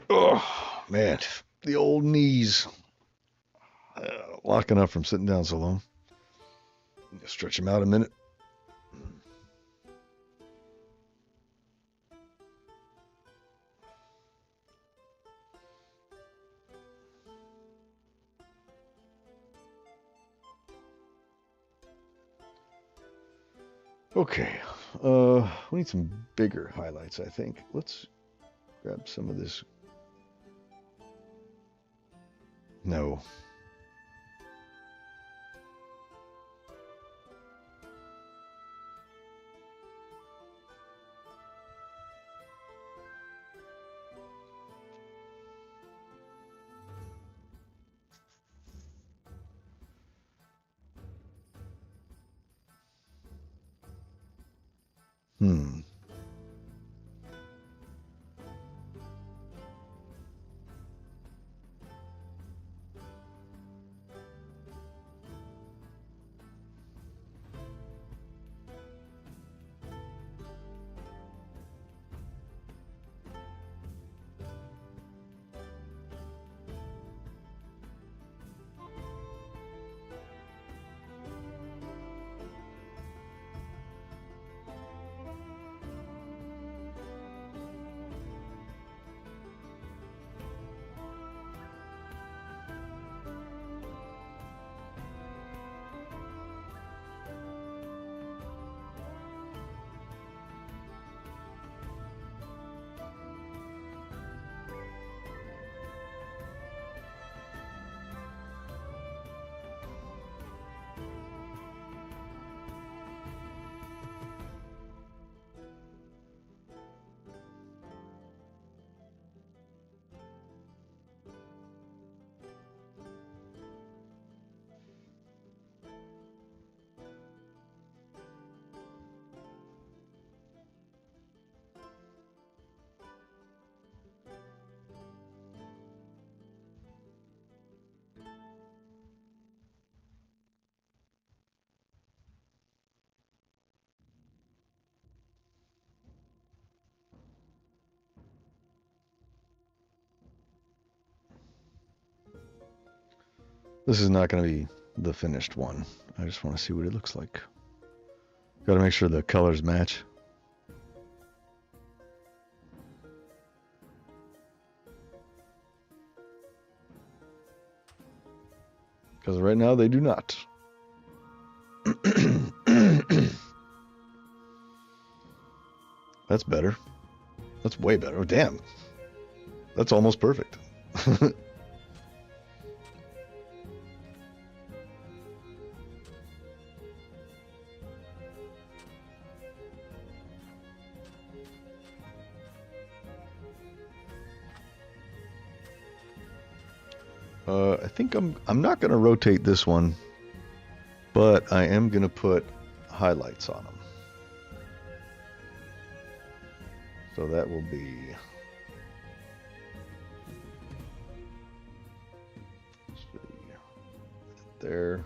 Oh, man. The old knees. Locking up from sitting down so long. Stretch them out a minute. Okay. We need some bigger highlights, I think. Let's grab some of this. No. Hmm. This is not going to be the finished one. I just want to see what it looks like. Got to make sure the colors match. Because right now they do not. That's better. That's way better. Oh, damn. That's almost perfect. I think I'm not going to rotate this one, but I am going to put highlights on them. So that will be there.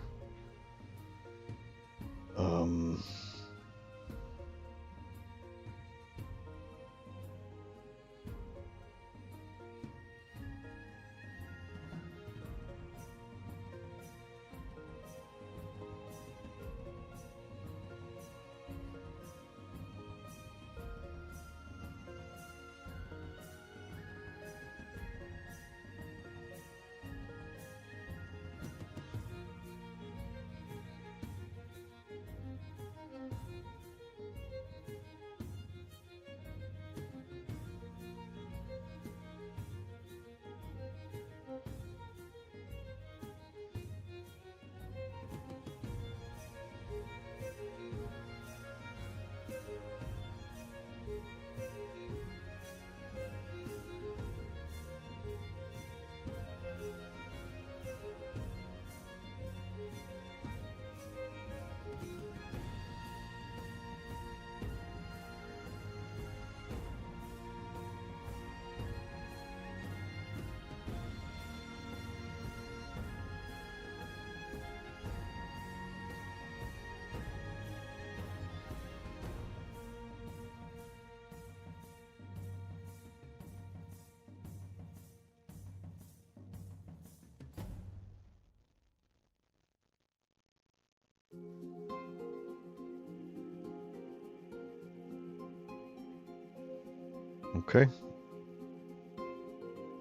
Okay.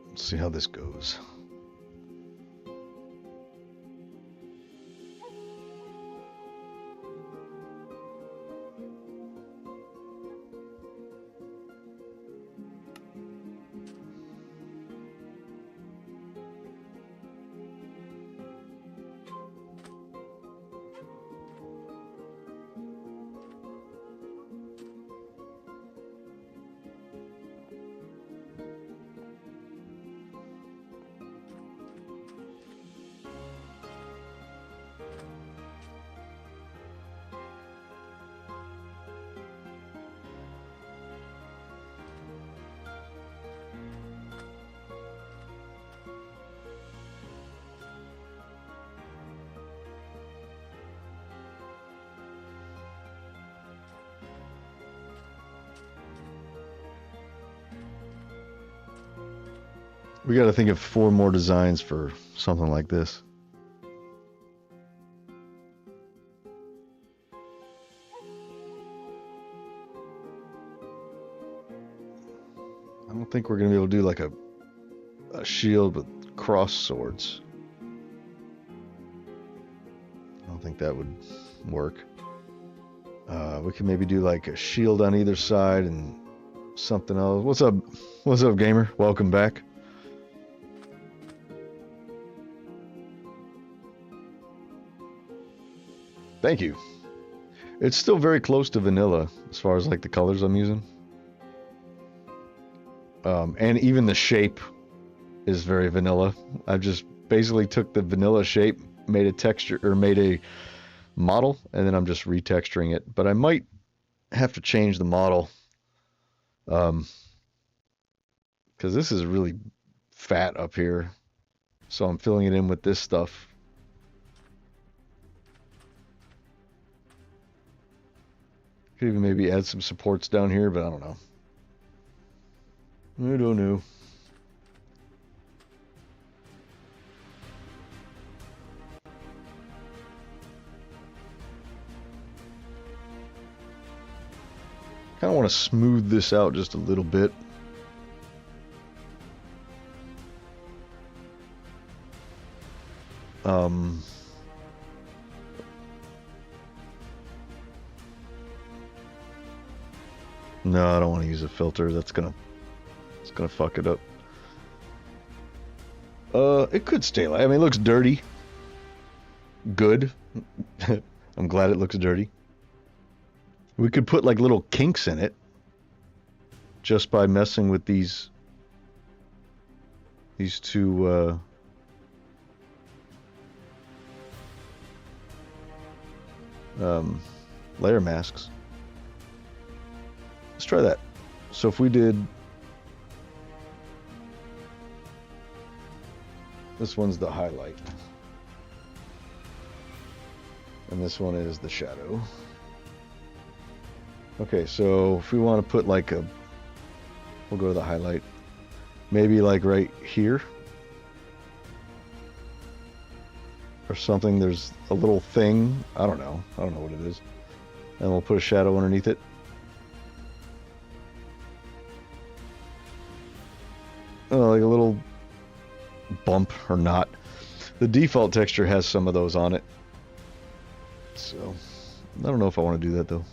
Let's see how this goes. We got to think of 4 more designs for something like this. I don't think we're going to be able to do like a shield with cross swords. I don't think that would work. We can maybe do like a shield on either side and something else. What's up? What's up, gamer? Welcome back. Thank you. It's still very close to vanilla as far as like the colors I'm using. And even the shape is very vanilla. I just basically took the vanilla shape, made a texture or made a model, and then I'm just retexturing it. But I might have to change the model because this is really fat up here. So I'm filling it in with this stuff. Could even maybe add some supports down here, but I don't know. I don't know. Kind of want to smooth this out just a little bit. No, I don't want to use a filter. It's gonna fuck it up. It could stay like. I mean, it looks dirty. Good. I'm glad it looks dirty. We could put like little kinks in it just by messing with these two layer masks. Let's try that. So if we did, this one's the highlight and this one is the shadow. Okay, so if we want to put like we'll go to the highlight, maybe like right here or something. There's a little thing, I don't know what it is, and we'll put a shadow underneath it. Like a little bump or not. The default texture has some of those on it, so I don't know if I want to do that though.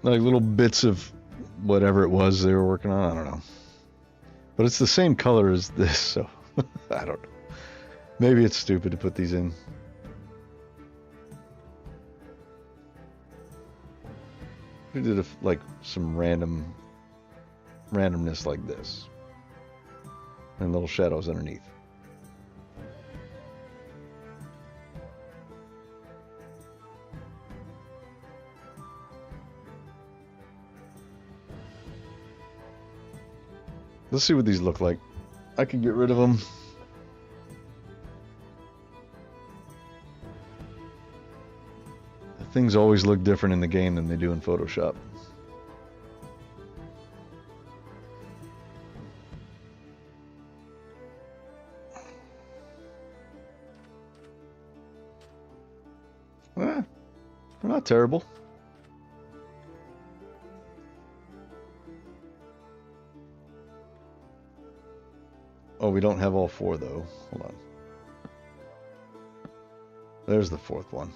like little bits of whatever it was they were working on. I don't know. But it's the same color as this, so I don't know. Maybe it's stupid to put these in. We did like some randomness like this. And little shadows underneath. Let's see what these look like. I can get rid of them. Things always look different in the game than they do in Photoshop. They're not terrible. Oh, we don't have all four though. Hold on. There's the fourth one.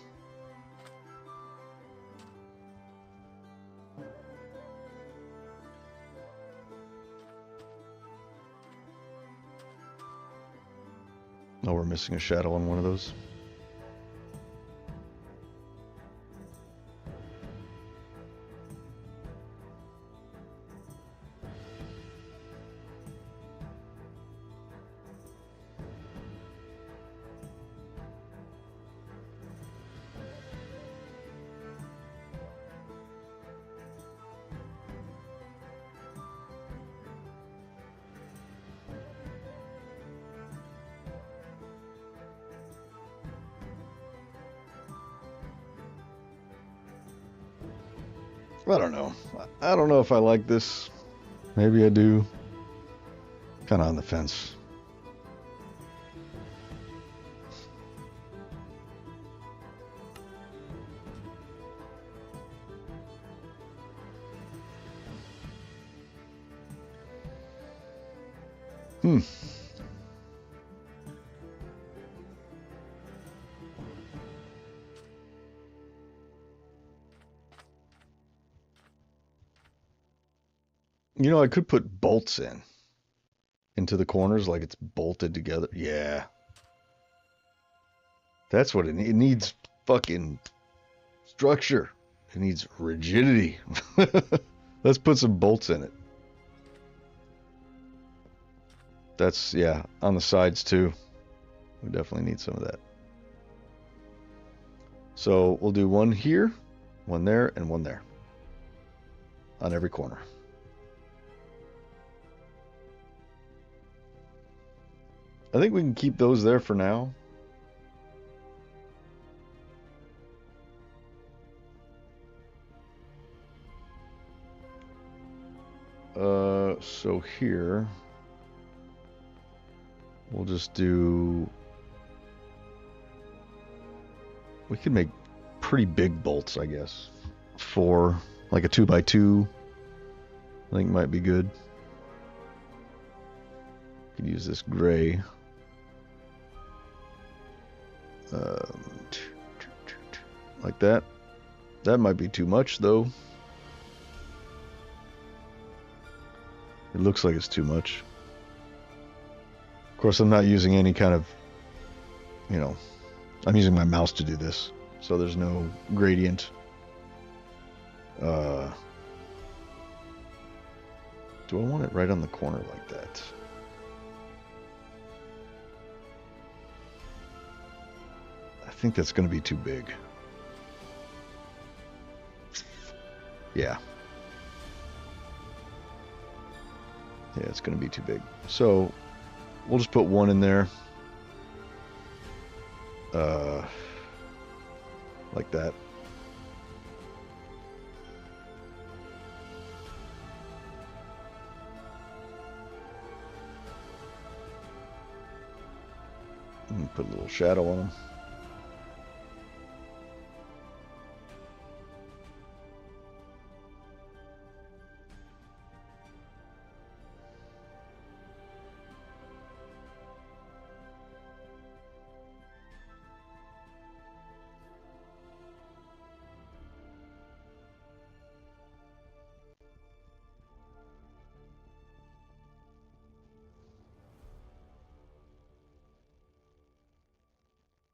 Oh, we're missing a shadow on one of those. I don't know. I don't know if I like this. Maybe I do. Kind of on the fence. You know, I could put bolts into the corners like it's bolted together. Yeah. That's what it needs. It needs fucking structure. It needs rigidity. Let's put some bolts in it. That's, yeah, on the sides too. We definitely need some of that. So we'll do one here, one there, and one there. On every corner. I think we can keep those there for now. So here, we'll just do, we could make pretty big bolts, I guess. 4, like a 2x2, I think might be good. Could use this gray. Like that. That might be too much though. It looks like it's too much. Of course, I'm not using any kind of, you know, I'm using my mouse to do this, so there's no gradient. Do I want it right on the corner like that? I think that's going to be too big. Yeah. Yeah, it's going to be too big. So we'll just put one in there. Like that. And put a little shadow on them.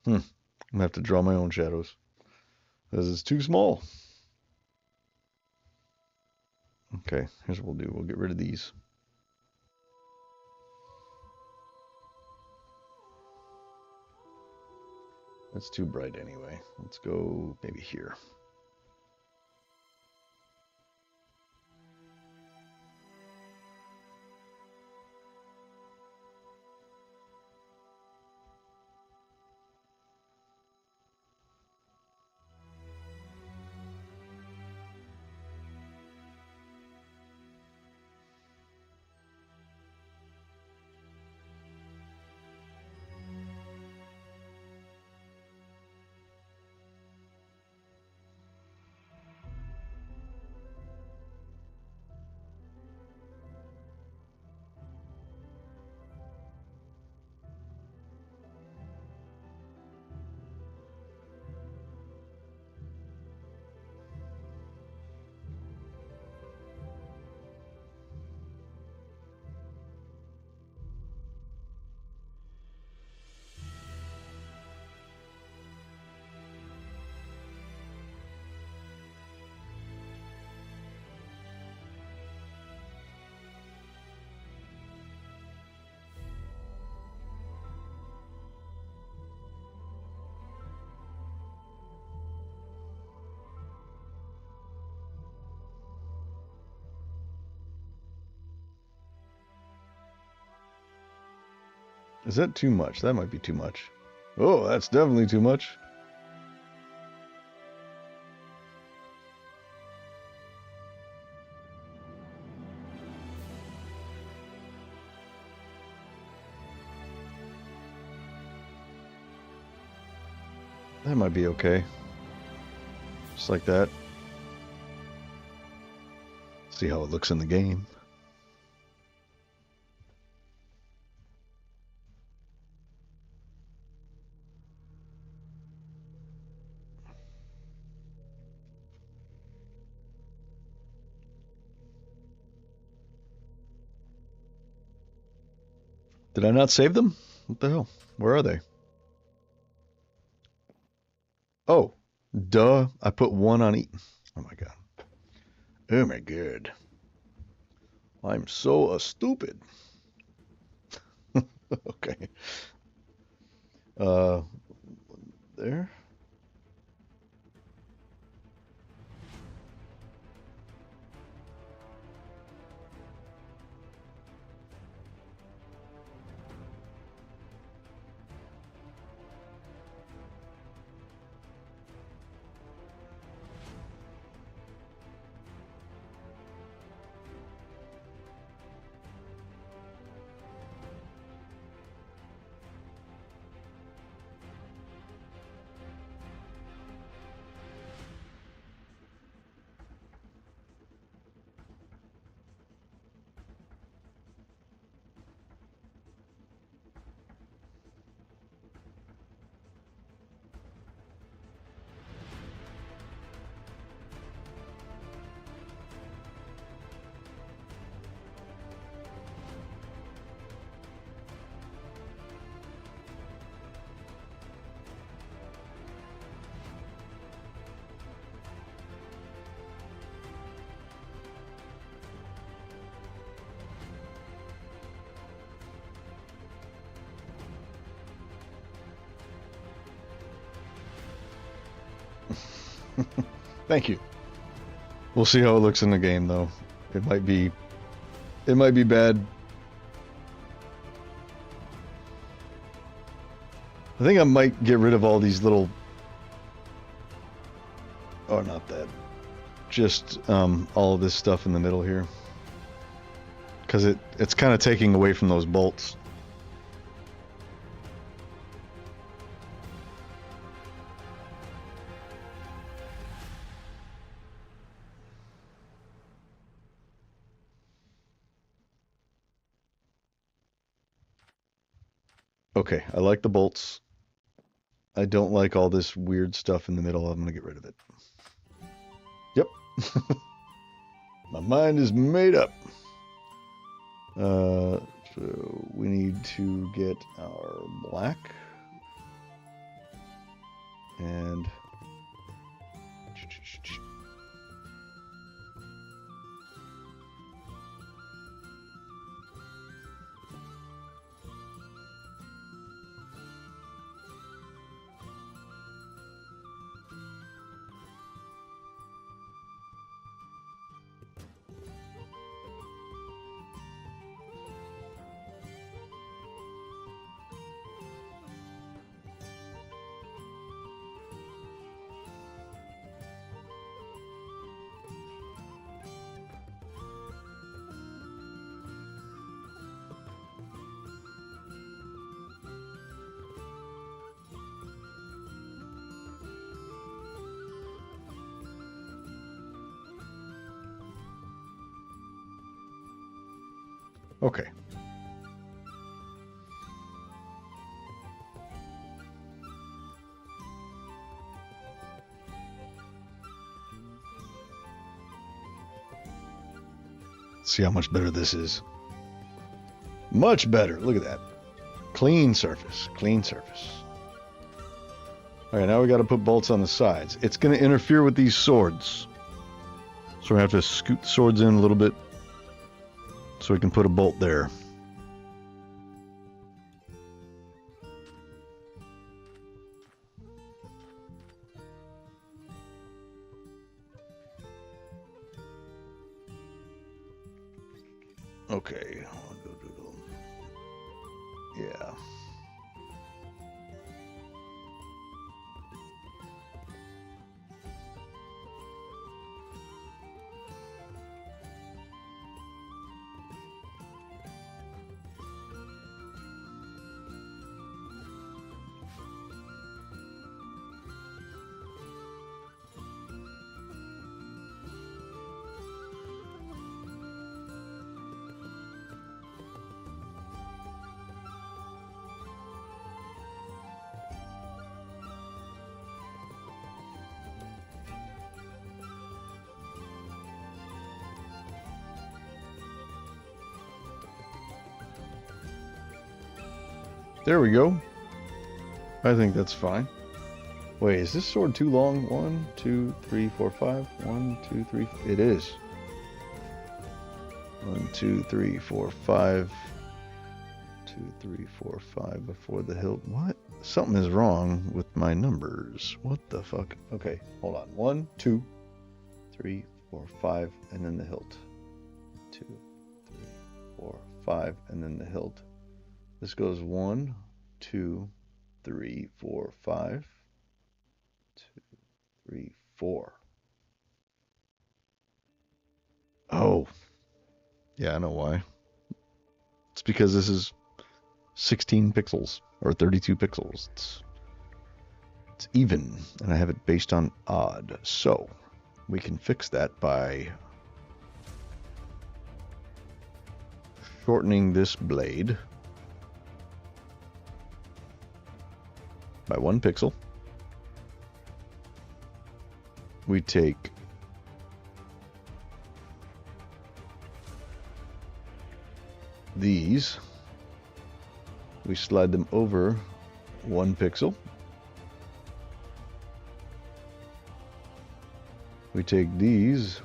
I'm gonna have to draw my own shadows because it's too small. Okay, here's what we'll do. We'll get rid of these. That's too bright anyway. Let's go maybe here. Is that too much? That might be too much. Oh, that's definitely too much. That might be okay. Just like that. See how it looks in the game. Did I not save them? What the hell? Where are they? Oh, duh. I put one on each. Oh my god. Oh my god. I'm so stupid. Okay. Uh, there. Thank you. We'll see how it looks in the game, though. It might be bad. I think I might get rid of all these little. Oh, not that. Just all of this stuff in the middle here, because it's kind of taking away from those bolts. Okay, I like the bolts. I don't like all this weird stuff in the middle. I'm gonna get rid of it. Yep. My mind is made up. So we need to get our black. And okay. See how much better this is. Much better. Look at that. Clean surface. Clean surface. Alright, now we got to put bolts on the sides. It's going to interfere with these swords. So we have to scoot the swords in a little bit so we can put a bolt there. Okay. Yeah. There we go. I think that's fine. Wait, is this sword too long? 1, 2, 3, 4, 5. 1, 2, 3. It is. 1, 2, 3, 4, 5. 2, 3, 4, 5 before the hilt. What? Something is wrong with my numbers. What the fuck? Okay, hold on. 1, 2, 3, 4, 5, and then the hilt. 2, 3, 4, 5, and then the hilt. This goes 1, 2, 3, 4, 5. 2, 3, 4. Oh. Yeah, I know why. It's because this is 16 pixels or 32 pixels. It's even, and I have it based on odd. So we can fix that by shortening this blade by 1 pixel. We take these, we slide them over 1 pixel. We take these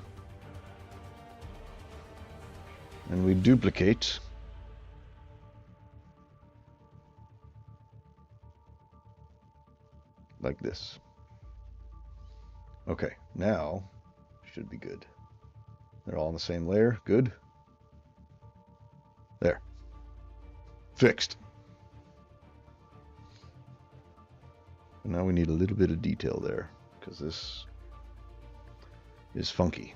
and we duplicate like this. Okay, now should be good. They're all on the same layer. Good. There. Fixed. Now we need a little bit of detail there because this is funky.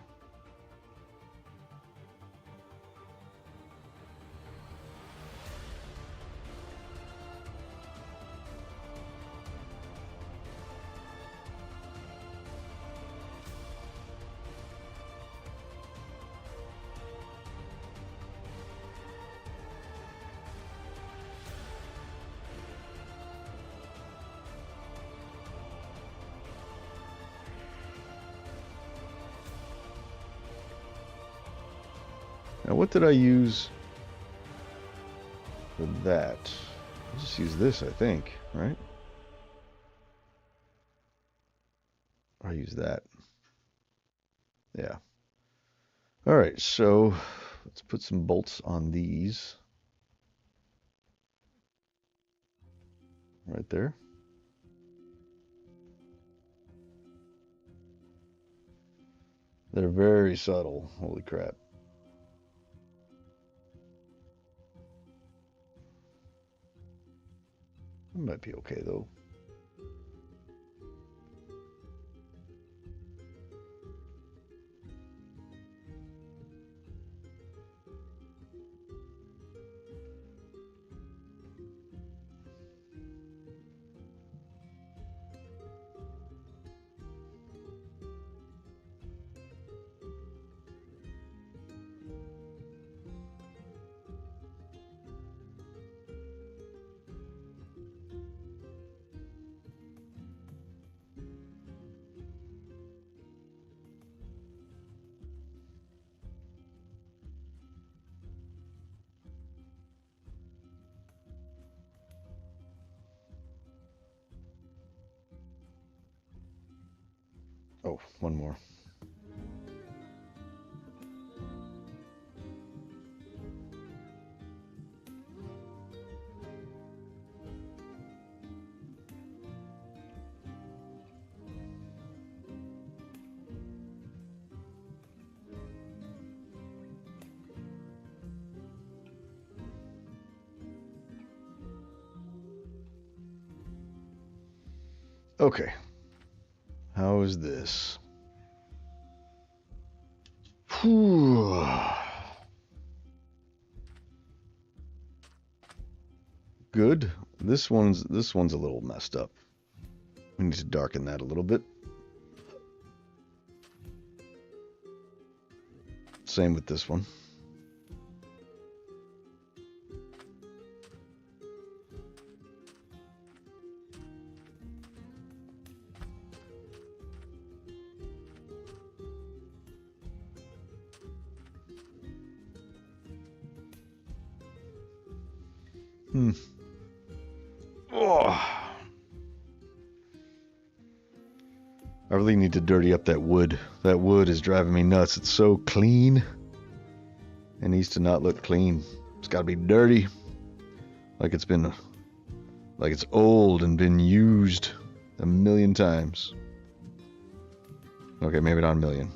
Now, what did I use for that? I just use this, I think, right? I use that. Yeah. All right, so let's put some bolts on these. Right there. They're very subtle. Holy crap. It might be okay though. Oh, one more. Okay. How is this? Whew. Good. This one's a little messed up. We need to darken that a little bit. Same with this one. Oh. I really need to dirty up that wood. That wood is driving me nuts. It's so clean. It needs to not look clean. It's got to be dirty. Like it's old and been used a million times. Okay, maybe not a million.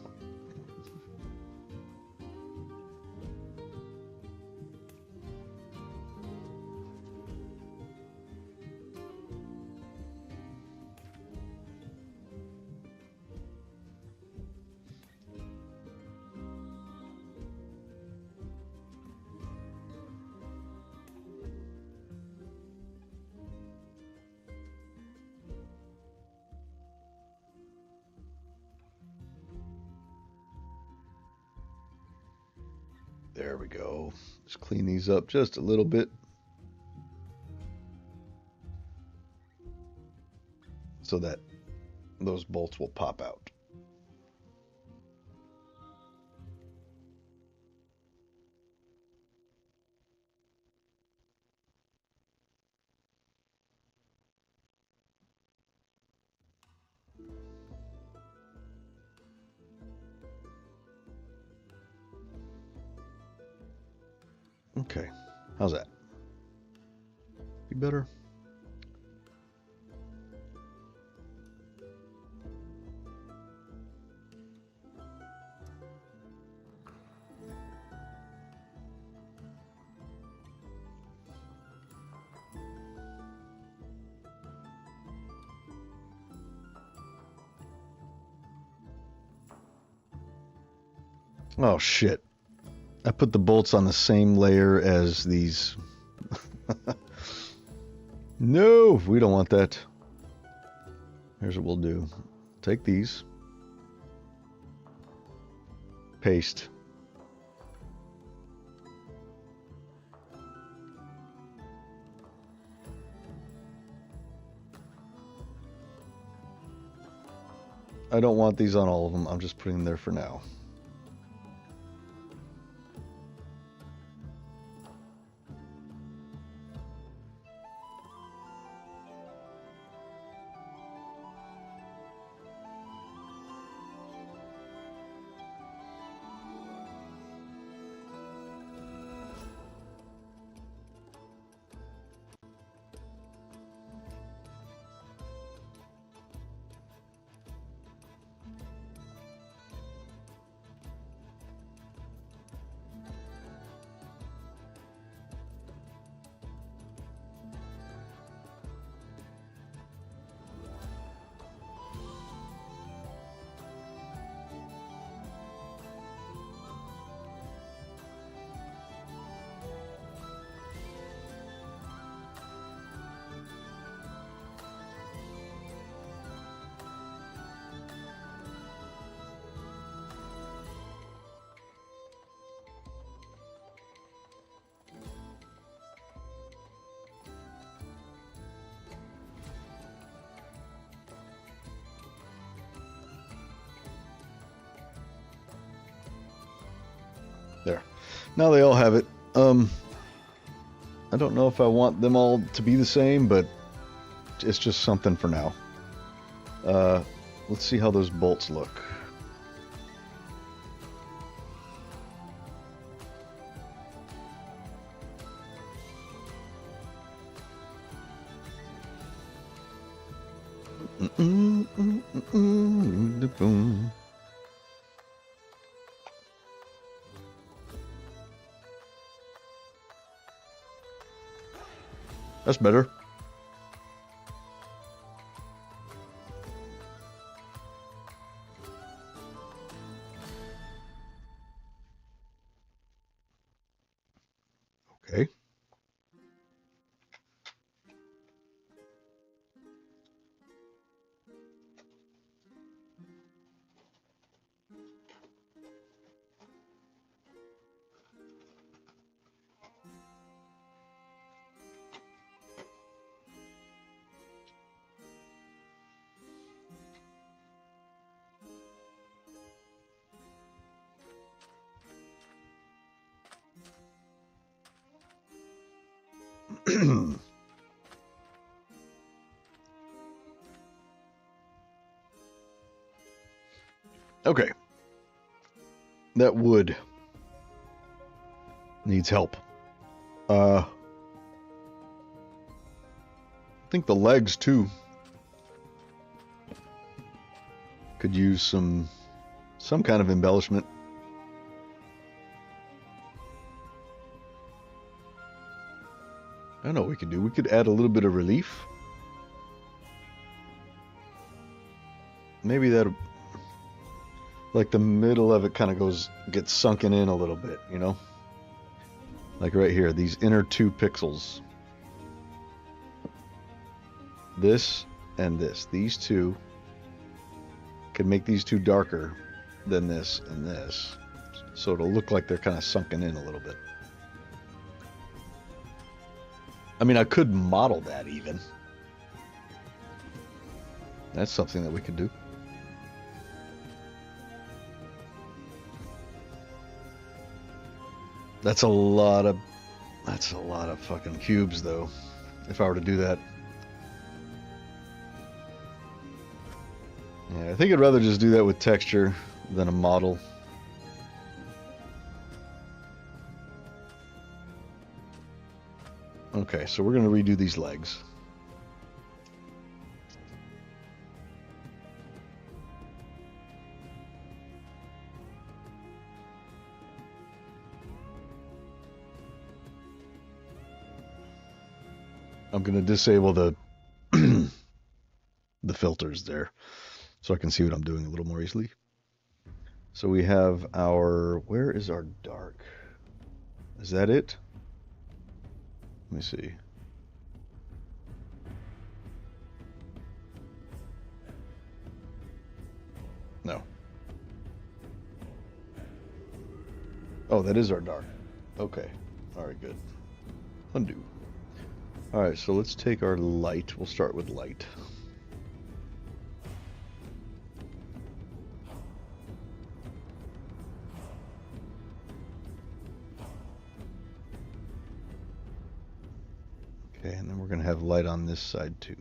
There we go. Just clean these up just a little bit. So that those bolts will pop out. Okay, how's that? Be better? Oh shit. I put the bolts on the same layer as these. No, we don't want that. Here's what we'll do. Take these. Paste. I don't want these on all of them. I'm just putting them there for now. Now they all have it. I don't know if I want them all to be the same, but it's just something for now. Let's see how those bolts look. That's better. Okay. Okay. That wood needs help. I think the legs too could use some kind of embellishment. I know what we could do. We could add a little bit of relief. Maybe that, like the middle of it kind of gets sunken in a little bit, you know? Like right here, these inner 2 pixels. This and this. These two can make these two darker than this and this. So it'll look like they're kind of sunken in a little bit. I mean, I could model that even. That's something that we could do. That's a lot of fucking cubes though, if I were to do that. Yeah, I think I'd rather just do that with texture than a model. Okay, so we're going to redo these legs. I'm going to disable the the filters there so I can see what I'm doing a little more easily. So we have our, where is our dark? Is that it? Let me see. No. Oh, that is our dark. Okay. All right, good. Undo. All right, so let's take our light. We'll start with light. Okay, and then we're going to have light on this side too.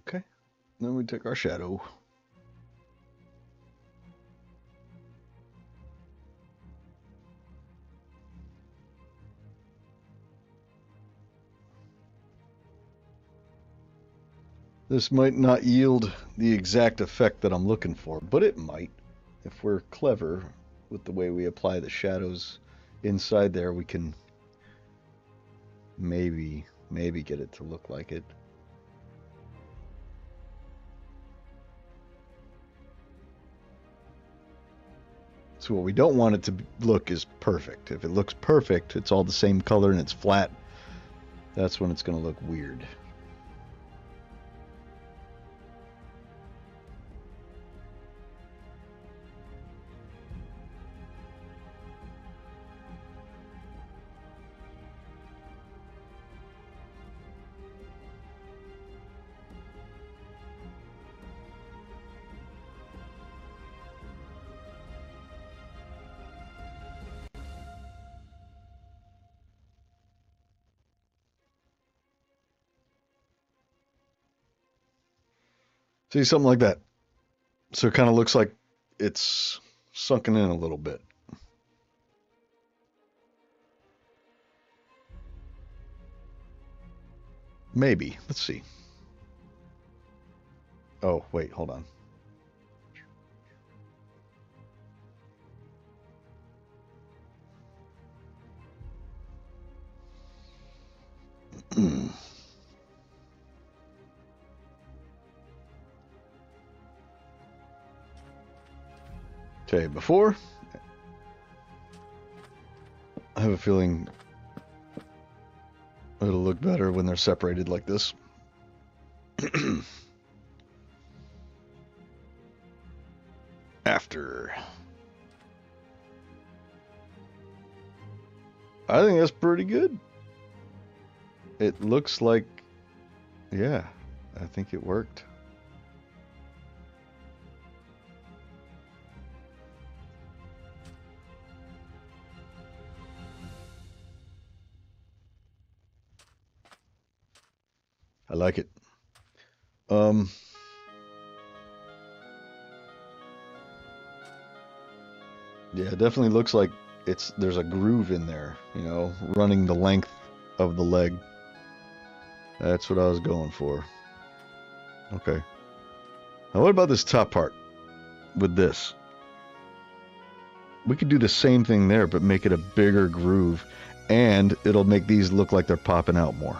Okay. Then we take our shadow. This might not yield the exact effect that I'm looking for, but it might. If we're clever with the way we apply the shadows inside there, we can maybe get it to look like it. So what we don't want it to look is perfect. If it looks perfect, it's all the same color and it's flat, that's when it's going to look weird. See, something like that. So it kind of looks like it's sunken in a little bit. Maybe. Let's see. Oh, wait, hold on. Okay, before, I have a feeling it'll look better when they're separated like this. After. I think that's pretty good. It looks like, yeah, I think it worked. I like it. Yeah, it definitely looks like there's a groove in there, running the length of the leg. That's what I was going for. Okay. Now what about this top part with this? We could do the same thing there, but make it a bigger groove, and it'll make these look like they're popping out more.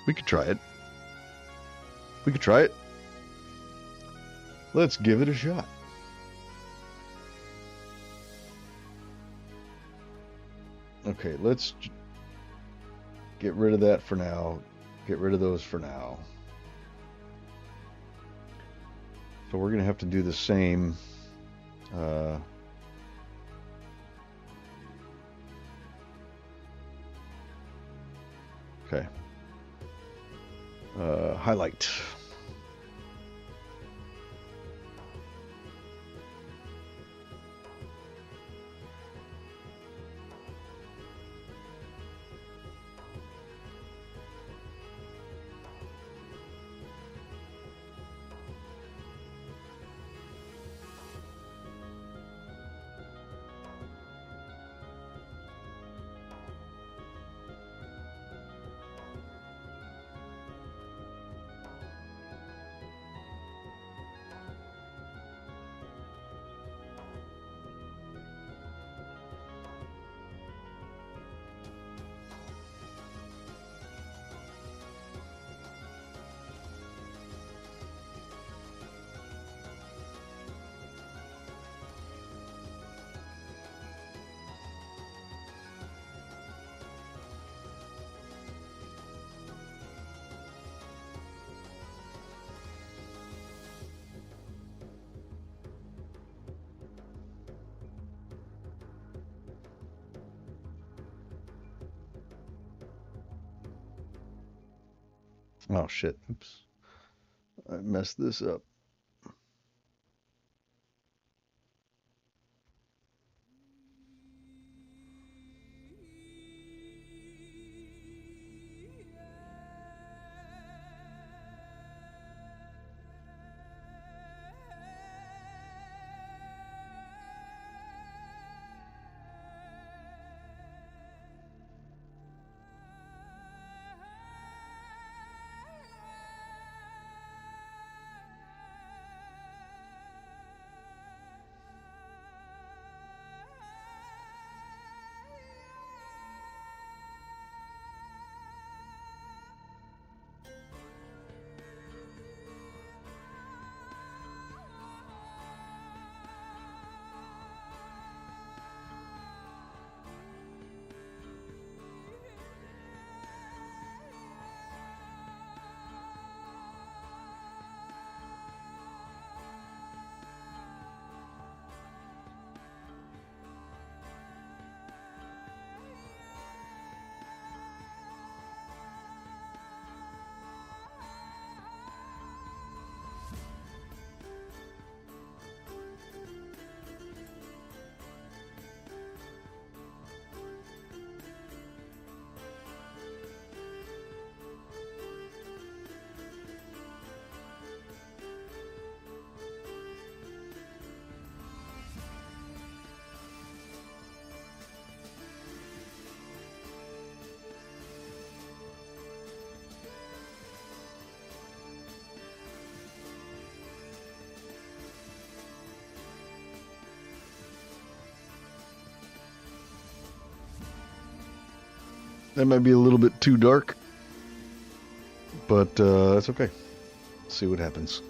We could try it. We could try it. Let's give it a shot. Okay, let's get rid of that for now. Get rid of those for now. So we're going to have to do the same. Okay. Highlight. Oh shit. Oops. I messed this up. That might be a little bit too dark, but that's okay. See what happens.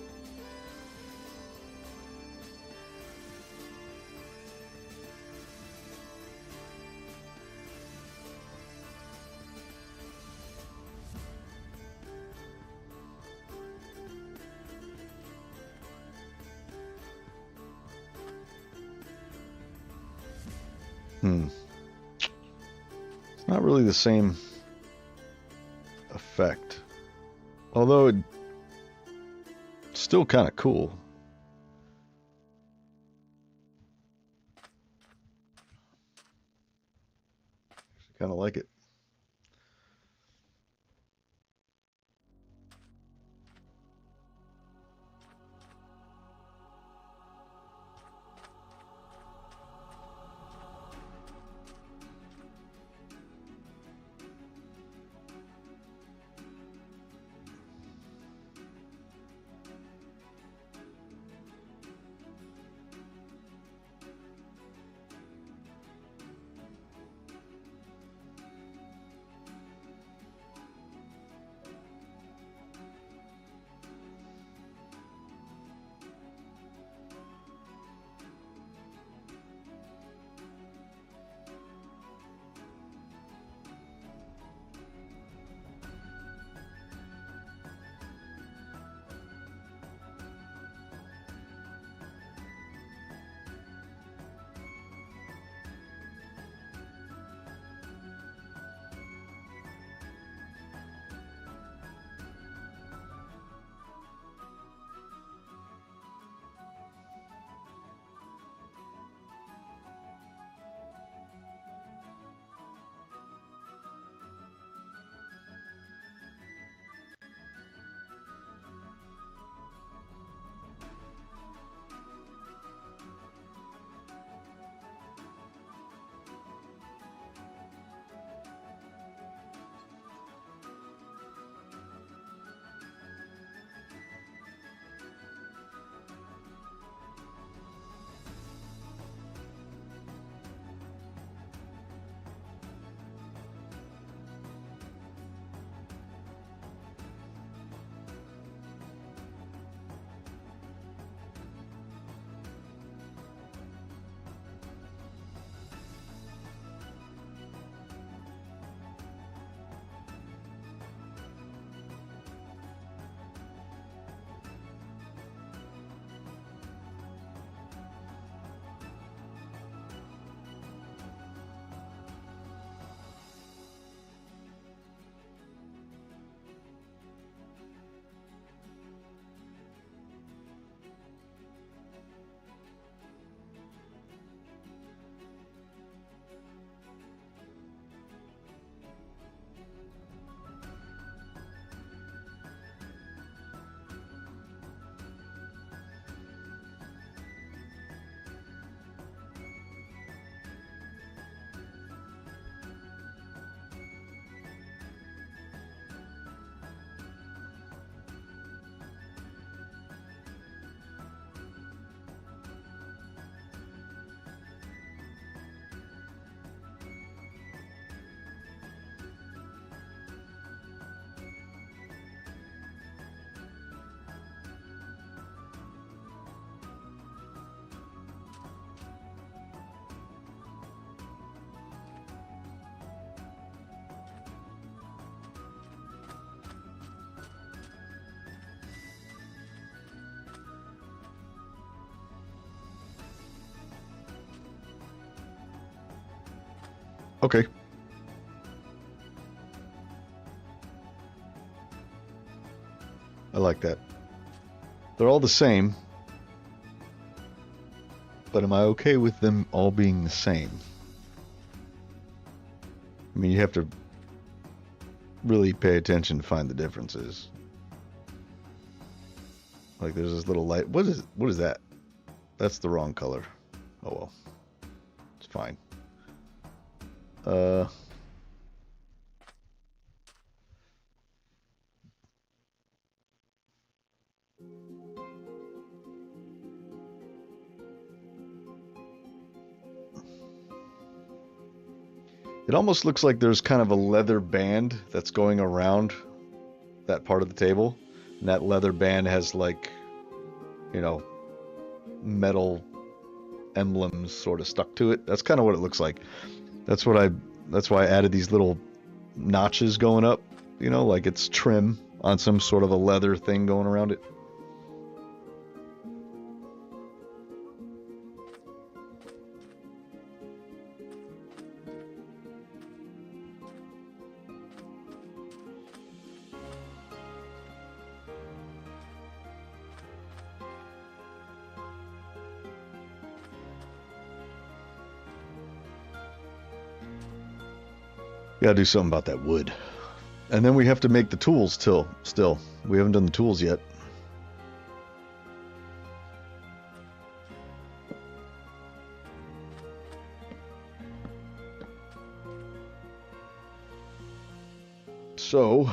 It's not really the same effect, although it's still kind of cool. Kind of like it. Okay. I like that. They're all the same, but am I okay with them all being the same? I mean, you have to really pay attention to find the differences. Like there's this little light. What is that? That's the wrong color. Oh well. It's fine. It almost looks like there's kind of a leather band that's going around that part of the table. And that leather band has like, you know, metal emblems sort of stuck to it. That's kind of what it looks like. That's what I that's why I added these little notches going up, you know, like it's trim on some sort of a leather thing going around it. Gotta do something about that wood. And then we have to make the tools still. We haven't done the tools yet. So,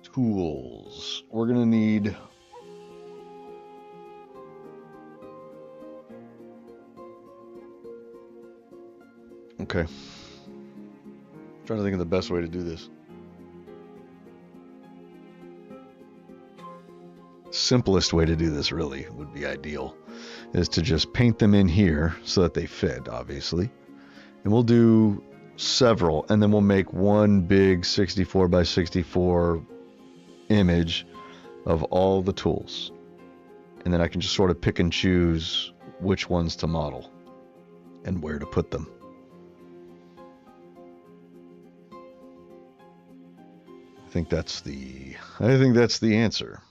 tools. We're gonna need okay. Trying to think of the best way to do this. Simplest way to do this really would be ideal is to just paint them in here so that they fit, obviously. And we'll do several, and then we'll make one big 64 by 64 image of all the tools. And then I can just sort of pick and choose which ones to model and where to put them. I think that's the answer.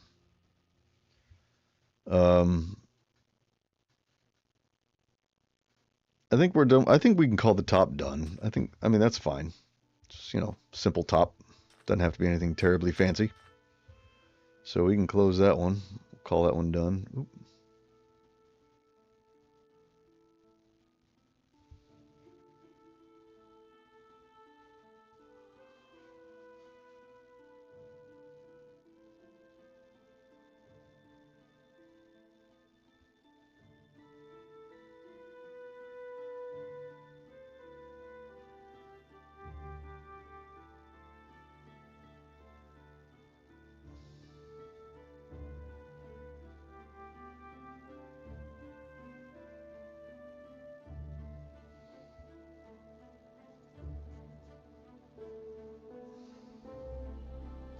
I think we're done. I think we can call the top done. I mean, that's fine. Just, you know, simple top. Doesn't have to be anything terribly fancy. So we can close that one. We'll call that one done. Oop.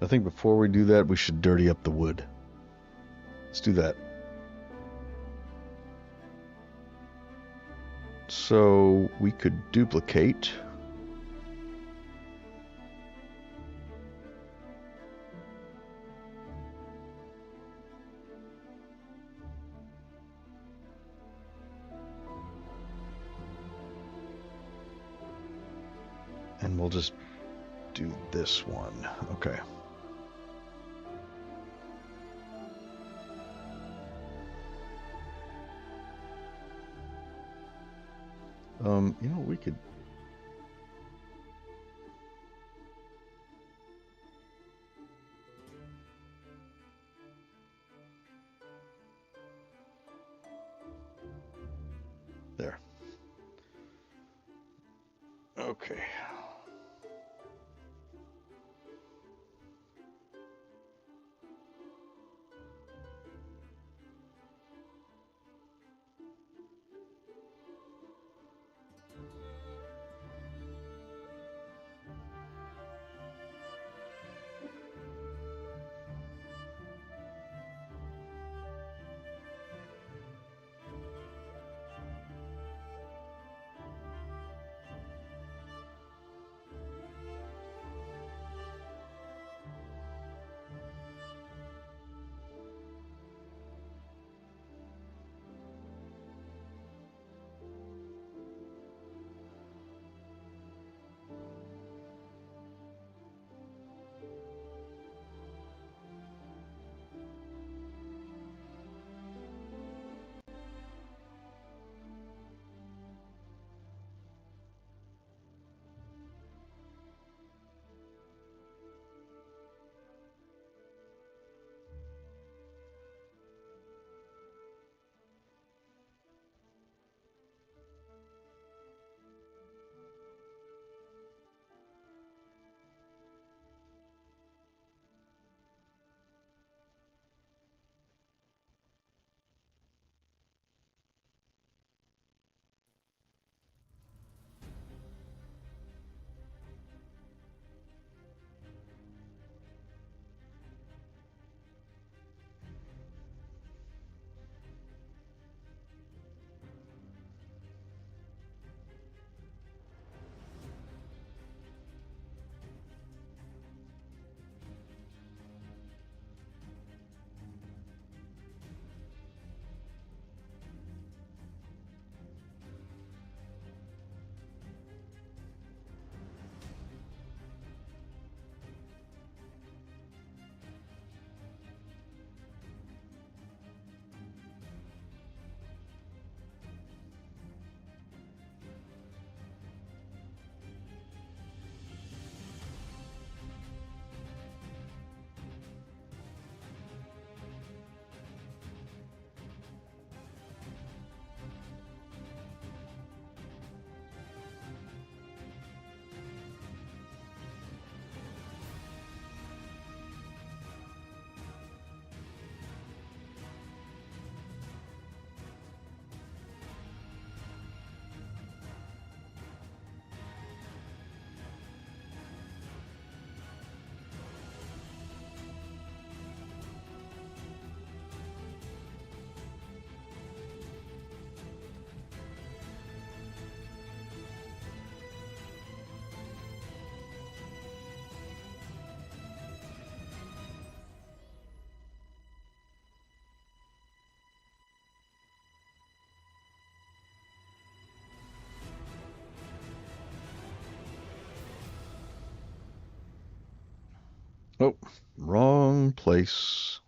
I think before we do that, we should dirty up the wood. Let's do that. So we could duplicate. And we'll just do this one. Okay. You know, we could. There. Okay. Oh, wrong place.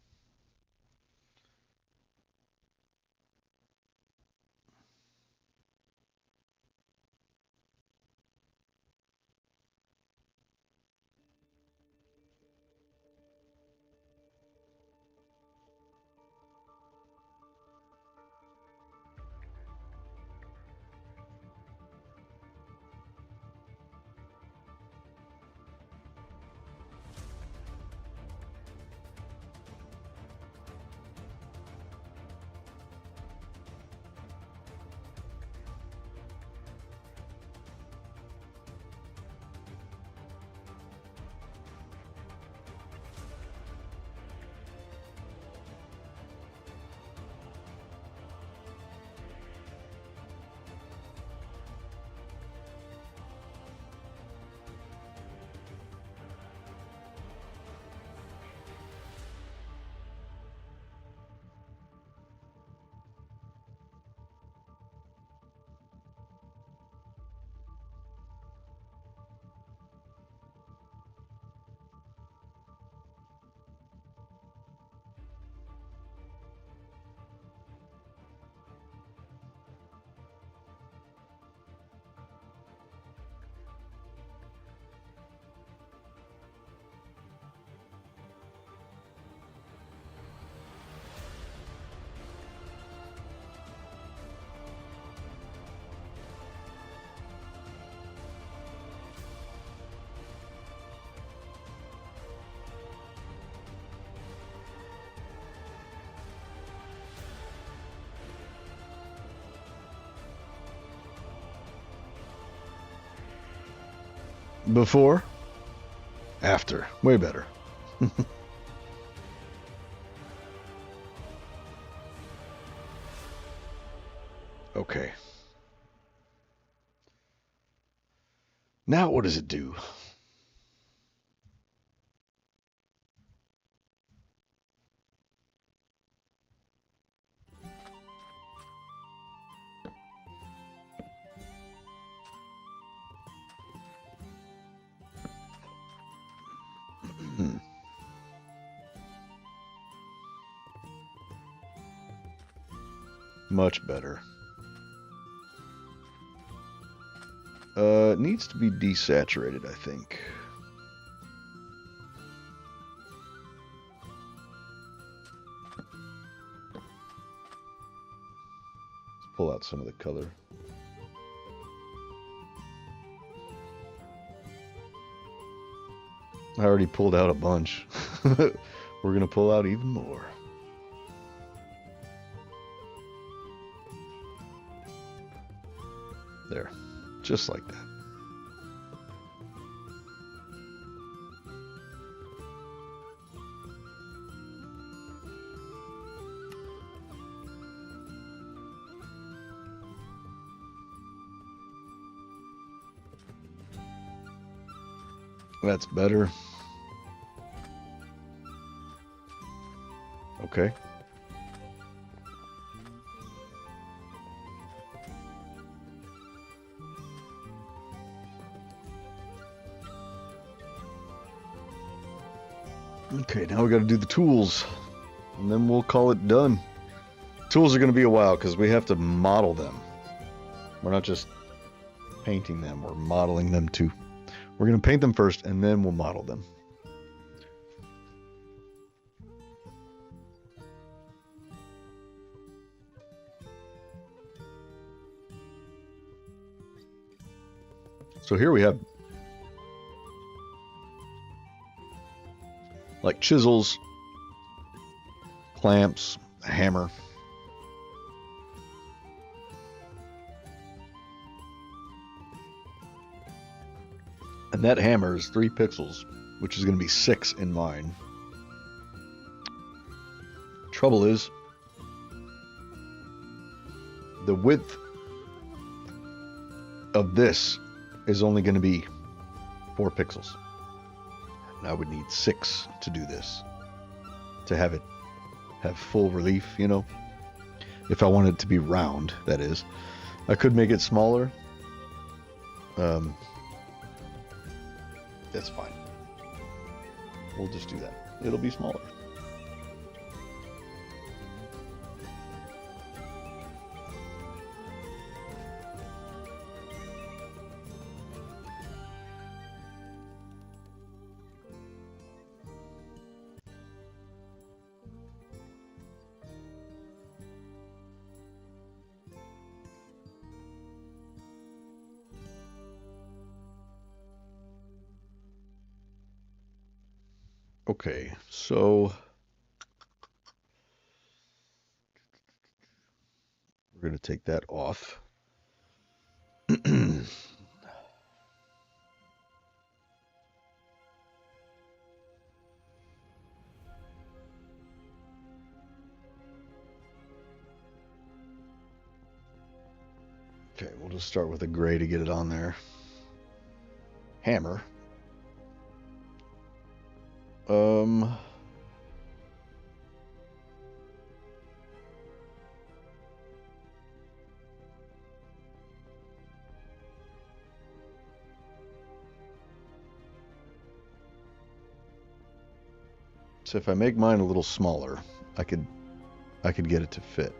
Before, after, way better. Okay. Now what does it do? Much better. It needs to be desaturated, I think. Let's pull out some of the color. I already pulled out a bunch. We're going to pull out even more. There. Just like that. That's better. Okay. Okay, now we got to do the tools, and then we'll call it done. Tools are going to be a while because we have to model them. We're not just painting them, we're modeling them too. We're going to paint them first, and then we'll model them. So here we have like chisels, clamps, a hammer. And that hammer is 3 pixels, which is going to be 6 in mine. Trouble is, the width of this is only going to be 4 pixels. And I would need 6 to do this, to have it have full relief, you know. If I want it to be round, that is. I could make it smaller. That's fine. We'll just do that. It'll be smaller. Okay, so we're going to take that off. Okay, we'll just start with a gray to get it on there. Hammer. So if I make mine a little smaller, I could get it to fit.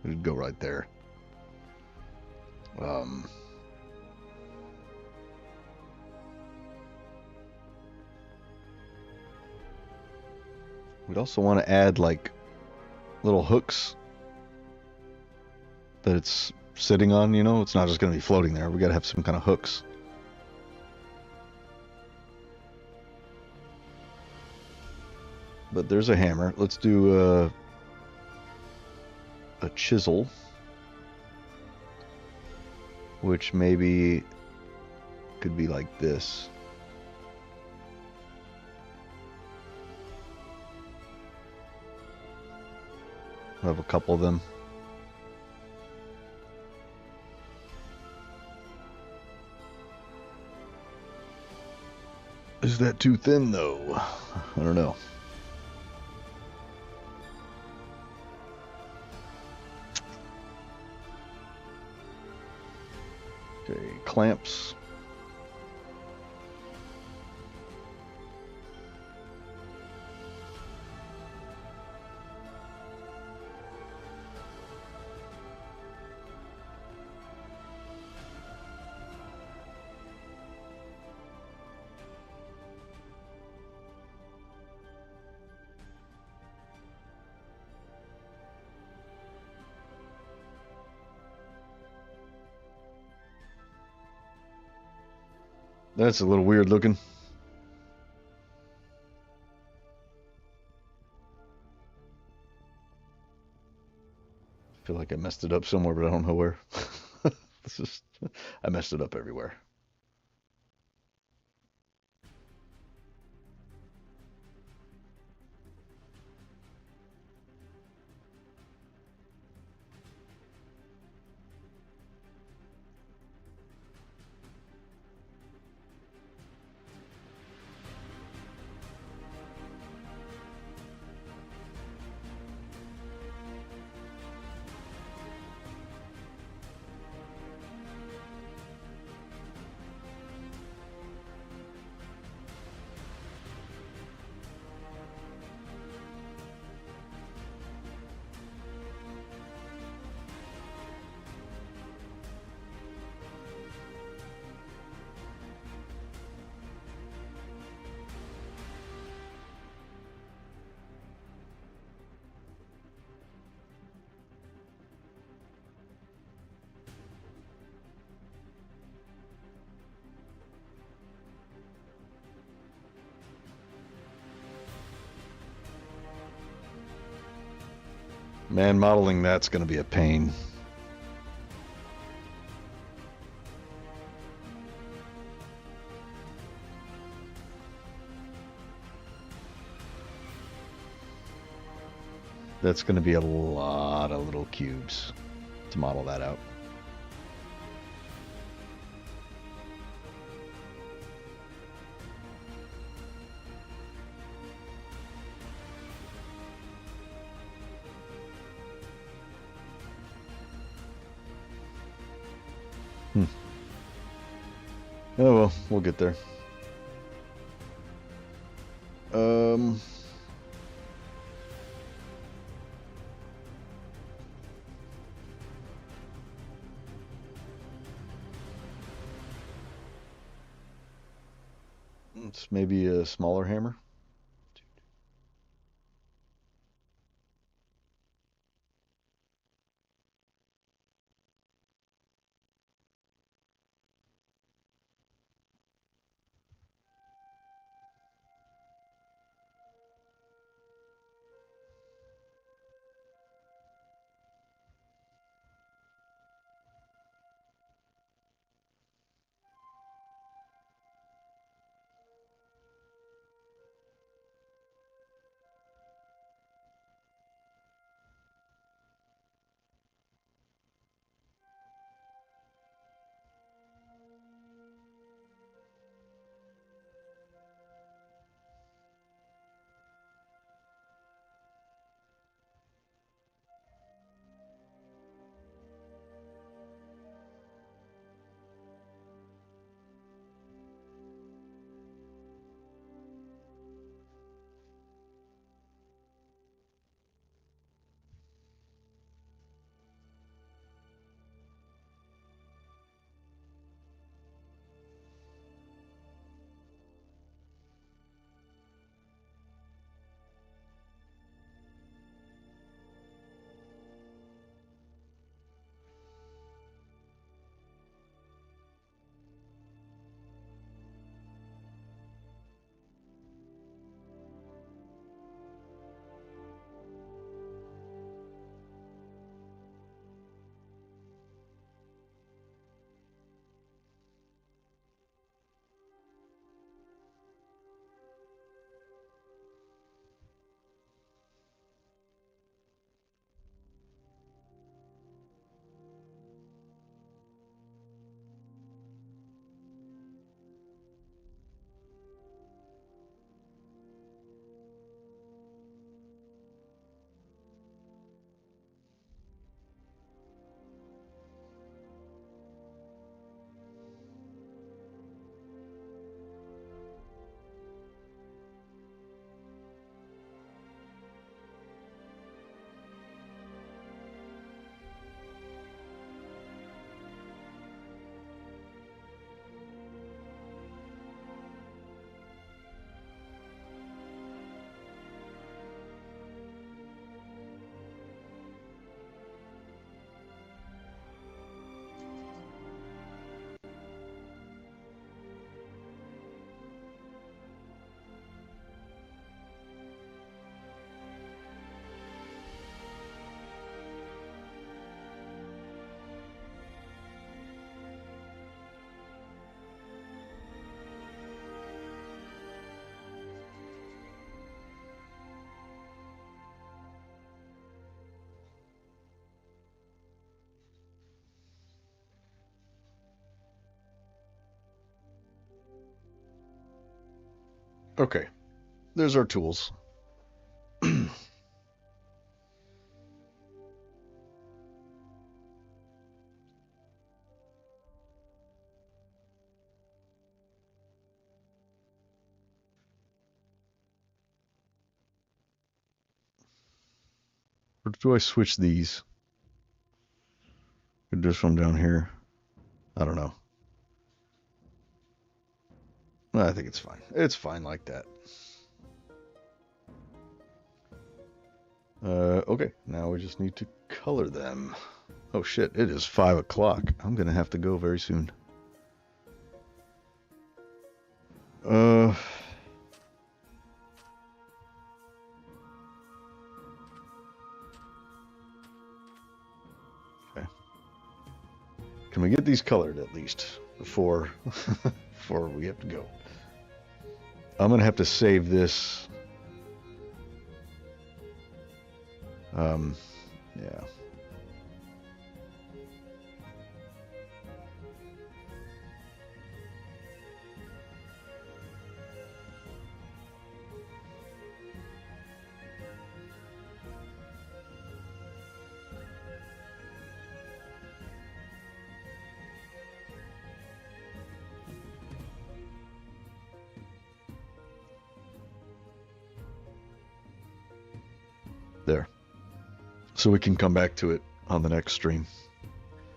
It'd go right there. We'd also want to add like little hooks that it's sitting on, you know? It's not just going to be floating there. We got to have some kind of hooks. But there's a hammer. Let's do a chisel, which maybe could be like this. I have a couple of them. Is that too thin though? I don't know. Okay, clamps. That's a little weird looking. I feel like I messed it up somewhere, but I don't know where. I messed it up everywhere. Man, modeling that's going to be a pain. That's going to be a lot of little cubes to model that out. Oh well, we'll get there. Um, it's maybe a smaller hammer. Okay, there's our tools. Or do I switch these? Or this one down here? I don't know. I think it's fine. It's fine like that. Okay, now we just need to color them. Oh shit, it is 5 o'clock. I'm gonna have to go very soon. Uh, okay. Can we get these colored at least before before we have to go? I'm gonna have to save this. Yeah. so we can come back to it on the next stream.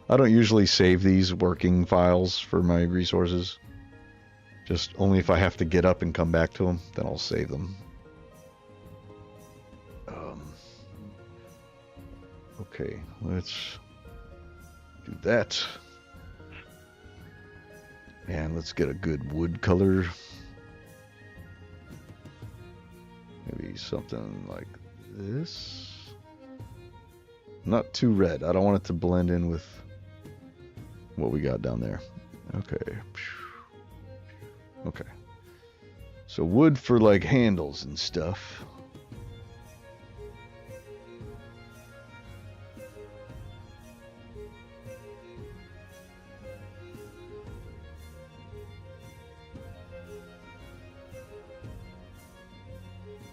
I don't usually save these working files for my resources. Just only if I have to get up and come back to them, then I'll save them. Okay, let's do that. And let's get a good wood color. Maybe something like this. Not too red. I don't want it to blend in with what we got down there. Okay. Okay. So wood for like handles and stuff.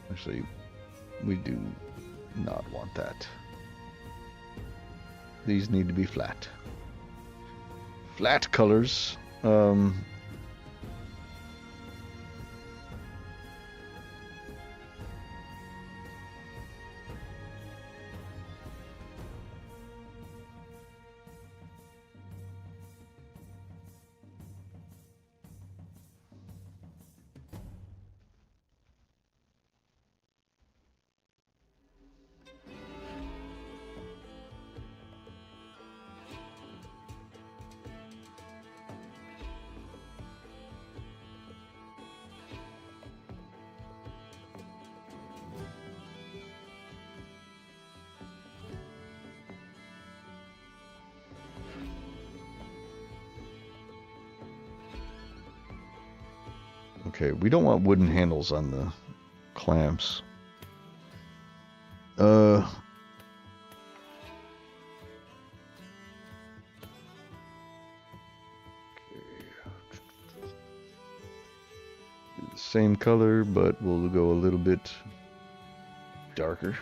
Actually, we do not want that. These need to be flat. Flat colors. Okay, we don't want wooden handles on the clamps. Okay. Same color, but we'll go a little bit darker.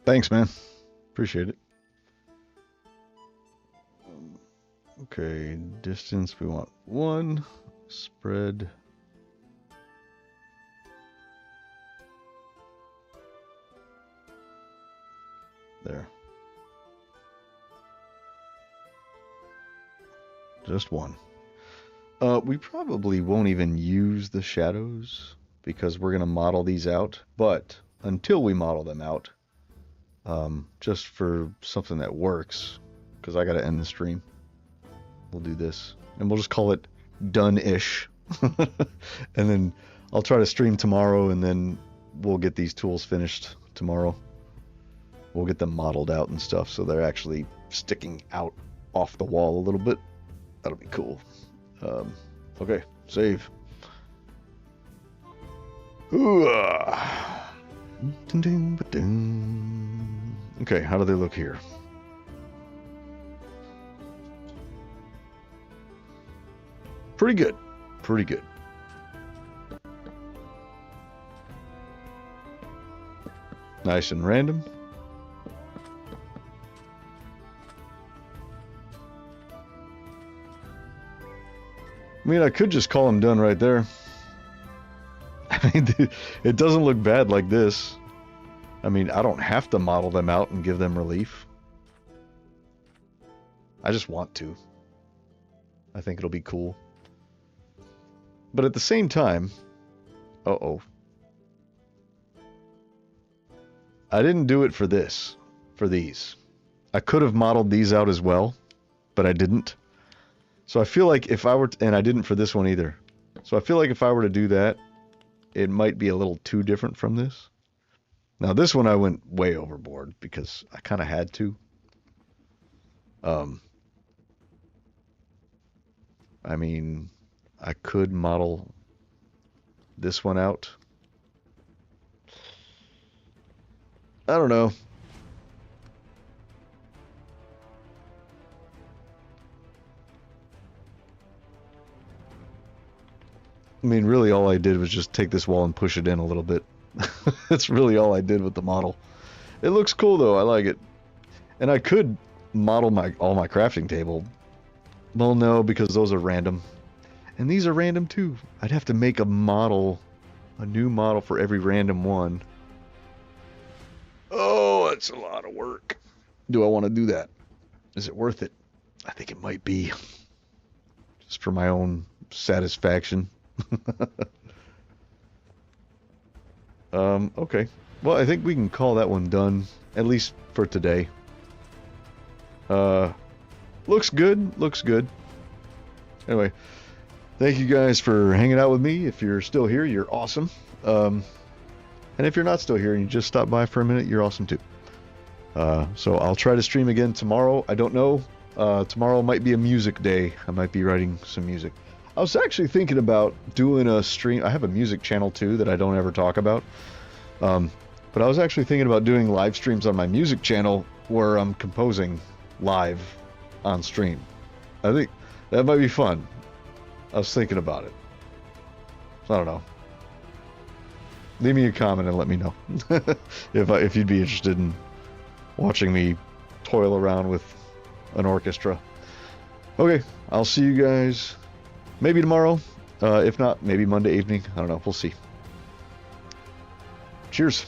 Thanks, man. Appreciate it. Okay, distance, we want 1. Spread. There. Just 1. We probably won't even use the shadows because we're going to model these out. But until we model them out, just for something that works, because I got to end the stream, we'll do this. And we'll just call it done-ish. And then I'll try to stream tomorrow, and then we'll get these tools finished tomorrow. We'll get them modeled out and stuff so they're actually sticking out off the wall a little bit. That'll be cool. Okay, save. Okay, how do they look here? Pretty good. Pretty good. Nice and random. I mean, I could just call them done right there. I mean, it doesn't look bad like this. I mean, I don't have to model them out and give them relief. I just want to. I think it'll be cool. But at the same time, uh-oh. I didn't do it for this, for these. I could have modeled these out as well, but I didn't. So I feel like if I were to, and I didn't for this one either. So I feel like if I were to do that, it might be a little too different from this. Now this one I went way overboard because I kind of had to. I mean, I could model this one out. I don't know. I mean, really all I did was just take this wall and push it in a little bit. That's really all I did with the model. It looks cool though, I like it. And I could model all my crafting table. Well, no, because those are random. And these are random too. I'd have to make a model, a new model for every random one. Oh, that's a lot of work. Do I want to do that? Is it worth it? I think it might be. Just for my own satisfaction. Okay. Well, I think we can call that one done, at least for today. Looks good. Looks good. Anyway, thank you guys for hanging out with me. If you're still here, you're awesome. And if you're not still here and you just stopped by for a minute, you're awesome too. So I'll try to stream again tomorrow. I don't know. Tomorrow might be a music day. I might be writing some music. I was actually thinking about doing a stream. I have a music channel too that I don't ever talk about. But I was actually thinking about doing live streams on my music channel where I'm composing live on stream. I think that might be fun. I was thinking about it. I don't know. Leave me a comment and let me know if you'd be interested in watching me toil around with an orchestra. Okay, I'll see you guys maybe tomorrow. If not, maybe Monday evening. I don't know. We'll see. Cheers.